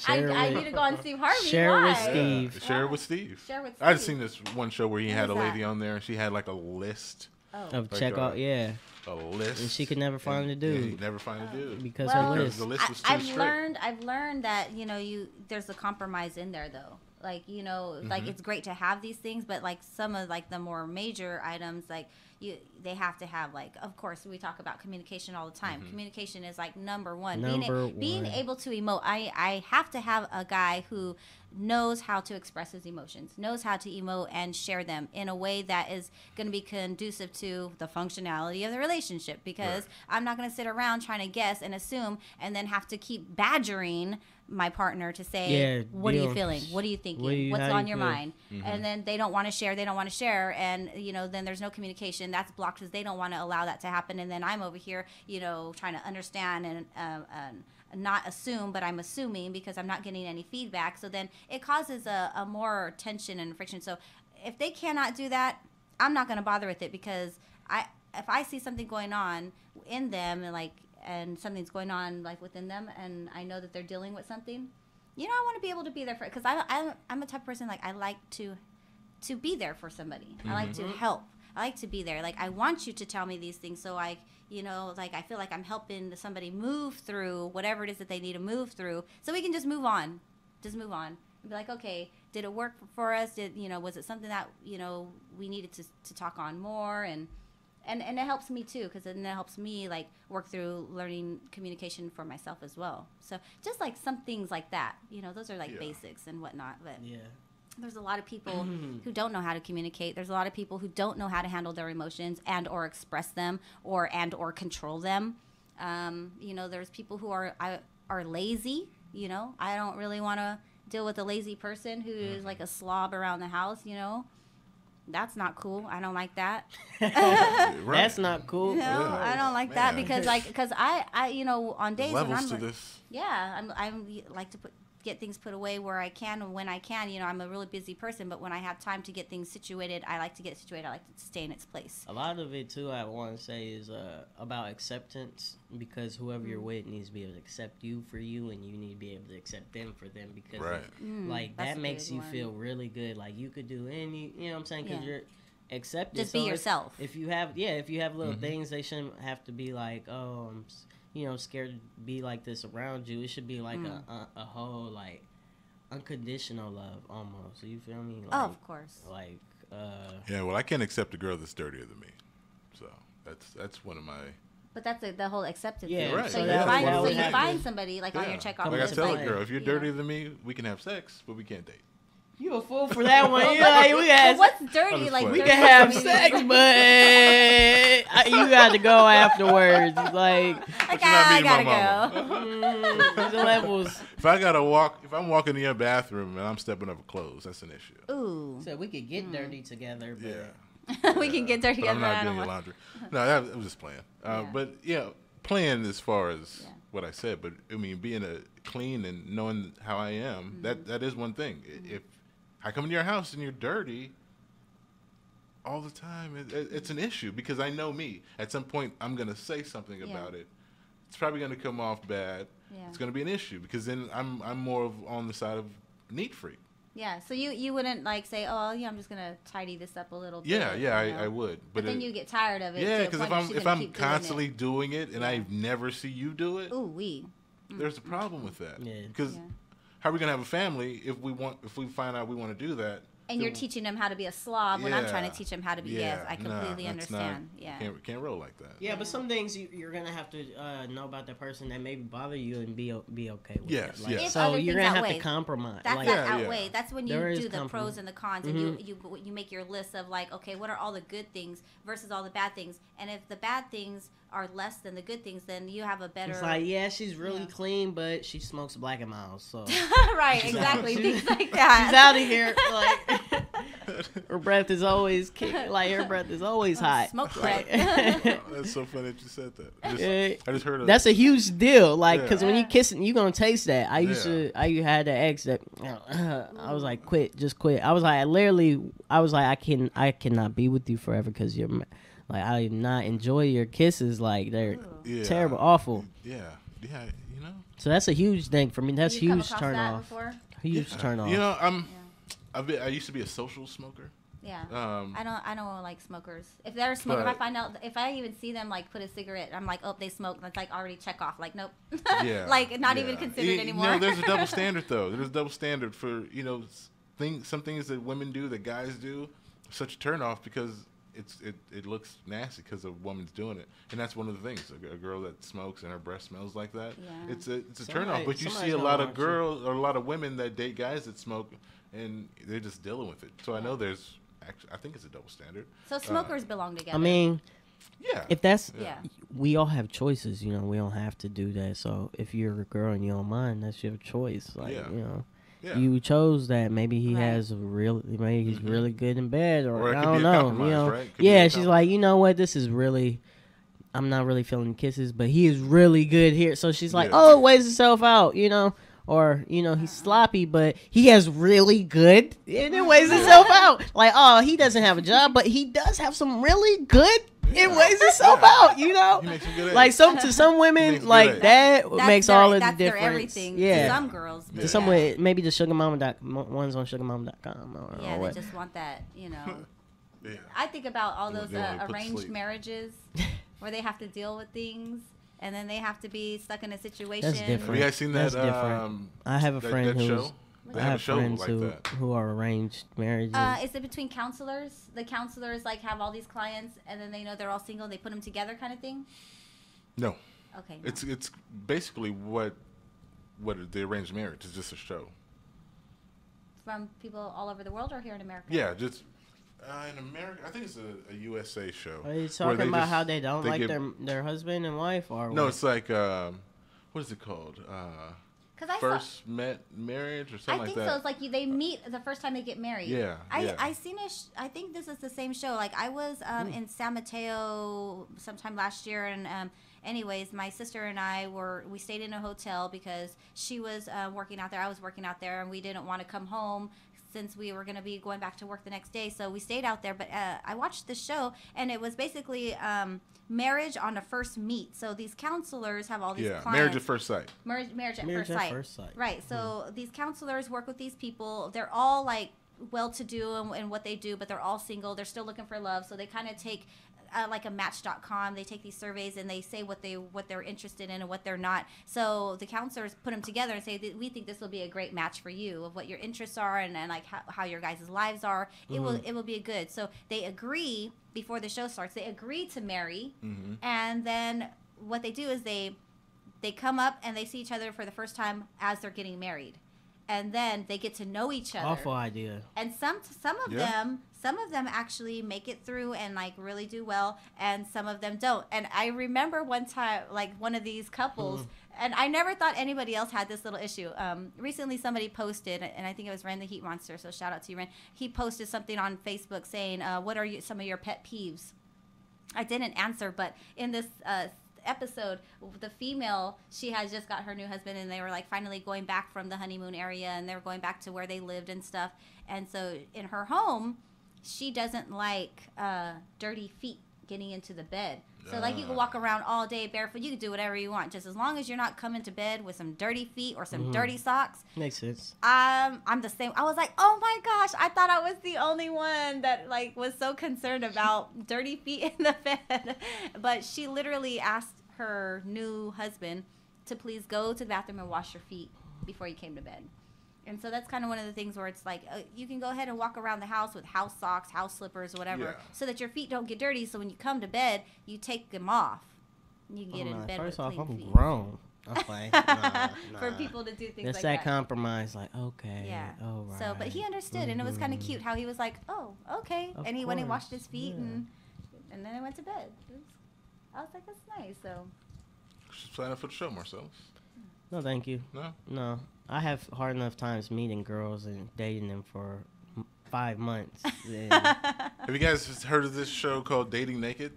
I need to go on Steve Harvey. Share Why? with Steve. Yeah, share it with Steve. Share with I've Steve. seen this one show where he had a lady on there and she had like a list. Of Like, check out, yeah. A list. And she could never find the dude. Yeah, he'd never find a dude. Because Well, her list. The list was too I've strict. learned that, you know, there's a compromise in there though. Like, you know, like it's great to have these things, but like some of like the more major items, like they have to have, like, of course we talk about communication all the time. Communication is like number one. Being able to emote. I have to have a guy who knows how to express his emotions, knows how to emote and share them in a way that is going to be conducive to the functionality of the relationship, because I'm not going to sit around trying to guess and assume and then have to keep badgering my partner to say, what are you feeling? What are you thinking? What's on your mind? And then they don't want to share. And, you know, then there's no communication. That's blocked because they don't want to allow that to happen. And then I'm over here, you know, trying to understand and not assume, but I'm assuming because I'm not getting any feedback. So then it causes a more tension and friction. So if they cannot do that, I'm not going to bother with it, because if I see something going on in them and something's going on like within them, and I know that they're dealing with something, you know, I want to be able to be there for it, because I'm a type of person, like, I like to be there for somebody. I like to help. I like to be there. Like, I want you to tell me these things so you know, like, I feel like I'm helping somebody move through whatever it is that they need to move through, so we can just move on. Just move on. And be like, okay, did it work for us? Was it something that, you know, we needed to talk on more? And it helps me too, because then it helps me, like, work through learning communication for myself as well. So just like some things like that, you know, those are like basics and whatnot. But there's a lot of people who don't know how to communicate. There's a lot of people who don't know how to handle their emotions and or express them or control them. You know, there's people who are lazy. You know, I don't really want to deal with a lazy person who is like a slob around the house. You know. That's not cool. I don't like that. That's not cool. No, I don't like that, because I you know, on days when levels to this. Yeah, I'm like to get things put away where I can and when I can. You know, I'm a really busy person, but when I have time to get things situated, I like to get situated. I like to stay in its place. A lot of it too, I want to say, is about acceptance, because whoever you're with needs to be able to accept you for you, and you need to be able to accept them for them, because like that makes you feel really good. Like, you could do any, you know what I'm saying, because you're accepted. Just be yourself. If you have little things, they shouldn't have to be like, oh, I'm you know, scared to be like this around you. It should be like a whole, like, unconditional love almost. You feel me? Like, oh, of course. Like, yeah, well, I can't accept a girl that's dirtier than me. So that's one of my. But that's the whole acceptance. Yeah, thing. right. So yeah, you find somebody like on your checkoff Like I list. tell Like, a girl, if you're dirtier than me, we can have sex, but we can't date. you a fool for that one. You're like, we had. What's dirty? Like, we dirty can have means- sex, but you got to go afterwards. Like I gotta go. the levels. If I'm walking in your bathroom and I'm stepping over clothes, that's an issue. Ooh. So we could get dirty together. But Yeah. We can get dirty But I'm together. not doing your laundry. No, that was just playing. But playing as far as what I said. But I mean, being clean and knowing how I am, that is one thing. If I come into your house and you're dirty all the time, it's an issue, because I know me. At some point, I'm gonna say something about it. It's probably gonna come off bad. Yeah. It's gonna be an issue, because then I'm more on the side of neat freak. Yeah, so you wouldn't like say, oh, yeah, I'm just gonna tidy this up a little bit. Yeah, you know? I would. But then you get tired of it. Yeah, because if I'm constantly doing it and I never see you do it, there's a problem with that. Yeah. Because how are we gonna have a family if we find out we want to do that? And you're teaching them how to be a slob when I'm trying to teach them how to be. Yes, I completely understand. Can't roll like that. Yeah, but some things you're gonna have to know about that person that maybe bother you and be okay with. Yes, it. Like, yes. So you're gonna have to compromise. That's like, not outweigh. That's when you do the compromise. pros and the cons, and you make your list of like, okay, what are all the good things versus all the bad things, and if the bad things are less than the good things, then you have a better. It's like, yeah, she's really clean, but she smokes Black and Miles, so right, exactly, things like that. She's out of here. Like her breath is always her breath is always hot. Smoke breath. That's so funny that you said that. I just heard of that's a huge deal. Like, because when you kissing, you gonna taste that. I had an ex that I was like, quit, just quit. I was like, I cannot be with you forever because you're. Like, I do not enjoy your kisses. Like, they're terrible, awful. Yeah, you know. So that's a huge thing for me. That's huge turn off. Huge turn off. You know, I used to be a social smoker. Yeah. I don't like smokers. If they're a smoker, if I even see them like put a cigarette, I'm like, oh, they smoke. That's like already check off. Like, nope. Yeah. Like not even considered anymore. You know, there's a double standard though. There's a double standard for some things that women do that guys do. Such a turn off because it looks nasty because a woman's doing it, and that's one of the things. A girl that smokes and her breath smells like that. Yeah. It's a turn off. But you see a lot of girls or a lot of women that date guys that smoke, and they're just dealing with it. So I know there's. I think it's a double standard. So smokers belong together. I mean, yeah. If that's, we all have choices. You know, we don't have to do that. So if you're a girl and you don't mind, that's your choice. Like, you know. Yeah. You chose that. Maybe he has maybe he's really good in bed, or I don't know. You know, yeah. She's like, you know what? This is really, I'm not really feeling kisses, but he is really good here. So she's like, oh, it weighs itself out, you know, or you know, he's sloppy, but he has really good, and it weighs itself out. Like, oh, he doesn't have a job, but he does have some really good. It weighs itself out, you know. Like to some women, like that makes all of the difference. That's their everything. Yeah. To some girls. To some way, maybe the sugar mama ones on sugarmama.com. Yeah, they just want that, you know. I think about all those arranged marriages where they have to deal with things. And then they have to be stuck in a situation. That's different. Have you guys seen that? I have a friend who's. I have friends like who are arranged marriages. Is it between counselors? The counselors like have all these clients, and then they know they're all single. They put them together, kind of thing. No. Okay. No. It's basically what the arranged marriage is, just a show. From people all over the world, or here in America? Yeah, just in America. I think it's a USA show. Are you talking about how they don't like their husband and wife, or no? What? It's like what is it called? First met marriage or something like that. I think so. It's like they meet the first time they get married. Yeah. I seen I think this is the same show. Like I was in San Mateo sometime last year, and anyways, my sister and I we stayed in a hotel because she was working out there. I was working out there, and we didn't want to come home since we were going to be going back to work the next day. So we stayed out there. But I watched the show, and it was basically marriage on a first meet. So these counselors have all these clients. Marriage at first sight. Marriage at first sight. Right. So these counselors work with these people. They're all like well-to-do in what they do, but they're all single. They're still looking for love. So they kind of take like a Match.com. They take these surveys and they say what they're interested in and what they're not. So the counselors put them together and say, we think this will be a great match for you, of what your interests are and like how your guys' lives are. Mm-hmm. It will be good. So they agree before the show starts. They agree to marry, and then what they do is they come up and they see each other for the first time as they're getting married. And then they get to know each other. Awful idea. And some of them actually make it through and like really do well, and some of them don't. And I remember one time, like one of these couples, and I never thought anybody else had this little issue. Recently, somebody posted, and I think it was Ren the Heat Monster. So shout out to you, Ren. He posted something on Facebook saying, "What are some of your pet peeves?" I didn't answer, but in this episode, the female, she had just got her new husband, and they were like finally going back from the honeymoon area, and they were going back to where they lived and stuff. And so in her home, she doesn't like dirty feet getting into the bed. So like you can walk around all day barefoot, you can do whatever you want, just as long as you're not coming to bed with some dirty feet or some dirty socks. Makes sense. I'm the same. I was like, oh my gosh, I thought I was the only one that like was so concerned about dirty feet in the bed. But she literally asked her new husband to please go to the bathroom and wash your feet before you came to bed. And so that's kind of one of the things where it's like you can go ahead and walk around the house with house socks, house slippers, whatever, so that your feet don't get dirty. So when you come to bed, you take them off. You can get in bed with clean feet. First off, I'm grown. Okay. Nah. For people to do things it's like that. It's that compromise. Like, okay. Yeah. Oh, right. So, but he understood, and it was kind of cute how he was like, oh, okay. And he went and washed his feet, and then they went to bed. I was like, that's nice. So. Just sign up for the show, Marcellus. No, thank you. No? No. I have hard enough times meeting girls and dating them for 5 months. Have you guys heard of this show called Dating Naked?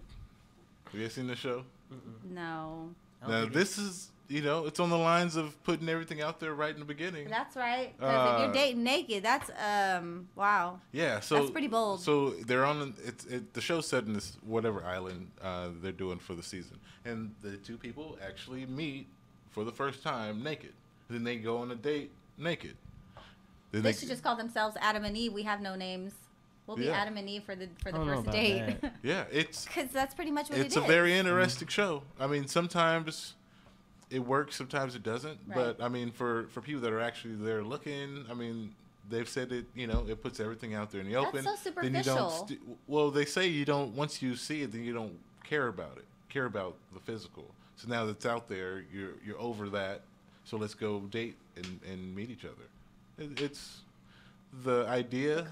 Have you guys seen this show? No. Now, this is, it's on the lines of putting everything out there right in the beginning. That's right. 'Cause if you're dating naked, that's, wow. Yeah, so. That's pretty bold. So they're on, the show's set in this whatever island they're doing for the season. And the two people actually meet for the first time naked. Then they go on a date naked. Then They should just call themselves Adam and Eve. We have no names. We'll be Adam and Eve for the first date. Yeah, it's because that's pretty much what it is. It's a very interesting show. I mean, sometimes it works, sometimes it doesn't. Right. But I mean, for people that are actually there looking, I mean, they've said it. It puts everything out there in the open. That's so superficial. Then you don't. Well, they say you don't. Once you see it, then you don't care about it. Care about the physical. So now that's out there, you're over that. So let's go date and meet each other. It's the idea.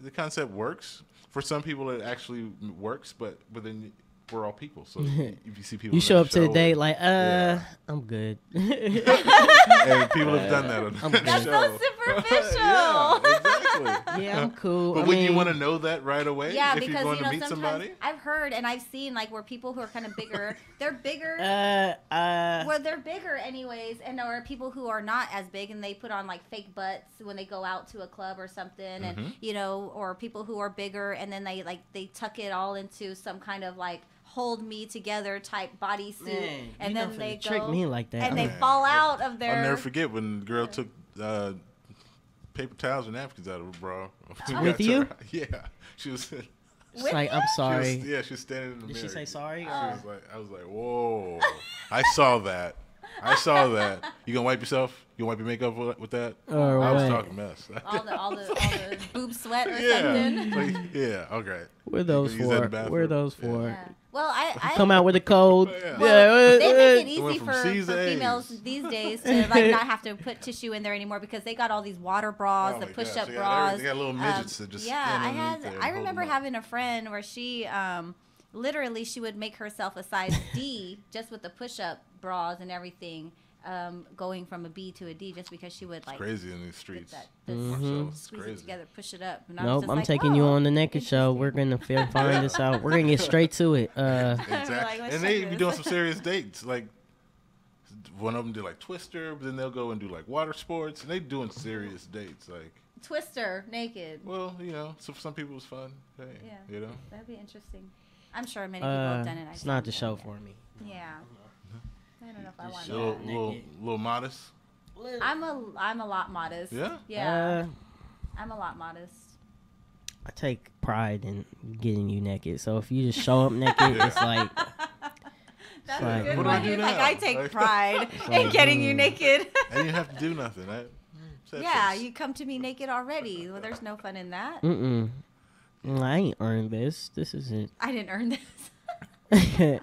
The concept works. For some people, it actually works, but then we're all people. So if you see people, you show up to the date like, I'm good. And people have done that on the That's show. so superficial. Yeah, exactly. Yeah, I'm cool. But wouldn't you want to know that right away? Yeah, if because you're going to meet sometimes somebody? I've heard and I've seen like where people who are kind of bigger, they're bigger. Well, they're bigger anyways, and or people who are not as big and they put on like fake butts when they go out to a club or something, and or people who are bigger and then they tuck it all into some kind of like hold me together type bodysuit, and then they go trick me like that, and they fall out of their. I'll never forget when the girl took paper towels and napkins out of her bra. With you? Yeah, she was. She's like, I'm sorry. She was standing in the mirror. Did she say sorry? I was like, whoa! I saw that. You gonna wipe yourself? You gonna wipe your makeup with that? I was talking mess. all the boob sweat or something. Like, yeah. Okay. Where are those for? Where are those for? Yeah. Well, I come out with a cold. Well, they make it easy for A's. females these days to like not have to put tissue in there anymore because they got all these water bras, the push-up bras. They got little midgets that just I remember having a friend where she literally she would make herself a size D just with the push-up bras and everything. Going from a B to a D just because she would like crazy in these streets. Squeeze it together, push it up. And nope, I'm taking you on the naked show. We're gonna find this out. We're gonna get straight to it. Exactly. And they be doing some serious dates. Like one of them did like Twister, but then they'll go and do like water sports, and they doing serious dates like Twister naked. Well, so for some people it's fun. Hey, yeah, that'd be interesting. I'm sure many people have done it. It's not the show for me. Yeah. I don't know if I want that. Little modest. I'm a lot modest. Yeah. Yeah. I'm a lot modest. I take pride in getting you naked. So if you just show up naked, it's like. That's a good one. It's like I take pride in getting you naked. And you have to do nothing. Yeah, you come to me naked already. Well, there's no fun in that. I ain't earned this. This isn't. I didn't earn this. I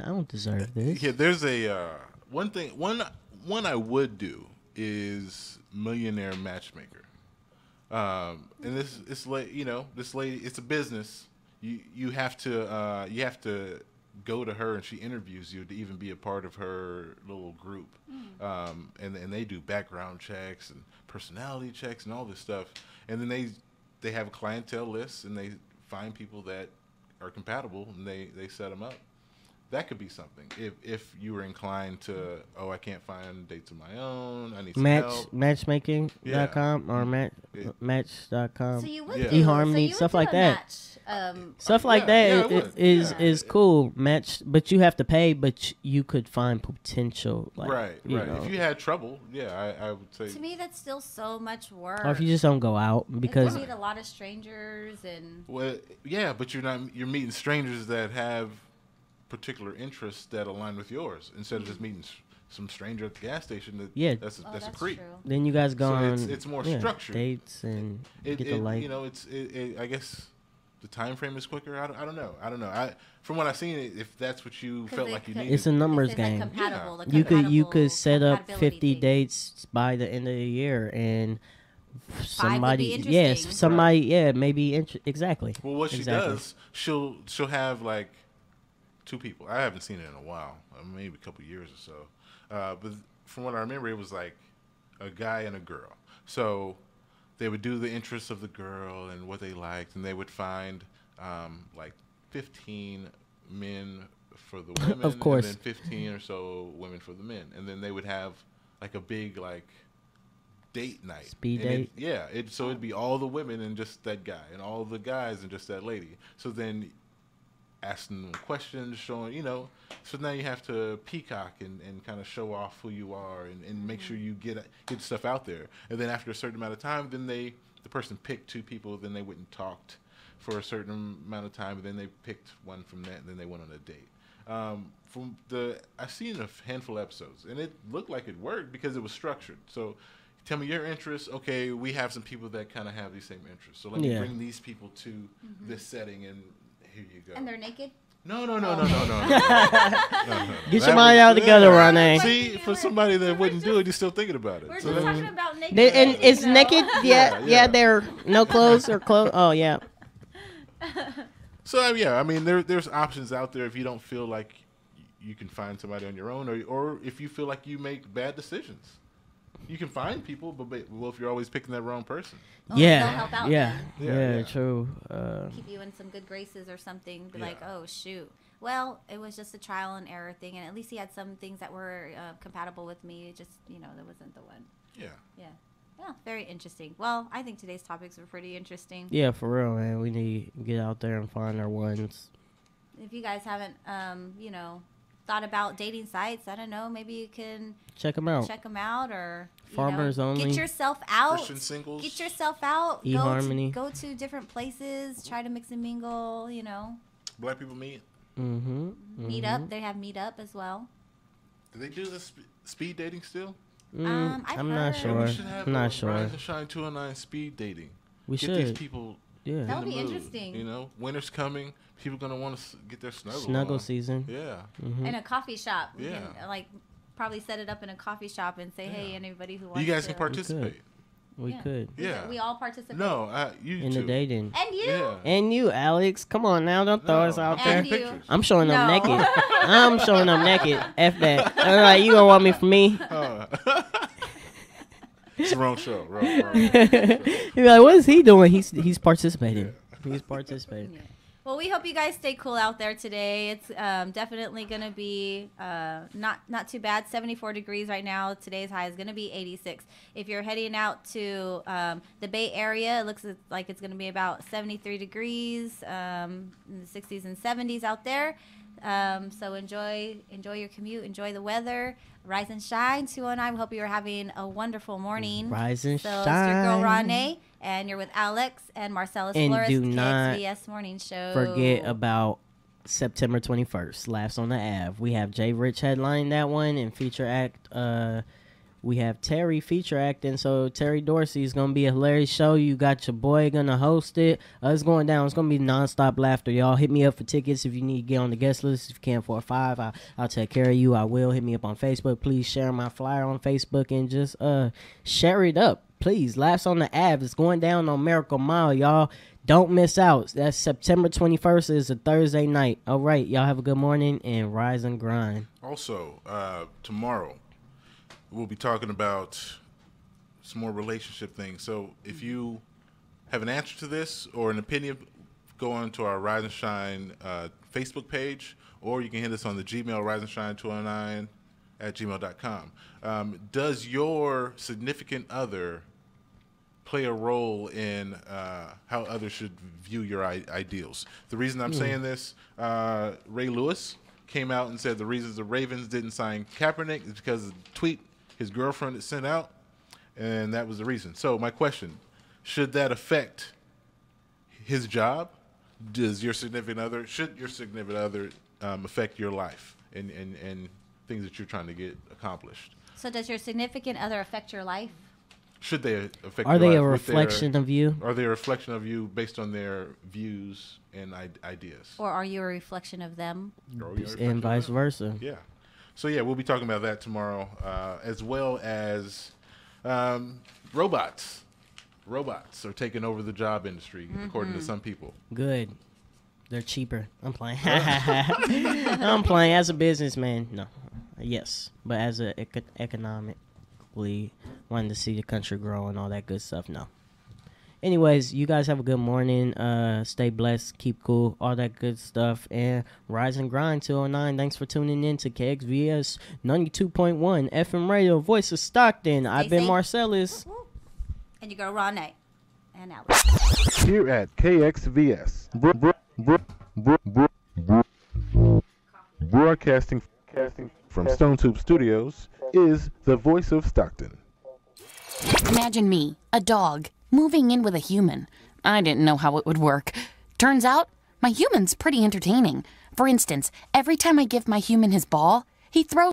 don't deserve this. Yeah, there's a one I would do is Millionaire Matchmaker. And this lady, it's a business. You have to go to her and she interviews you to even be a part of her little group. And they do background checks and personality checks and all this stuff. And then they have a clientele list and they find people that are compatible and they set them up. That could be something if you were inclined to I can't find dates of my own, I need some help. Matchmaking.com or match.com. So you would eHarmony, stuff like that. Stuff like that is cool. Match, but you have to pay, but you could find potential. Like, right. If you had trouble, I would say. To me, that's still so much work. Or if you just don't go out because you meet a lot of strangers and. Well, yeah, but you're meeting strangers that have particular interests that align with yours instead of just meeting some stranger at the gas station. That's a creep. True. Then you guys go on. It's more structured. Dates and get the light. I guess the time frame is quicker. I don't know. From what I've seen, if that's what you felt like you needed, it's a numbers game. You could set up 50 dates by the end of the year and. Somebody, maybe exactly. Well, what she does, she'll have like 2 people. I haven't seen it in a while, maybe a couple years or so. But from what I remember, it was like a guy and a girl. So they would do the interests of the girl and what they liked, and they would find like 15 men for the women, Of course. and then 15 or so women for the men, and then they would have like a big like date night, speed and date. So it'd be all the women and just that guy, and all the guys and just that lady. So then asking them questions, showing, so now you have to peacock and kind of show off who you are and make sure you get stuff out there. And then after a certain amount of time, then the person picked 2 people, then they went and talked for a certain amount of time, and then they picked one from that, and then they went on a date. I've seen a handful of episodes, and it looked like it worked because it was structured. So tell me your interests. Okay, we have some people that kind of have these same interests. So let me bring these people to this setting, and here you go. And they're naked? No. Get your mind out together, Ronnie. See, for somebody that wouldn't do it, you're still thinking about it. We're just talking about naked. And it's naked? Yeah. Yeah, they're no clothes or clothes. Oh, yeah. So, yeah, I mean, there's options out there if you don't feel like you can find somebody on your own, or if you feel like you make bad decisions. You can find people, but if you're always picking that wrong person. Oh, they'll help out yeah, then. True. Keep you in some good graces or something. Be Yeah. like, oh, shoot. Well, it was just a trial and error thing, and at least he had some things that were compatible with me. It just, that wasn't the one. Yeah. Yeah. Yeah, very interesting. Well, I think today's topics were pretty interesting. Yeah, for real, man. We need to get out there and find our ones. If you guys haven't, thought about dating sites, I don't know, maybe you can check them out. Or Farmers only. Get yourself out. Christian singles. Get yourself out. eHarmony. Go to different places. Try to mix and mingle. Black people meet. Meet up. They have meet up as well. Do they do the speed dating still? I'm not heard. sure. We should have I'm a not sure. Rise and Shine 209 speed dating. We Get should. these people. Yeah. That would in be the mood, interesting. Winter's coming. People gonna want to get their Snuggle on. season. Yeah. In a coffee shop. We Yeah. can, probably set it up in a coffee shop and say, hey, anybody who wants You guys to. can participate. We could. Yeah. We all participate. No, you In too. the dating. And you. Yeah. And you, Alex. Come on now. Don't throw us out there. And you. Pictures. I'm showing them No. naked. I'm showing them naked. F that. I'm like, you gonna want me for me? It's the wrong show. Wrong. You're like, what is he doing? He's participating. He's participating. Yeah. Well, we hope you guys stay cool out there today. It's definitely going to be not too bad. 74 degrees right now. Today's high is going to be 86. If you're heading out to the Bay Area, it looks like it's going to be about 73 degrees, in the 60s and 70s out there. So enjoy your commute. Enjoy the weather. Rise and shine. 209. We hope you're having a wonderful morning. Rise and So shine. it's your girl Ronnie, and you're with Alex and Marcellus And Flores, do not KXVS Morning Show. Forget about September 21st, Laughs on the Ave. We have Jay Rich headline that one and feature act. We have Terry feature acting, so Terry Dorsey is gonna be a hilarious show. You got your boy gonna host it. It's going down. It's gonna be nonstop laughter. Y'all hit me up for tickets if you need to get on the guest list. If you can't afford 5, I'll take care of you. I will. Hit me up on Facebook. Please share my flyer on Facebook and just share it up, please. Laughs on the Ave. It's going down on Miracle Mile, y'all. Don't miss out. That's September 21st. Is a Thursday night. All right, y'all have a good morning and rise and grind. Also, tomorrow we'll be talking about some more relationship things. So if you have an answer to this or an opinion, go on to our Rise and Shine Facebook page, or you can hit us on the Gmail, riseandshine209@gmail.com. Does your significant other play a role in how others should view your ideals? The reason I'm saying this, Ray Lewis came out and said the reasons the Ravens didn't sign Kaepernick is because of the tweet his girlfriend had sent out, and that was the reason. So my question, should that affect his job? Should your significant other affect your life and things that you're trying to get accomplished? So does your significant other affect your life? Should they affect Are your they life a with reflection of you? Are they a reflection of you based on their views and ideas? Or are you a reflection of them? Or are you a reflection And of vice them? versa. Yeah. So, yeah, we'll be talking about that tomorrow, as well as robots. Robots are taking over the job industry, according to some people. Good. They're cheaper. I'm playing. I'm playing as a businessman. No. Yes. But as a economically wanting to see the country grow and all that good stuff, no. Anyways, you guys have a good morning. Stay blessed, keep cool, all that good stuff. And rise and grind 209. Thanks for tuning in to KXVS 92.1 FM radio, voice of Stockton. I've been Marcellus. And you go Ronnie and Alex. Here at KXVS, broadcasting from Stone Tube Studios, is the voice of Stockton. Imagine me, a dog, moving in with a human. I didn't know how it would work. Turns out, my human's pretty entertaining. For instance, every time I give my human his ball, he throws